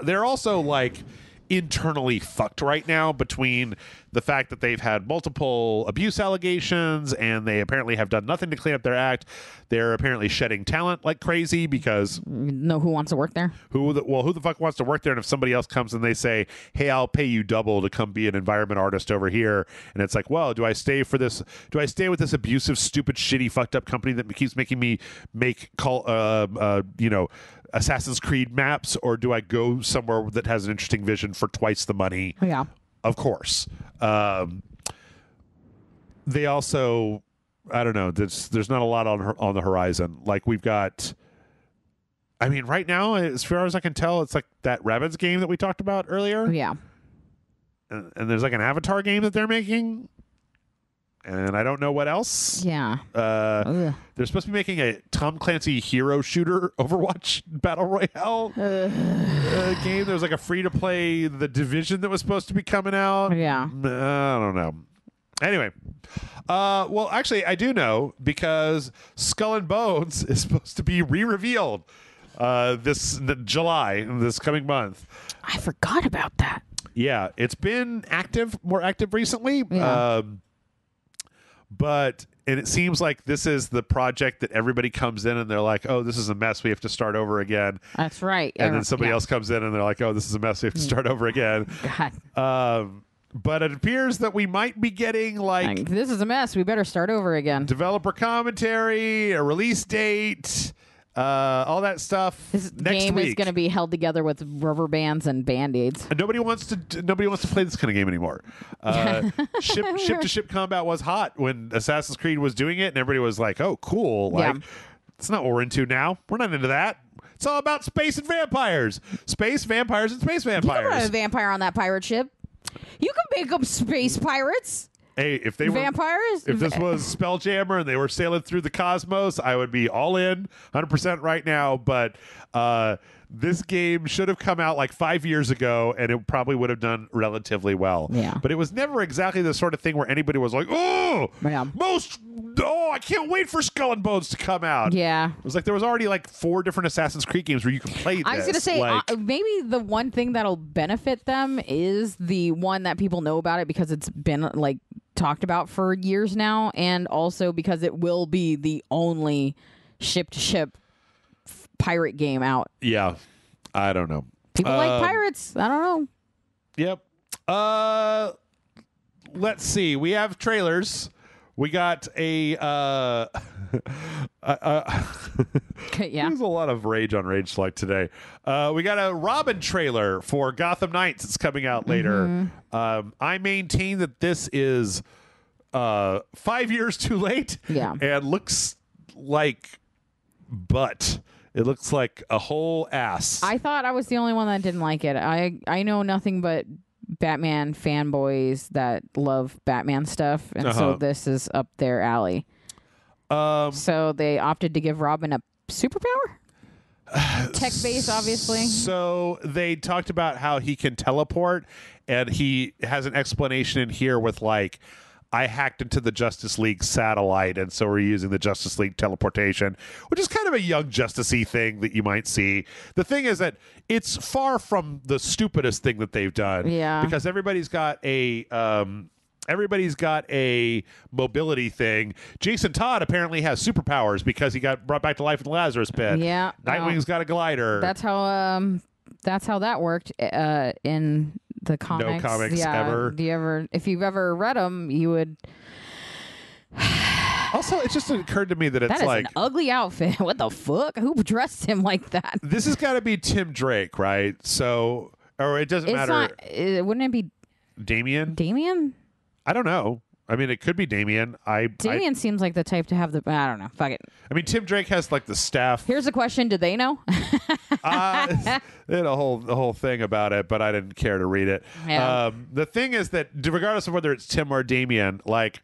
A: they're also like internally fucked right now, between the fact that they've had multiple abuse allegations and they apparently have done nothing to clean up their act. They're apparently shedding talent like crazy, because
B: who wants to work there?
A: Who the fuck wants to work there? And if somebody else comes and they say, hey, I'll pay you double to come be an environment artist over here, and it's like, well, do I stay with this abusive, stupid, shitty, fucked up company that keeps making me make Assassin's Creed maps, or do I go somewhere that has an interesting vision for twice the money?
B: Yeah.
A: Of course. They also, I don't know, there's not a lot on the horizon. Like we've got, right now, as far as I can tell, it's like that Rabbids game that we talked about earlier.
B: Yeah.
A: And there's like an Avatar game that they're making. And I don't know what else.
B: Yeah.
A: They're supposed to be making a Tom Clancy hero shooter Overwatch Battle Royale game. There was like a free-to-play The Division that was supposed to be coming out.
B: Yeah.
A: I don't know. Anyway. Well, actually, I do know, because Skull and Bones is supposed to be re-revealed this July, this coming month.
B: I forgot about that.
A: Yeah. It's been more active recently.
B: Yeah.
A: And it seems like this is the project that everybody comes in and they're like, oh, this is a mess. We have to start over again.
B: That's right.
A: And then somebody else comes in and they're like, oh, this is a mess. We have to start over again.
B: God.
A: But it appears that we might be getting like
B: this is a mess. We better start over again.
A: Developer commentary, a release date, all that stuff.
B: This
A: next
B: game
A: week.
B: is going to be held together with rubber bands and band-aids.
A: And nobody wants to play this kind of game anymore. Ship to ship combat was hot when Assassin's Creed was doing it, and everybody was like, "Oh, cool!" Like, it's not what we're into now. We're not into that. It's all about space and vampires, space vampires and space vampires.
B: You can put a vampire on that pirate ship. You can make them space pirates.
A: Hey, if they
B: vampires,
A: if this was Spelljammer and they were sailing through the cosmos, I would be all in 100% right now. But this game should have come out like 5 years ago, and it probably would have done relatively well.
B: Yeah.
A: But it was never exactly the sort of thing where anybody was like, I can't wait for Skull and Bones to come out.
B: Yeah.
A: It was like there was already like 4 different Assassin's Creed games where you can play this.
B: I was going to say, maybe the one thing that'll benefit them is the one that people know about it because it's been like talked about for years now, and also because it will be the only ship-to-ship pirate game out.
A: Yeah. I don't know.
B: People like pirates. I don't
A: know. Yep. Let's see. We have trailers. We got a
B: yeah.
A: There's a lot of rage on RageSelect today. We got a Robin trailer for Gotham Knights. It's coming out later. I maintain that this is 5 years too late.
B: Yeah.
A: And looks like butt. It looks like a whole ass.
B: I thought I was the only one that didn't like it. I know nothing but Batman fanboys that love Batman stuff, and so this is up their alley. So they opted to give Robin a superpower? Tech-based, obviously.
A: So they talked about how he can teleport, and he has an explanation in here with like, I hacked into the Justice League satellite, and so we're using the Justice League teleportation, which is kind of a young Justice-y thing that you might see. The thing is that it's far from the stupidest thing that they've done.
B: Yeah.
A: Because everybody's got a mobility thing. Jason Todd apparently has superpowers because he got brought back to life in the Lazarus Pit.
B: Yeah.
A: Nightwing's got a glider.
B: That's how that worked in the comics.
A: No comics ever.
B: If you've ever read them, you would.
A: Also, it just occurred to me that it's
B: that is
A: like
B: an ugly outfit. What the fuck? Who dressed him like that?
A: This has got to be Tim Drake, right? So, or it doesn't matter.
B: Wouldn't it be
A: Damian?
B: Damian?
A: I don't know. I mean, it could be Damian.
B: Damian seems like the type to have the. I don't know. Fuck it.
A: I mean, Tim Drake has like the staff.
B: Here's a question: do they know?
A: They had a whole thing about it, but I didn't care to read it.
B: Yeah.
A: The thing is that regardless of whether it's Tim or Damian, like,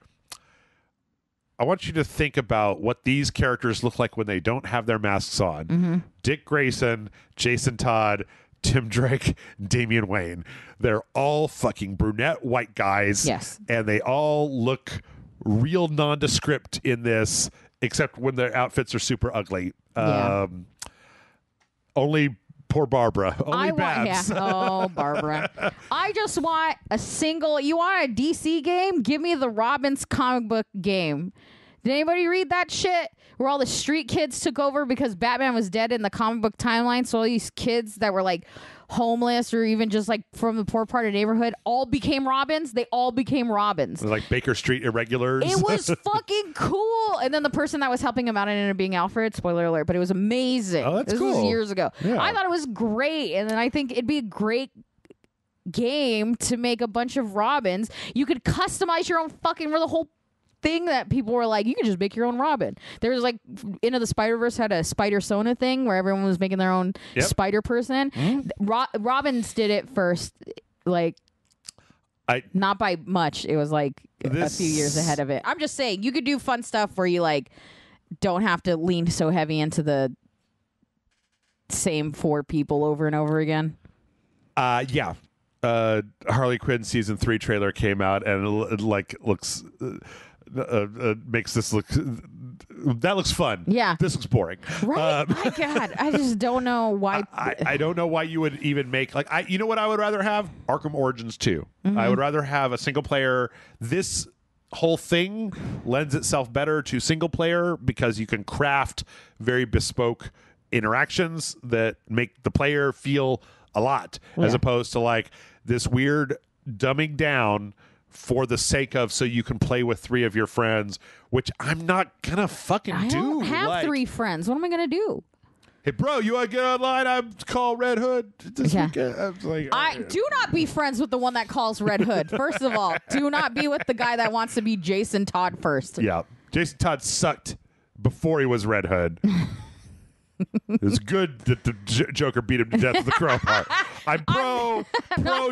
A: I want you to think about what these characters look like when they don't have their masks on.
B: Mm-hmm.
A: Dick Grayson, Jason Todd, Tim Drake, Damian Wayne. They're all fucking brunette white guys.
B: Yes.
A: And they all look real nondescript in this, except when their outfits are super ugly.
B: Yeah.
A: Only poor Barbara. Only Babs.
B: Oh, Barbara. I just want you want a DC game? Give me the Robin's comic book game. Did anybody read that shit? Where all the street kids took over because Batman was dead in the comic book timeline. So all these kids that were like homeless or even just like from the poor part of the neighborhood all became Robins. They all became Robins.
A: Like Baker Street irregulars.
B: It was fucking cool. And then the person that was helping him out ended up being Alfred. Spoiler alert, but it was amazing.
A: Oh, that's
B: this
A: cool.
B: was years ago.
A: Yeah.
B: I thought it was great. And then I think it'd be a great game to make a bunch of Robins. You could customize your own fucking the whole thing that people were like, you can just make your own Robin. There was like Into the Spider-Verse had a Spider Sona thing where everyone was making their own spider person. Robins did it first, like not by much. It was like a few years ahead of it. I'm just saying you could do fun stuff where you like don't have to lean so heavy into the same 4 people over and over again.
A: Yeah. Harley Quinn season 3 trailer came out and it like looks makes this look that looks fun.
B: Yeah,
A: this looks boring.
B: Right? My God, I just don't know why.
A: I don't know why you would even make like you know what I would rather have? Arkham Origins 2. I would rather have a single player. This whole thing lends itself better to single player because you can craft very bespoke interactions that make the player feel a lot, as opposed to like this weird dumbing down for the sake of so you can play with 3 of your friends, which I'm not gonna fucking do.
B: I don't have 3 friends. What am I gonna do?
A: Hey, bro, you want to get online? I'm called Red Hood this weekend. I was like,
B: do not be friends with the one that calls Red Hood. First of all, do not be with the guy that wants to be Jason Todd first.
A: Yeah, Jason Todd sucked before he was Red Hood. It was good that the Joker beat him to death with a crowbar. I'm pro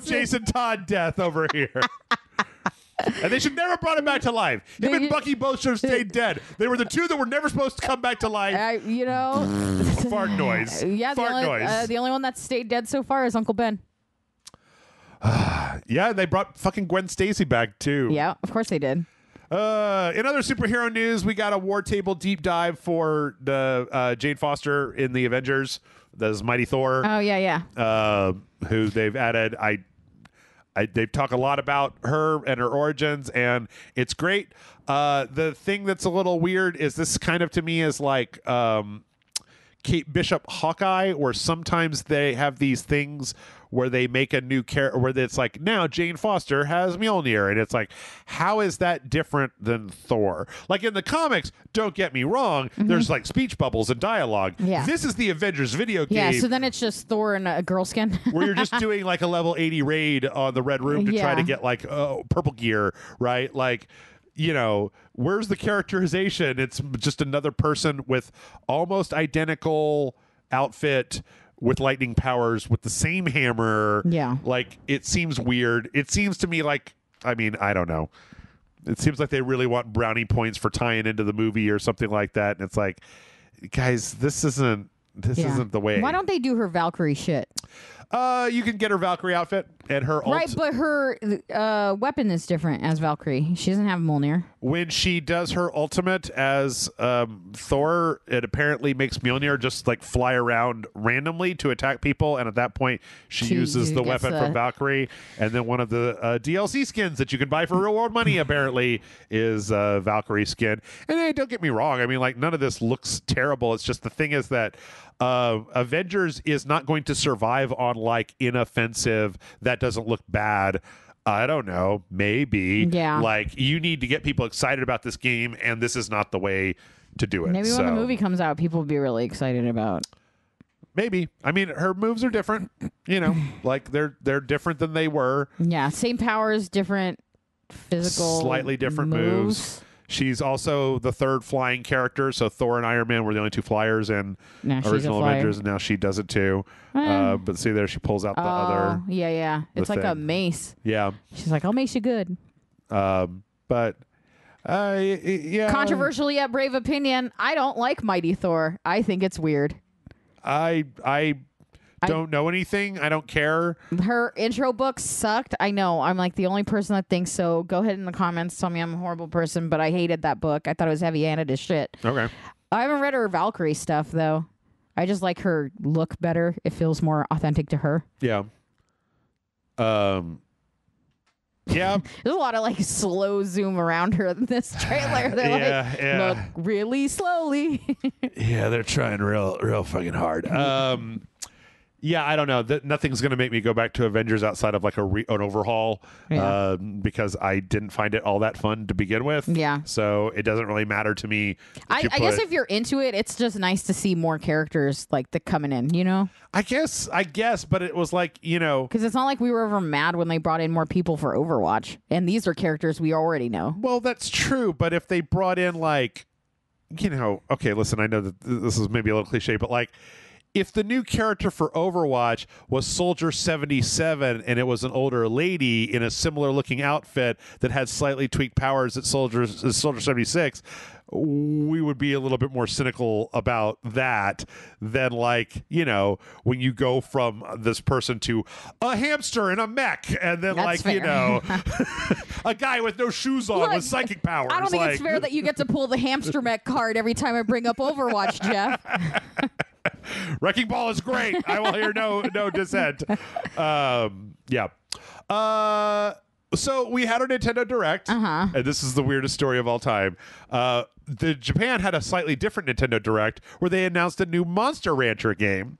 A: Jason Todd death over here. And they should never brought him back to life. Him and Bucky both should have stayed dead. They were the 2 that were never supposed to come back to life.
B: Fart
A: noise.
B: Yeah,
A: noise.
B: The only one that stayed dead so far is Uncle Ben.
A: Yeah, they brought fucking Gwen Stacy back too.
B: Yeah, of course they did.
A: In other superhero news, we got a War Table deep dive for the Jane Foster in the Avengers. That's Mighty Thor.
B: Oh yeah.
A: Who they've added. They talk a lot about her and her origins, and it's great. The thing that's a little weird is this kind of to me is like Kate Bishop Hawkeye, where sometimes they have these things where they make a new character where it's like, now Jane Foster has Mjolnir, and it's like, how is that different than Thor? Like in the comics, don't get me wrong, there's like speech bubbles and dialogue.
B: Yeah.
A: This is the Avengers video game.
B: Yeah, so then it's just Thor in a girl skin.
A: Where you're just doing like a level 80 raid on the Red Room to try to get like purple gear, right? Like, you know, where's the characterization? It's just another person with almost identical outfit with lightning powers with the same hammer.
B: Yeah.
A: Like, it seems weird. It seems to me like, I mean, I don't know. It seems like they really want brownie points for tying into the movie or something like that. And it's like, guys, this isn't the way.
B: Why don't they do her Valkyrie shit?
A: You can get her Valkyrie outfit and her ult.
B: Right, but her weapon is different as Valkyrie. She doesn't have Mjolnir.
A: When she does her ultimate as Thor, it apparently makes Mjolnir just like fly around randomly to attack people, and at that point she uses the weapon from Valkyrie. And then one of the DLC skins that you can buy for real world money apparently is Valkyrie skin. And don't get me wrong, I mean, like, none of this looks terrible. It's just the thing is that Avengers is not going to survive on like inoffensive, that doesn't look bad. I don't know, maybe.
B: Yeah.
A: Like, you need to get people excited about this game, and this is not the way to do it.
B: Maybe when the movie comes out, people will be really excited about.
A: Maybe. I mean, her moves are different, you know, like they're different than they were.
B: Yeah, same powers, different physical,
A: slightly different moves. She's also the 3rd flying character, so Thor and Iron Man were the only 2 flyers in original Avengers, and now she does it too. But see there, she pulls out the other.
B: Yeah. It's like a mace.
A: Yeah.
B: She's like, I'll mace you good.
A: But yeah.
B: Controversial yet brave opinion. I don't like Mighty Thor. I think it's weird.
A: I don't know anything. I don't care.
B: Her intro book sucked. I know. I'm like the only person that thinks so. Go ahead in the comments. Tell me I'm a horrible person, but I hated that book. I thought it was heavy-handed as shit.
A: Okay.
B: I haven't read her Valkyrie stuff, though. I just like her look better. It feels more authentic to her.
A: Yeah. Yeah.
B: There's a lot of like slow zoom around her in this trailer. They're look really slowly.
A: Yeah, they're trying real fucking hard. Yeah, I don't know. Nothing's going to make me go back to Avengers outside of like an overhaul because I didn't find it all that fun to begin with.
B: Yeah.
A: So it doesn't really matter to me.
B: I guess if you're into it, it's just nice to see more characters like coming in, you know?
A: I guess, but it was like, you know.
B: Because it's not like we were ever mad when they brought in more people for Overwatch. And these are characters we already know.
A: Well, that's true. But if they brought in like, you know, okay, listen, I know that this is maybe a little cliche, but like, if the new character for Overwatch was Soldier 77 and it was an older lady in a similar looking outfit that had slightly tweaked powers as Soldier 76, we would be a little bit more cynical about that than like, you know, when you go from this person to a hamster in a mech and then that's like, fair. You know, a guy with no shoes on with psychic powers.
B: I don't think it's fair that you get to pull the hamster mech card every time I bring up Overwatch, Jeff.
A: Wrecking Ball is great. I will hear no dissent. Yeah. So we had our Nintendo Direct, and this is the weirdest story of all time. The Japan had a slightly different Nintendo Direct where they announced a new Monster Rancher game.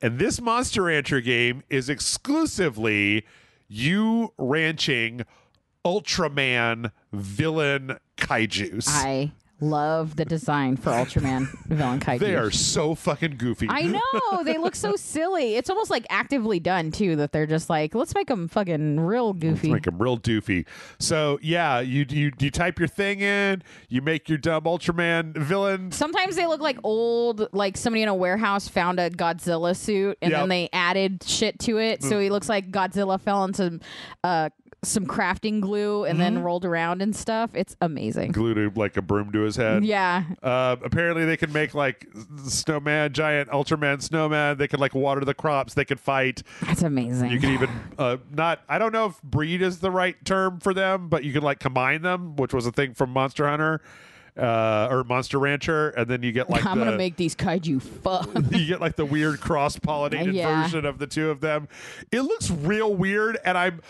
A: And this Monster Rancher game is exclusively you ranching Ultraman villain kaijus.
B: I love the design for Ultraman villain kaiju.
A: They are so fucking goofy.
B: I know. They look so silly. It's almost like actively done, too, that they're just like, let's make them fucking real goofy.
A: Let's make them real doofy. So, yeah, you type your thing in, you make your dumb Ultraman villain.
B: Sometimes they look like old, like somebody in a warehouse found a Godzilla suit, and then they added shit to it. So he looks like Godzilla fell into some crafting glue and then rolled around and stuff. It's amazing.
A: Glued like a broom to his head.
B: Yeah.
A: Apparently they can make like snowman, giant Ultraman snowman. They can like water the crops. They can fight.
B: That's amazing.
A: You can even I don't know if breed is the right term for them, but you can like combine them, which was a thing from Monster Hunter. Or Monster Rancher, and then you get like
B: I'm gonna make these kaiju fun.
A: You get like the weird cross-pollinated version of the two of them. It looks real weird, and I'm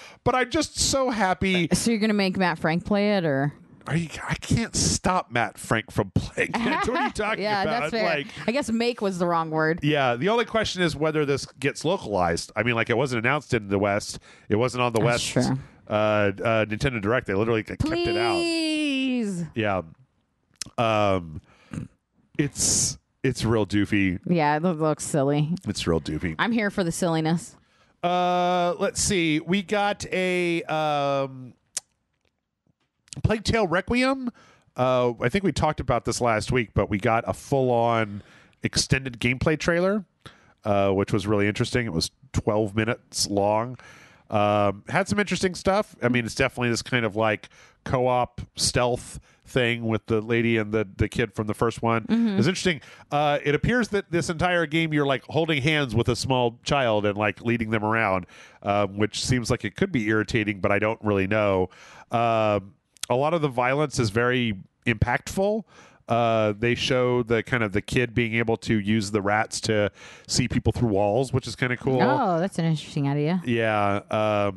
A: just so happy.
B: So you're gonna make Matt Frank play it, or?
A: I can't stop Matt Frank from playing it. What are you talking about?
B: That's fair.
A: Like,
B: I guess make was the wrong word.
A: Yeah, the only question is whether this gets localized. I mean, like it wasn't announced in the West. It wasn't on the West Nintendo Direct. They literally kept it out.
B: Please.
A: Yeah. It's real doofy.
B: Yeah, it looks silly.
A: It's real doofy.
B: I'm here for the silliness.
A: Let's see. We got a Plague Tale Requiem. I think we talked about this last week, but we got a full-on extended gameplay trailer, which was really interesting. It was 12 minutes long. Had some interesting stuff. I mean, it's definitely this kind of like co-op stealth thing with the lady and the kid from the first one. It's interesting. It appears that this entire game you're like holding hands with a small child and like leading them around, which seems like it could be irritating, but I don't really know. A lot of the violence is very impactful. They show the kind of the kid being able to use the rats to see people through walls, which is kind of cool.
B: Oh, that's an interesting idea.
A: Yeah.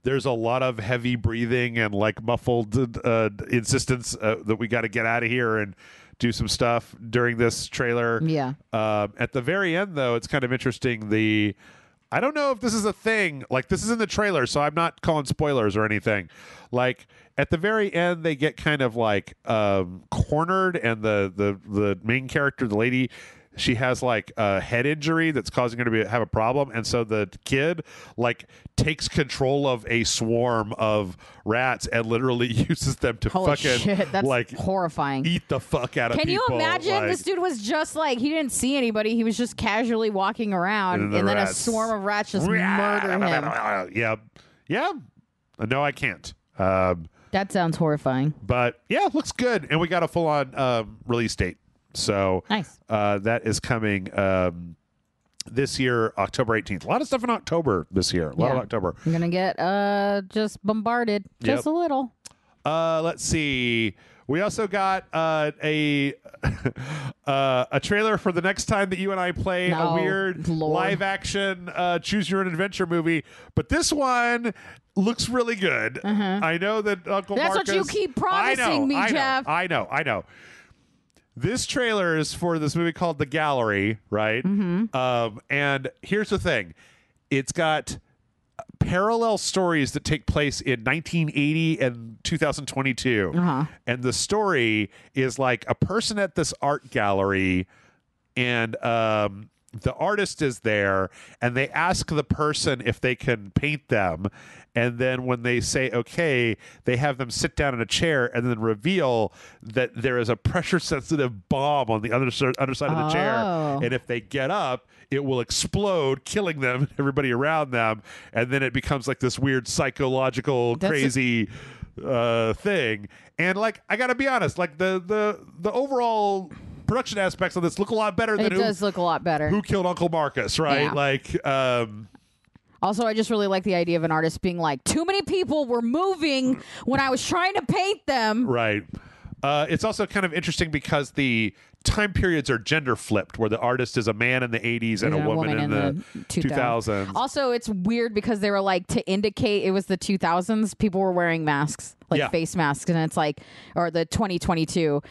A: There's a lot of heavy breathing and like muffled insistence that we got to get out of here and do some stuff during this trailer.
B: Yeah.
A: At the very end, though, it's kind of interesting. I don't know if this is a thing. Like, this is in the trailer, so I'm not calling spoilers or anything. Like, at the very end, they get kind of like cornered, and the main character, the lady, she has like a head injury that's causing her to have a problem, and so the kid like takes control of a swarm of rats and literally uses them to
B: Holy
A: fucking
B: shit, that's
A: like
B: horrifying.
A: Eat the fuck out of
B: Can
A: people.
B: you imagine?
A: Like,
B: this dude was just like, he didn't see anybody. He was just casually walking around, and then a swarm of rats just murder him.
A: Yeah. No, I can't.
B: That sounds horrifying.
A: But yeah, it looks good, and we got a full-on release date. So
B: nice.
A: That is coming this year, October 18th. A lot of stuff in October this year. A lot of October.
B: I'm gonna get just bombarded just a little.
A: Let's see. We also got a trailer for the next time that you and I play a weird live action choose your own adventure movie, but this one looks really good. I know that Uncle
B: That's
A: Marcus,
B: what you keep promising me, Jeff.
A: I know. This trailer is for this movie called The Gallery, right? And here's the thing. It's got parallel stories that take place in 1980 and 2022. And the story is like a person at this art gallery, and the artist is there, and they ask the person if they can paint them. And then when they say okay, they have them sit down in a chair and then reveal that there is a pressure-sensitive bomb on the other side of the chair. And if they get up, it will explode, killing them, everybody around them. And then it becomes like this weird psychological, crazy thing. And like, I got to be honest, like the overall production aspects of this look a lot better than
B: it does look a lot better.
A: Who Killed Uncle Marcus, right?
B: Yeah.
A: Like,
B: also, I just really like the idea of an artist being like, too many people were moving when I was trying to paint them.
A: Right. It's also kind of interesting because the time periods are gender flipped, where the artist is a man in the 80s and a woman in the 2000s.
B: Also, it's weird because they were like, to indicate it was the 2000s, people were wearing masks, like face masks, and it's like, or the 2022.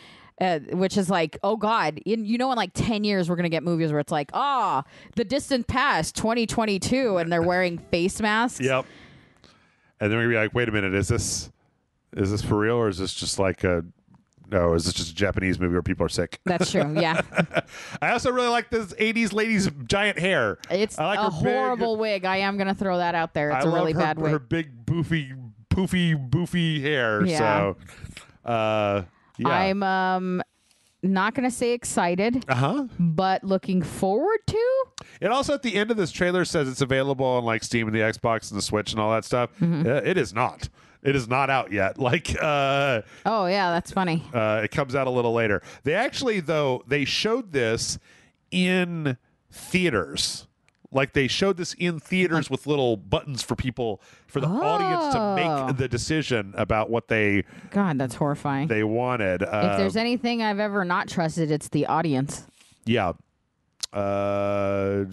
B: Which is like, oh God, in like 10 years, we're going to get movies where it's like, the distant past, 2022, and they're wearing face masks.
A: Yep. And then we're going to be like, wait a minute, is this for real, or is this just like is this just a Japanese movie where people are sick?
B: That's true, yeah.
A: I also really like this 80s lady's giant hair.
B: It's
A: like
B: a horrible wig. I am going to throw that out there. It's
A: a
B: really bad wig.
A: Her big, poofy hair.
B: Yeah.
A: So, yeah.
B: I'm not going to say excited, but looking forward to.
A: It also at the end of this trailer says it's available on like Steam and the Xbox and the Switch and all that stuff. It is not. It is not out yet. Like,
B: oh yeah, that's funny.
A: It comes out a little later. They actually, though, they showed this in theaters. Like they showed this in theaters with little buttons for people, for the audience to make the decision about what they.
B: God, that's horrifying.
A: They wanted.
B: If there's anything I've ever not trusted, it's the audience.
A: Yeah. Nope,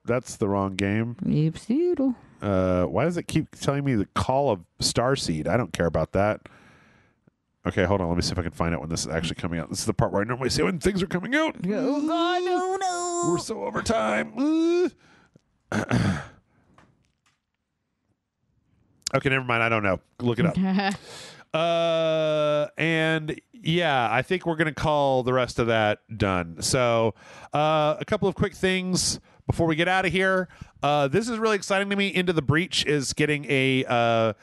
A: that's the wrong game. Why does it keep telling me the Call of Starseed? I don't care about that. Okay, hold on. Let me see if I can find out when this is actually coming out. This is the part where I normally say when things are coming out.
B: Oh, God, no.
A: We're so over time. Okay, never mind. I don't know. Look it up. And yeah, I think we're going to call the rest of that done. So a couple of quick things before we get out of here. This is really exciting to me. Into the Breach is getting a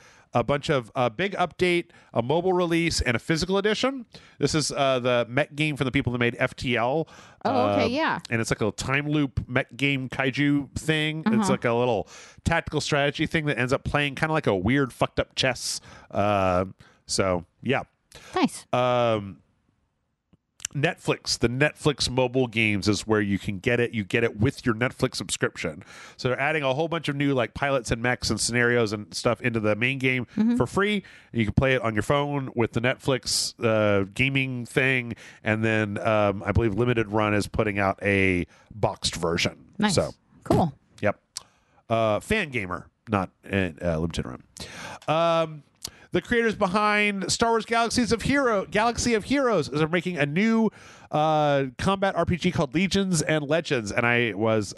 A: bunch of big update, a mobile release, and a physical edition. This is the mech game from the people that made FTL.
B: Oh, okay, yeah.
A: And it's like a time loop mech game kaiju thing. It's like a little tactical strategy thing that ends up playing kind of like a weird fucked up chess. So, yeah.
B: Nice.
A: Netflix, the Netflix mobile games is where you can get it. You get it with your Netflix subscription. So they're adding a whole bunch of new like pilots and mechs and scenarios and stuff into the main game for free. You can play it on your phone with the Netflix gaming thing. And then I believe Limited Run is putting out a boxed version.
B: Nice.
A: So
B: cool.
A: Yep. Fan Gamer, not Limited Run. The creators behind Star Wars Galaxy of Heroes are making a new combat RPG called Legions and Legends. And I was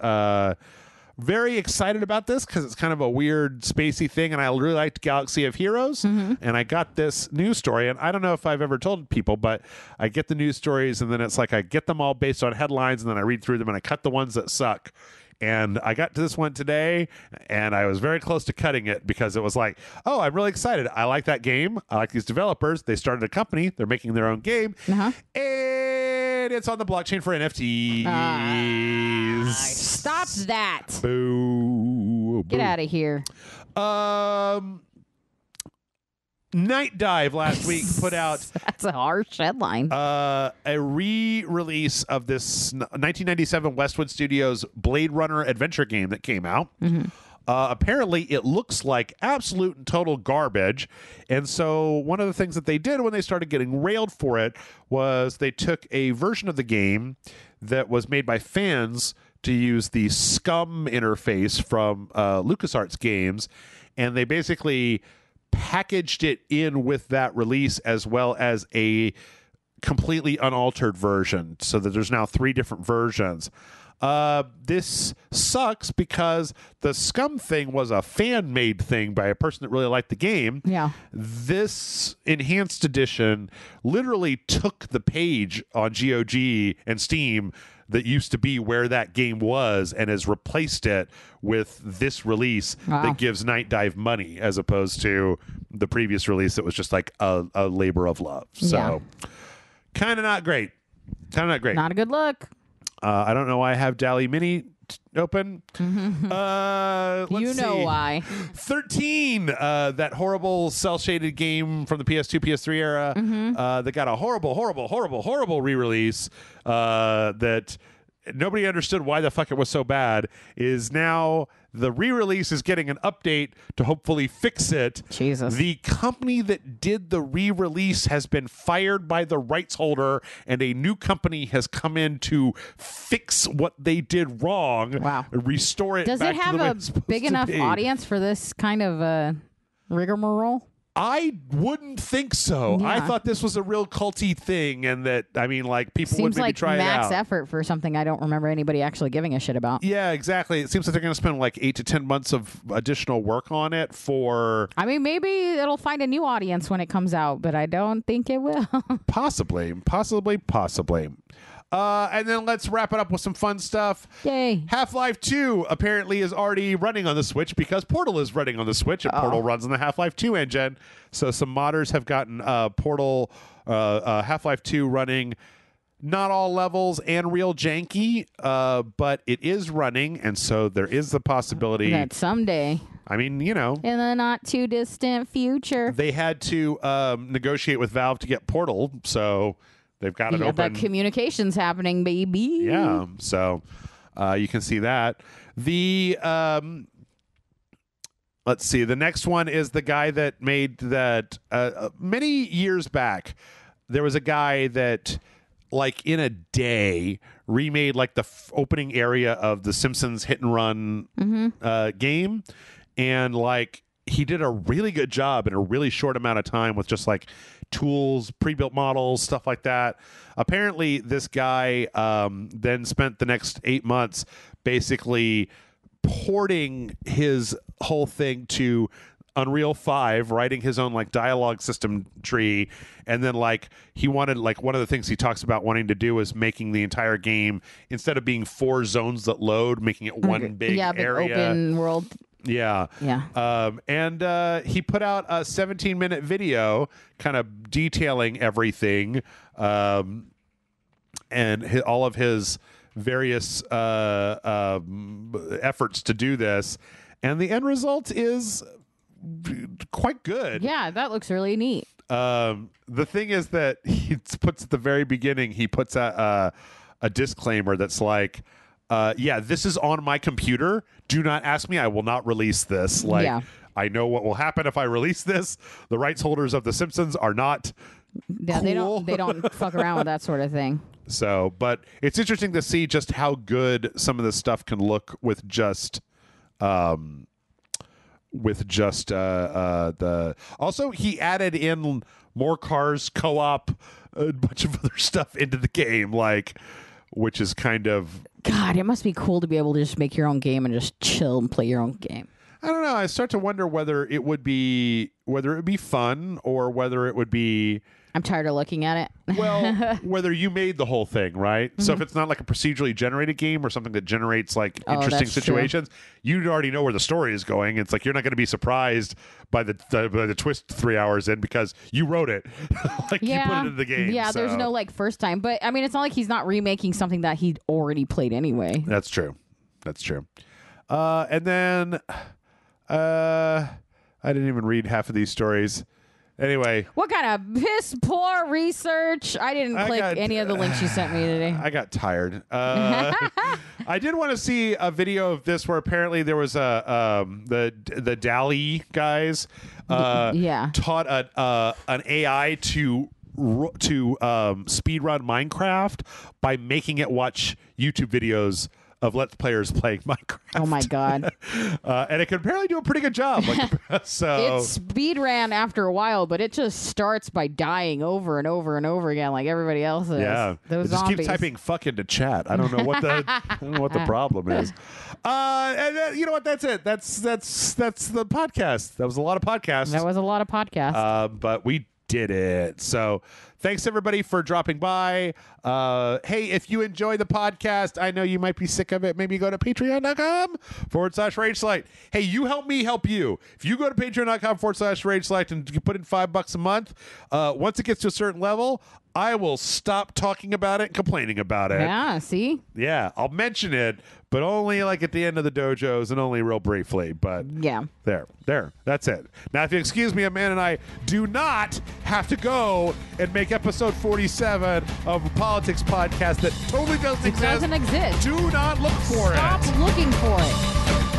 A: very excited about this because it's kind of a weird spacey thing. And I really liked Galaxy of Heroes. And I got this news story. And I don't know if I've ever told people, but I get the news stories and then it's like I get them all based on headlines and then I read through them and I cut the ones that suck. And I got to this one today, and I was very close to cutting it because it was like, oh, I'm really excited. I like that game. I like these developers. They started a company. They're making their own game. And it's on the blockchain for NFTs.
B: Stop that.
A: Boo.
B: Get out of here.
A: Night Dive last week put out
B: that's a harsh headline.
A: A re-release of this 1997 Westwood Studios Blade Runner adventure game that came out. Apparently it looks like absolute and total garbage, and so one of the things that they did when they started getting railed for it was they took a version of the game that was made by fans to use the SCUM interface from LucasArts games, and they basically packaged it in with that release as well as a completely unaltered version so that there's now 3 different versions. This sucks because the SCUM thing was a fan-made thing by a person that really liked the game.
B: Yeah.
A: This enhanced edition literally took the page on GOG and Steam that used to be where that game was and has replaced it with this release that gives Night Dive money as opposed to the previous release that was just like a labor of love. So kind of not great. Kind of not great.
B: Not a good look.
A: I don't know why I have Dally Mini open.
B: Let's see. Why.
A: 13, that horrible cel-shaded game from the PS2, PS3 era that got a horrible re-release that nobody understood why the fuck it was so bad, is now the re-release is getting an update to hopefully fix it.
B: Jesus.
A: The company that did the re-release has been fired by the rights holder, and a new company has come in to fix what they did wrong.
B: Wow.
A: And restore it.
B: Does
A: back
B: it
A: to the way
B: have
A: it's
B: a
A: supposed
B: big
A: to
B: enough
A: be.
B: audience for this kind of rigmarole?
A: I wouldn't think so.
B: Yeah.
A: I thought this was a real culty thing, and that, I mean, like, people would
B: Seems
A: maybe
B: like
A: try
B: max
A: it out.
B: effort for something I don't remember anybody actually giving a shit about.
A: Yeah, exactly. It seems like they're going to spend like 8 to 10 months of additional work on it for
B: I mean, maybe it'll find a new audience when it comes out, but I don't think it will.
A: possibly. And then let's wrap it up with some fun stuff.
B: Yay.
A: Half-Life 2 apparently is already running on the Switch because Portal is running on the Switch, and Portal runs on the Half-Life 2 engine. So some modders have gotten Portal Half-Life 2 running. Not all levels and real janky, but it is running, and so there is the possibility
B: That someday,
A: I mean, you know,
B: in the not too distant future,
A: they had to negotiate with Valve to get Portal, so they've got it open.
B: that communication's happening, baby.
A: Yeah, so you can see that. The let's see, the next one is the guy that made that many years back. There was a guy that, like, in a day remade like the opening area of the Simpsons Hit and Run game, and like he did a really good job in a really short amount of time with just like tools, pre-built models, stuff like that. Apparently this guy then spent the next 8 months basically porting his whole thing to Unreal 5, writing his own like dialogue system tree, and then like he wanted, like, one of the things he talks about wanting to do is making the entire game, instead of being 4 zones that load, making it one big area.
B: Open world.
A: Yeah. And he put out a 17-minute video kind of detailing everything, and all of his various efforts to do this, and the end result is quite good.
B: Yeah, that looks really neat.
A: The thing is that he puts at the very beginning, he puts a disclaimer that's like, yeah, this is on my computer. Do not ask me. I will not release this. Like,
B: Yeah.
A: I know what will happen if I release this. The rights holders of The Simpsons are not
B: Yeah,
A: cool.
B: they don't fuck around with that sort of thing.
A: So, but it's interesting to see just how good some of this stuff can look with just the also he added in more Cars co-op, a bunch of other stuff into the game, like, which is kind of,
B: God, it must be cool to be able to just make your own game and just chill and play your own game.
A: I don't know, I start to wonder whether it would be fun or whether it would be,
B: I'm tired of looking at it.
A: well, whether you made the whole thing, right? So if it's not like a procedurally generated game or something that generates like interesting
B: that's true.
A: situations, you already know where the story is going. It's like you're not going to be surprised by the twist 3 hours in because you wrote it. Like, you put it into the game.
B: Yeah,
A: so.
B: there's no like first time. But I mean, it's not like he's not remaking something that he'd already played anyway.
A: That's true. And then I didn't even read half of these stories. Anyway.
B: What kind of piss poor research? I didn't click any of the links you sent me today.
A: I got tired. I did want to see a video of this where apparently there was the DALL-E guys taught an AI to speedrun Minecraft by making it watch YouTube videos of Let's Players playing Minecraft.
B: Oh my God.
A: And it can apparently do a pretty good job. Like, so
B: It speed ran after a while, but it just starts by dying over and over and over again like everybody else is.
A: yeah,
B: Those
A: it just
B: zombies.
A: keeps typing "fuck" into chat. I don't know what the problem is. And then, you know what? That's it. That's the podcast. That was a lot of podcasts.
B: That was a lot of podcasts.
A: But we did it. So thanks everybody for dropping by. Hey, if you enjoy the podcast, I know you might be sick of it. Maybe go to patreon.com/RageSelect. Hey, you help me help you. If you go to patreon.com/RageSelect and you put in $5 a month, once it gets to a certain level, I will stop talking about it and complaining about it.
B: Yeah, see?
A: Yeah, I'll mention it, but only like at the end of the dojos and only real briefly. But
B: yeah,
A: there, that's it. Now, if you excuse me, Amanda and I do not have to go and make episode 47 of a politics podcast that totally doesn't exist.
B: It doesn't exist.
A: Do not look for it.
B: Stop looking for it.